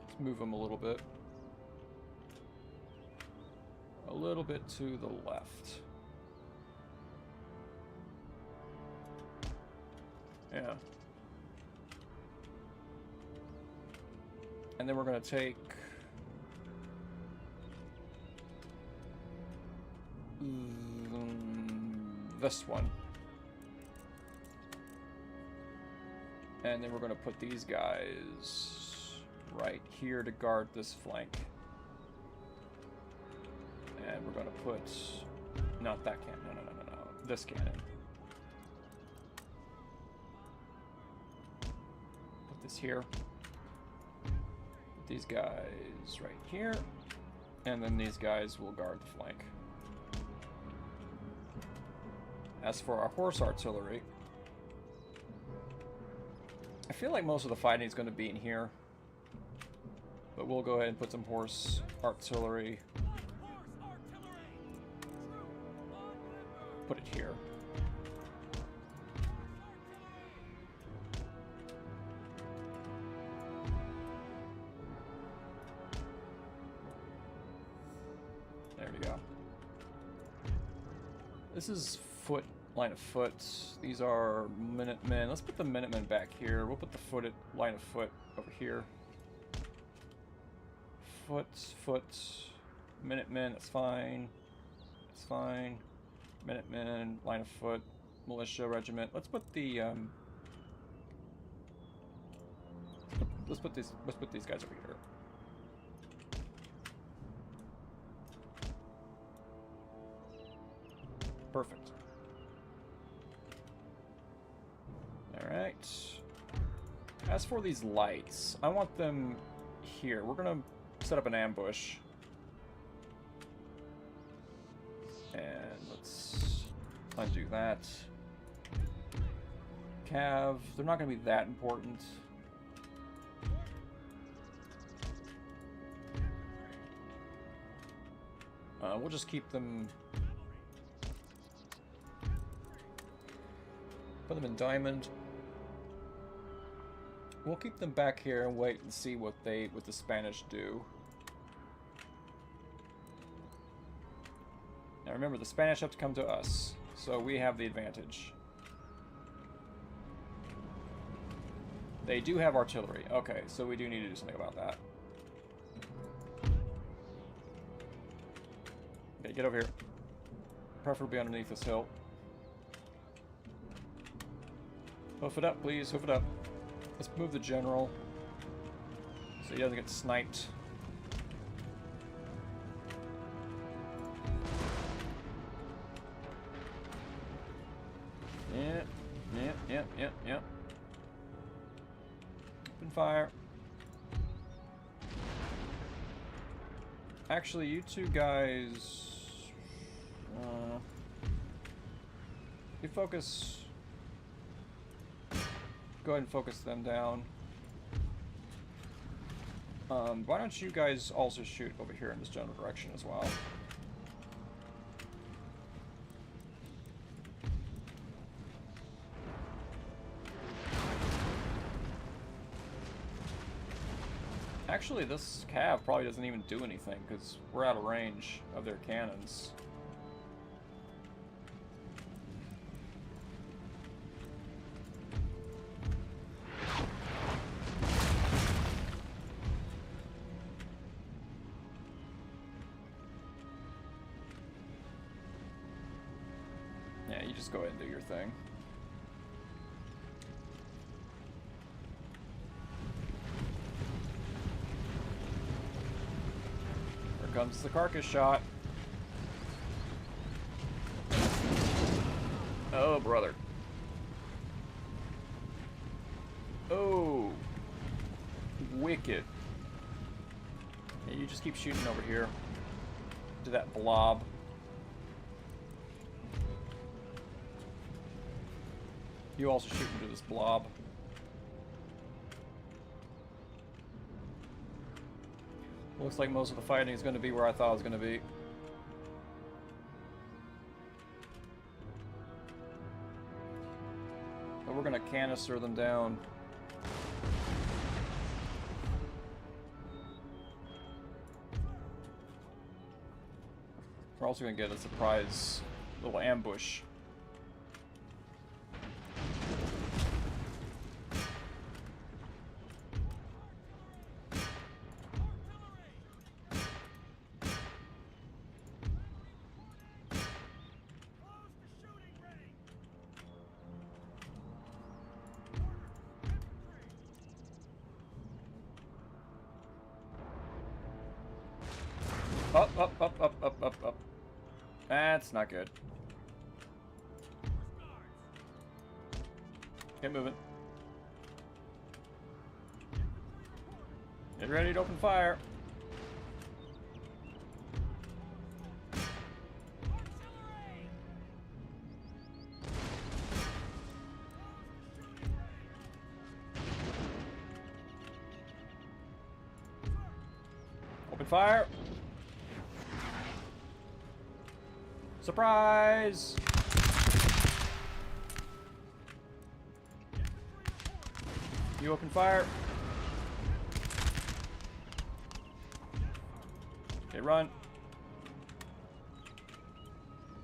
Let's move them a little bit. A little bit to the left. Yeah. And then we're going to take this one. And then we're going to put these guys right here to guard this flank. And we're going to put, not that cannon, no, this cannon. Put this here. Put these guys right here. And then these guys will guard the flank. As for our horse artillery, I feel like most of the fighting is going to be in here. But we'll go ahead and put some horse artillery. Put it here. There we go. This is foot, line of foot. These are Minutemen. Let's put the Minutemen back here. We'll put the line of foot over here. Foot, Minutemen, that's fine. That's fine. Minutemen, line of foot, militia regiment. Let's put the let's put these guys over here. Perfect. All right. As for these lights, I want them here. We're gonna set up an ambush. And let's undo that. Cav, they're not going to be that important. We'll just keep them... Put them in diamond. We'll keep them back here and wait and see what the Spanish do. Now remember, the Spanish have to come to us, so we have the advantage. They do have artillery. Okay, so we do need to do something about that. Okay, get over here. Preferably underneath this hill. Hoof it up, please. Hoof it up. Let's move the general so he doesn't get sniped. Yeah. Open fire. Actually, you two guys... you focus... Go ahead and focus them down. Why don't you guys also shoot over here in this general direction as well? Actually, this cav probably doesn't even do anything, because we're out of range of their cannons. Yeah, you just go ahead and do your thing. Comes the carcass shot. Oh, brother. Oh. Wicked. Yeah, you just keep shooting over here. To that blob. You also shoot into this blob. Looks like most of the fighting is going to be where I thought it was going to be. But we're going to canister them down. We're also going to get a surprise little ambush. Up, up, up, up, up, up, up. That's not good. Get moving. Get ready to open fire. Open fire. Surprise! You open fire. Okay, run.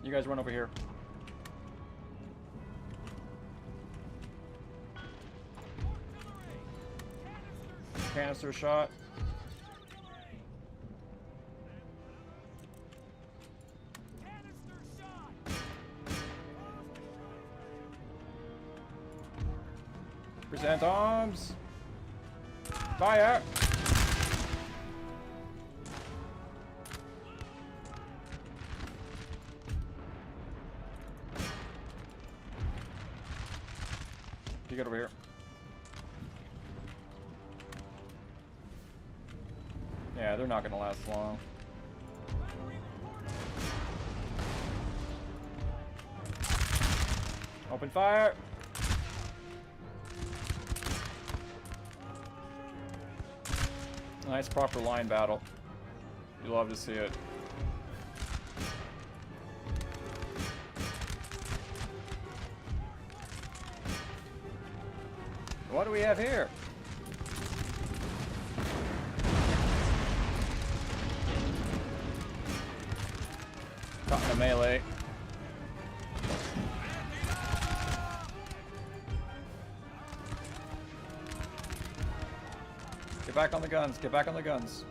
You guys run over here. Canister shot. Present arms. Fire. You get over here. Yeah, they're not gonna last long. Open fire. Nice proper line battle. You love to see it. What do we have here? Caught in a melee. Get back on the guns. Get back on the guns.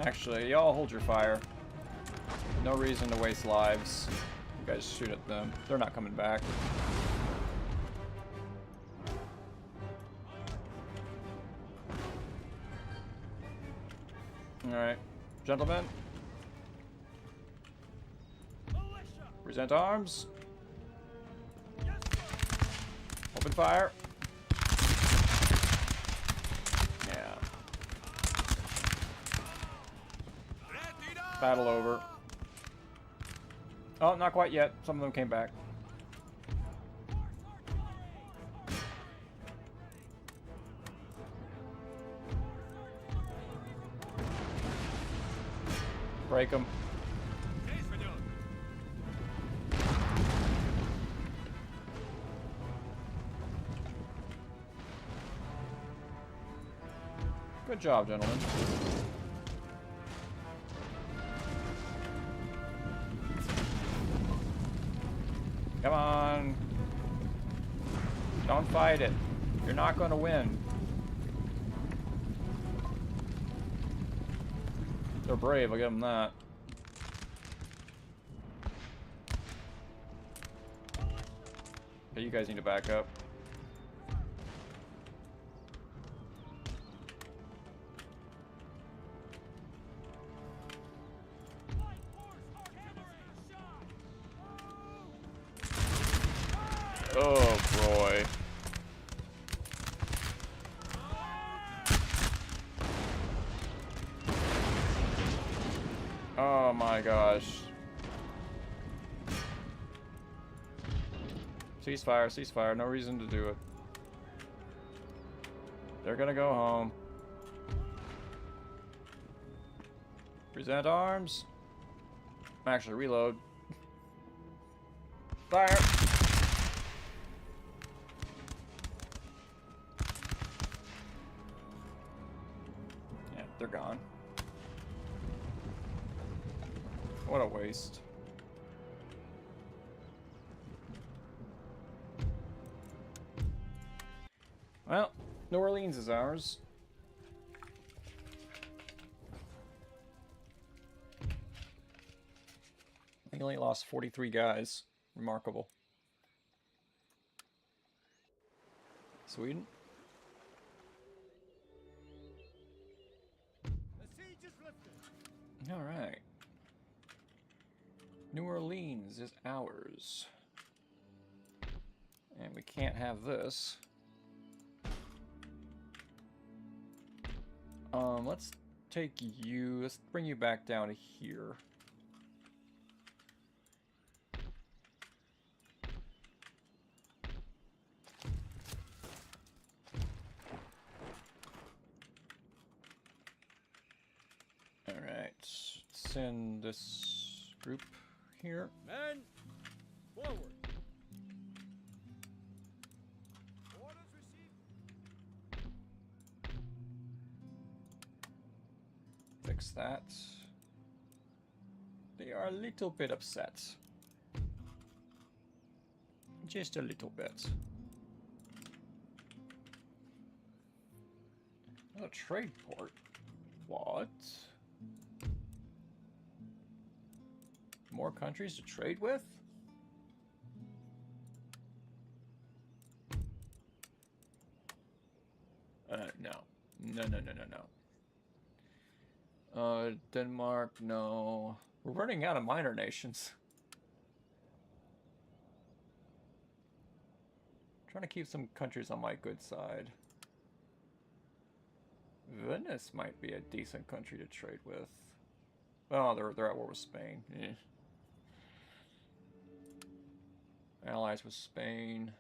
Actually, y'all hold your fire. No reason to waste lives. You guys shoot at them. They're not coming back. Alright. Gentlemen. Militia! Present arms. Open fire. Yeah. Battle over. Oh, not quite yet. Some of them came back. Break them. Good job, gentlemen. Come on. Don't fight it. You're not going to win. They're brave, I'll give them that. Okay, you guys need to back up. Oh boy. Oh my gosh. Ceasefire, ceasefire, no reason to do it. They're gonna go home. Present arms. Actually, reload. Fire! Yeah, they're gone. What a waste. Well, New Orleans is ours. I only lost 43 guys. Remarkable. Sweden? The siege is lifted. Alright. New Orleans is ours. And we can't have this. Let's take you, let's bring you back down to here. Alright, send this group here. Men, forward. Orders received. Fix that. They are a little bit upset. Just a little bit. A trade port. What? More countries to trade with? No. No, no, no, no, no. Denmark, no. We're running out of minor nations. Trying to keep some countries on my good side. Venice might be a decent country to trade with. Well, they're at war with Spain. Eh. Allies with Spain.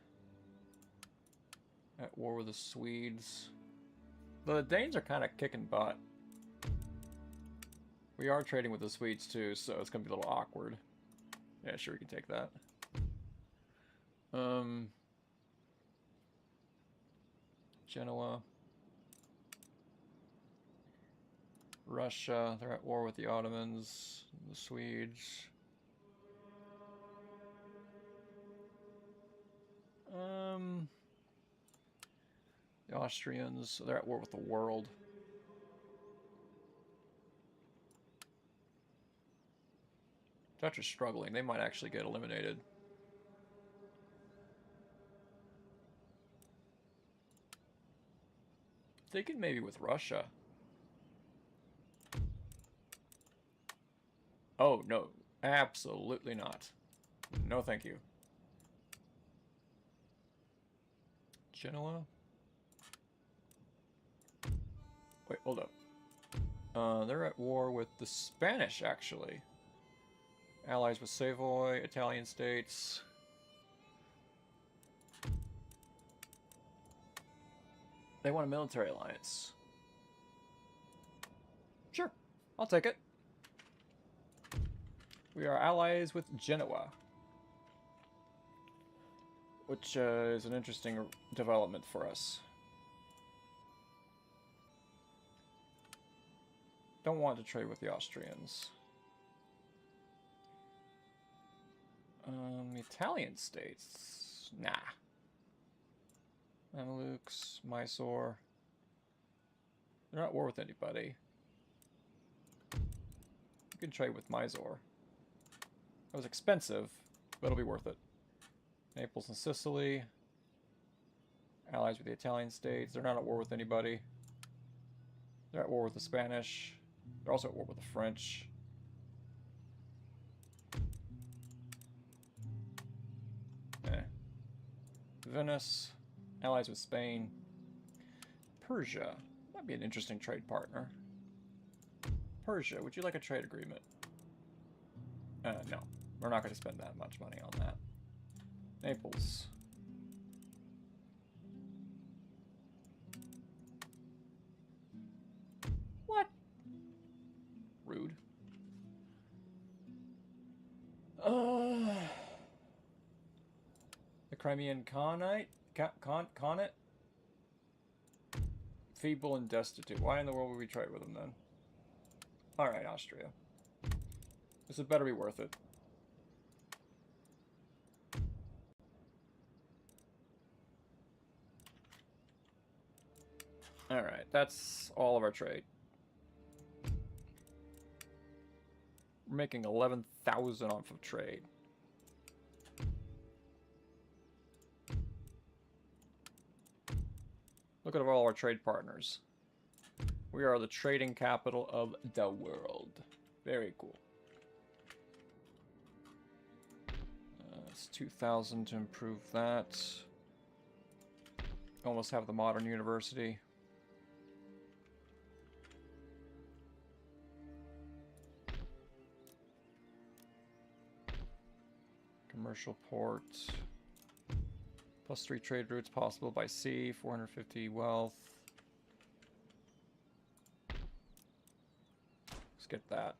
At war with the Swedes. But the Danes are kind of kicking butt. We are trading with the Swedes too, so it's going to be a little awkward. Yeah, sure, we can take that. Genoa. Russia, they're at war with the Ottomans, the Swedes. The Austrians, they're at war with the world. Dutch are struggling, they might actually get eliminated. Thinking maybe with Russia. Oh, no. Absolutely not. No, thank you. Genoa? Wait, hold up. They're at war with the Spanish, actually. Allies with Savoy, Italian states. They want a military alliance. Sure, I'll take it. We are allies with Genoa, which is an interesting development for us. Don't want to trade with the Austrians. Italian states? Nah. Mamelukes, Mysore. They're not at war with anybody. You can trade with Mysore. It was expensive, but it'll be worth it. Naples and Sicily. Allies with the Italian states. They're not at war with anybody. They're at war with the Spanish. They're also at war with the French. Venice. Allies with Spain. Persia. Might be an interesting trade partner. Persia, would you like a trade agreement? No. We're not going to spend that much money on that. Naples. What? Rude. The Crimean Khanate? Khanate? Feeble and destitute. Why in the world would we trade with them then? Alright, Austria. This had better be worth it. Alright, that's all of our trade. We're making 11,000 off of trade. Look at all our trade partners. We are the trading capital of the world. Very cool. It's 2,000 to improve that. Almost have the modern university. Commercial port. +3 trade routes possible by sea. 450 wealth. Let's get that.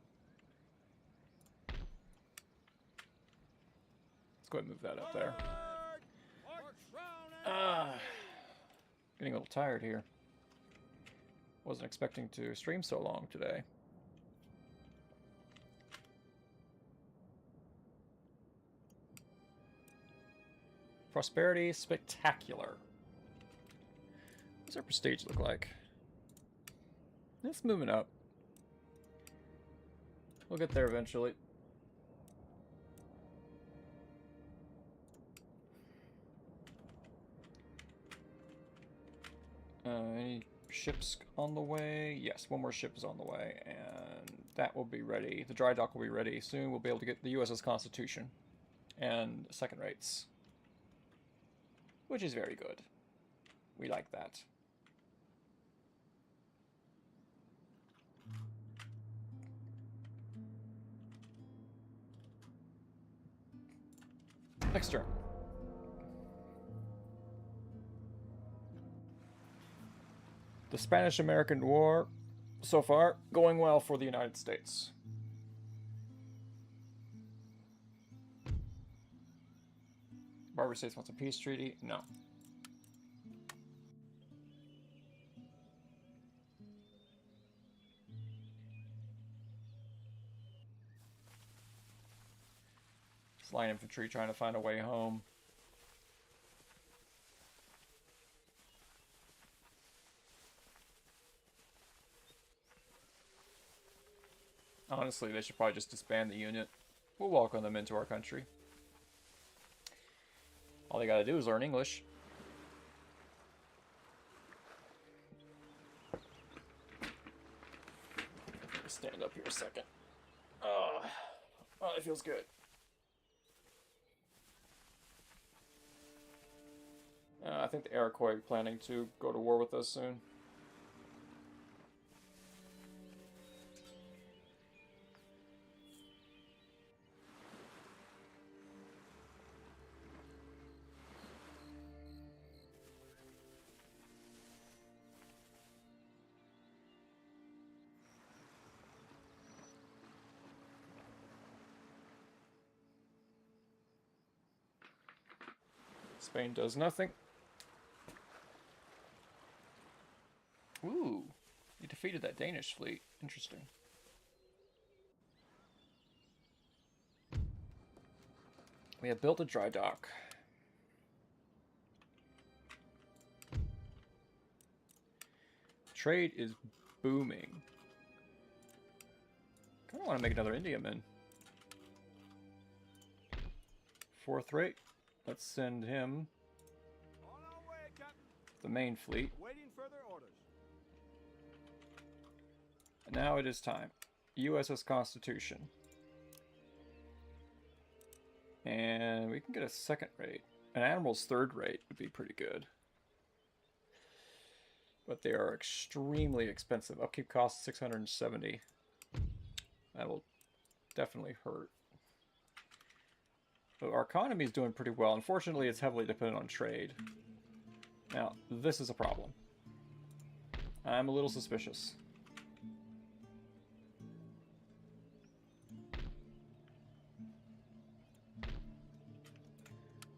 Let's go ahead and move that up there. Getting a little tired here. Wasn't expecting to stream so long today. Prosperity spectacular. What does our prestige look like? It's moving up. We'll get there eventually. Any ships on the way? Yes, one more ship is on the way, and that will be ready. The dry dock will be ready soon. We'll be able to get the USS Constitution and second rates, which is very good. We like that. Next turn. The Spanish-American War, so far, going well for the United States. Barbary States wants a peace treaty? No. It's line infantry trying to find a way home. Honestly, they should probably just disband the unit. We'll welcome them into our country. All they gotta do is learn English. Stand up here a second. Oh, that feels good. think the Iroquois are planning to go to war with us soon. Spain does nothing. Ooh, you defeated that Danish fleet. Interesting. We have built a dry dock. Trade is booming. Kind of want to make another Indiaman. Fourth rate. Let's send him On our way, Captain. the main fleet. Waiting further orders. And now it is time. USS Constitution. And we can get a second rate. An Admiral's third rate would be pretty good. But they are extremely expensive. Upkeep cost 670. That will definitely hurt. But our economy is doing pretty well. Unfortunately, it's heavily dependent on trade. Now, this is a problem. I'm a little suspicious.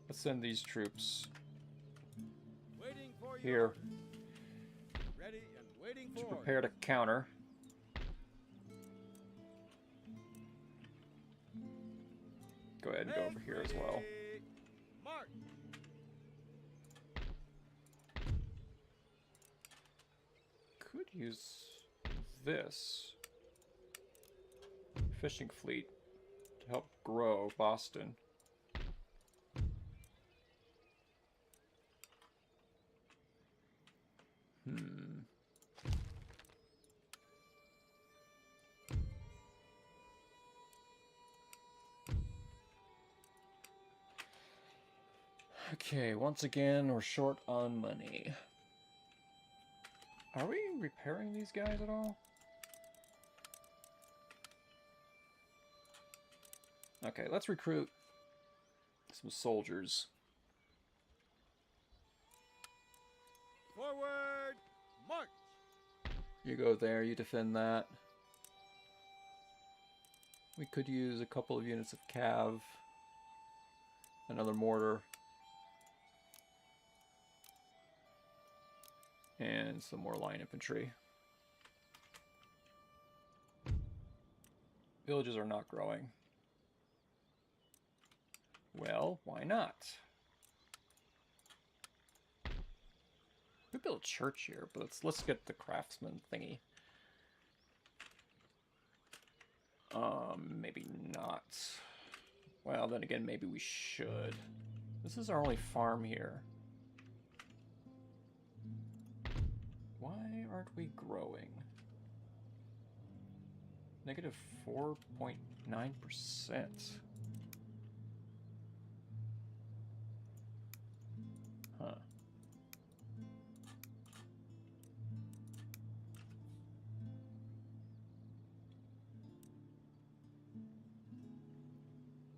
Let's send these troops Waiting for you. here Ready and waiting to for prepare to counter. Go ahead and go over here as well. Mark. Could use this fishing fleet to help grow Boston. Okay, once again, we're short on money. Are we repairing these guys at all? Okay, let's recruit some soldiers. Forward. March. You go there, you defend that. We could use a couple of units of cav. Another mortar. And some more line infantry. Villages are not growing. Well, why not? We build a church here, but let's get the craftsman thingy. Maybe not. Well, then again, maybe we should. This is our only farm here. Why aren't we growing? Negative 4.9%. Huh.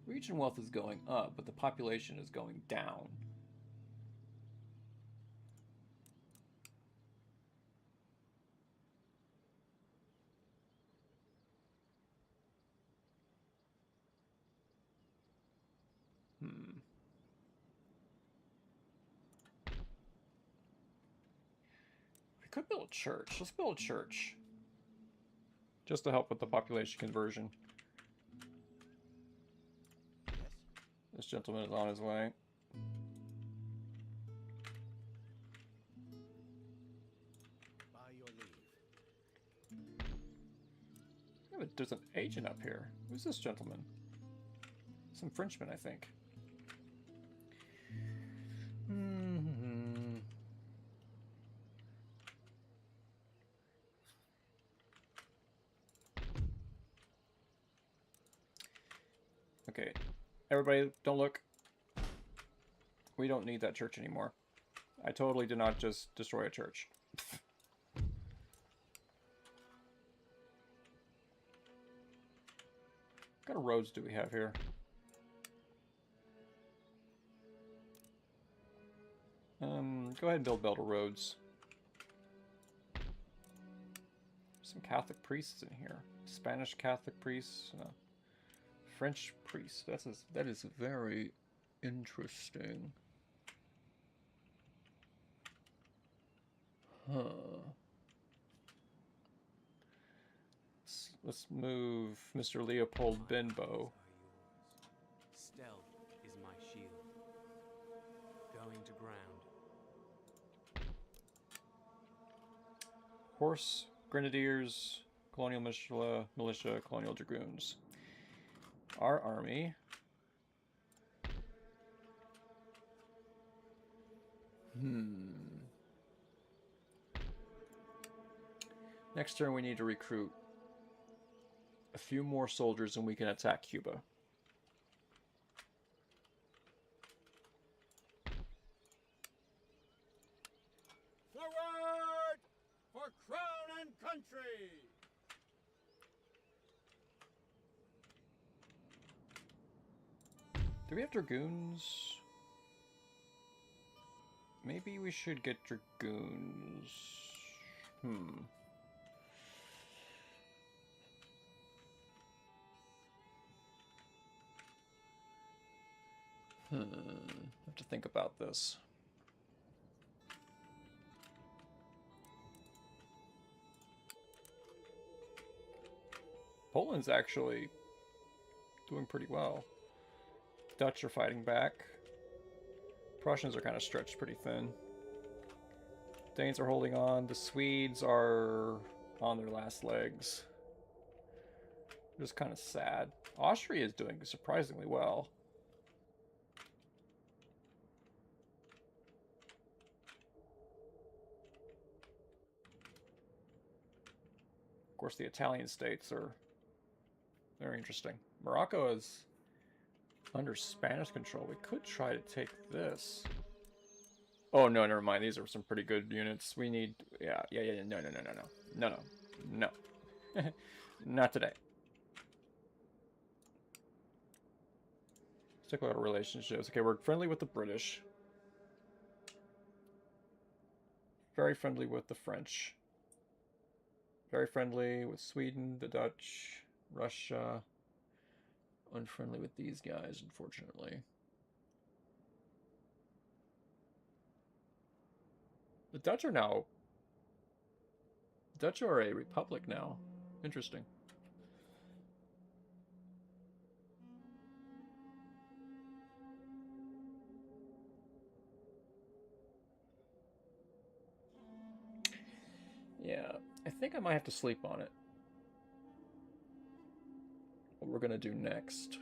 Region wealth is going up, but the population is going down. We could build a church. Let's build a church. Just to help with the population conversion. Yes. This gentleman is on his way. By your leave. Yeah, but there's an agent up here. Who's this gentleman? Some Frenchman, I think. Okay, everybody, don't look. We don't need that church anymore. I totally did not just destroy a church. What kind of roads do we have here? Go ahead and build better roads. Some Catholic priests in here. Spanish Catholic priests. French priests. That is very interesting. Huh. Let's move Mr. Leopold Benbow. Stealth is my shield. Going to ground. Horse Grenadiers, Colonial Militia, Colonial Dragoons. Our army. Next turn we need to recruit a few more soldiers and we can attack Cuba. Forward for crown and country! Do we have dragoons? Maybe we should get dragoons. Have to think about this. Poland's actually doing pretty well. Dutch are fighting back. Prussians are kind of stretched pretty thin. Danes are holding on. The Swedes are on their last legs. Just kind of sad. Austria is doing surprisingly well. Of course, the Italian states are very interesting. Morocco is under Spanish control. We could try to take this. Oh, no, never mind. These are some pretty good units. We need... Yeah. No. Not today. Let's talk about relationships. Okay, we're friendly with the British. Very friendly with the French. Very friendly with Sweden, the Dutch, Russia. Unfriendly with these guys, unfortunately. The Dutch are now... Dutch are a republic now. Interesting. Yeah, I think I might have to sleep on it. What we're gonna do next.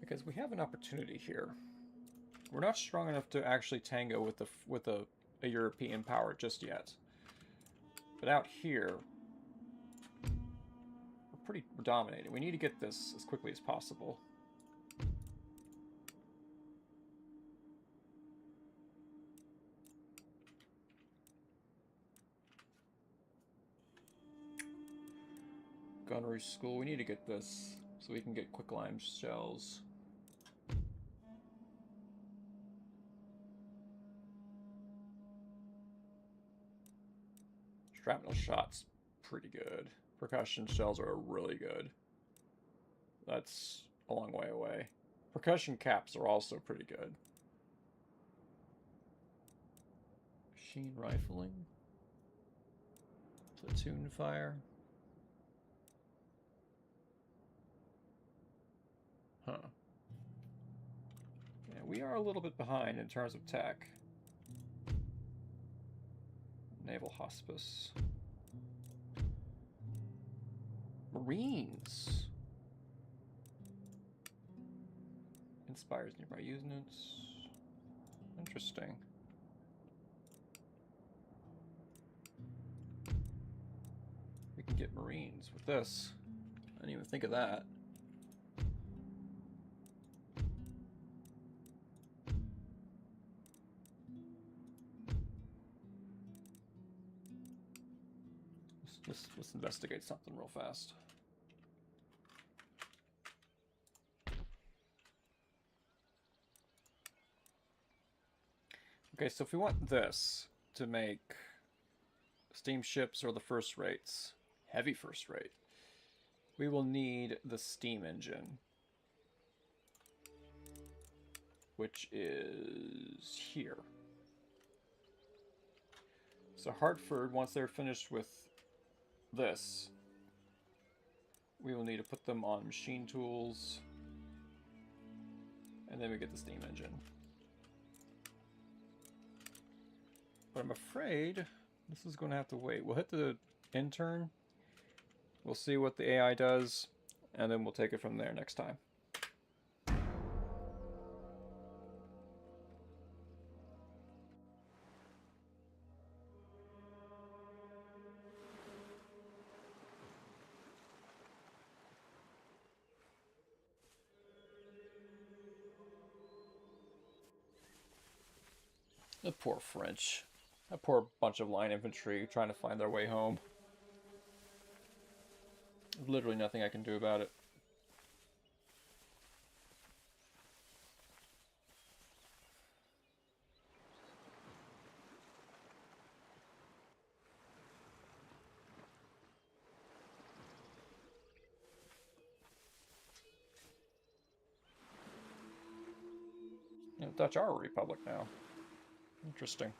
Because we have an opportunity here. We're not strong enough to actually tango with a European power just yet. But out here, we're dominating. We need to get this as quickly as possible. Gunnery school. We need to get this so we can get quicklime shells. Shrapnel shots, pretty good. Percussion shells are really good. That's a long way away. Percussion caps are also pretty good. Machine rifling. Platoon fire. Huh. Yeah, we are a little bit behind in terms of tech. Naval Hospice. Marines. Inspires nearby units. Interesting. We can get Marines with this. I didn't even think of that. Let's investigate something real fast. Okay, so if we want this to make steamships or the first rates, heavy first rate, we will need the steam engine, which is here. So Hartford, once they're finished with this, we will need to put them on machine tools, and then we get the steam engine. But I'm afraid this is going to have to wait. We'll hit the intern, we'll see what the AI does, and then we'll take it from there next time. The poor French. That poor bunch of line infantry trying to find their way home. There's literally nothing I can do about it. The Dutch are a republic now. Interesting.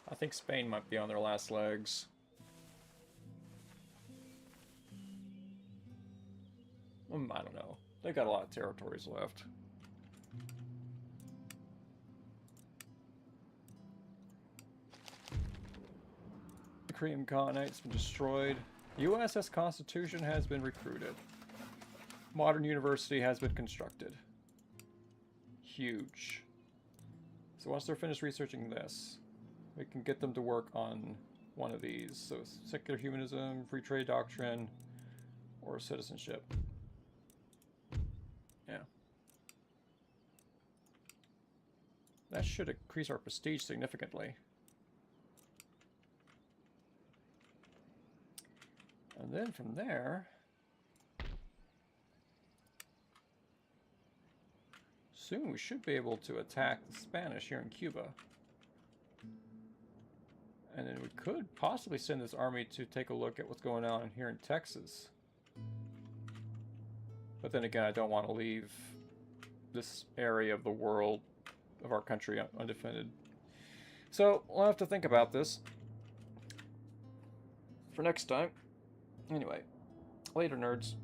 I think Spain might be on their last legs. I don't know. They got a lot of territories left. The Crimean Khanate been destroyed. USS Constitution has been recruited. Modern University has been constructed. Huge. So once they're finished researching this, we can get them to work on one of these. So secular humanism, free trade doctrine, or citizenship. Yeah. That should increase our prestige significantly. And then from there, soon we should be able to attack the Spanish here in Cuba. And then we could possibly send this army to take a look at what's going on here in Texas. But then again, I don't want to leave this area of the world, of our country, undefended. So, we'll have to think about this for next time. Anyway, later, nerds.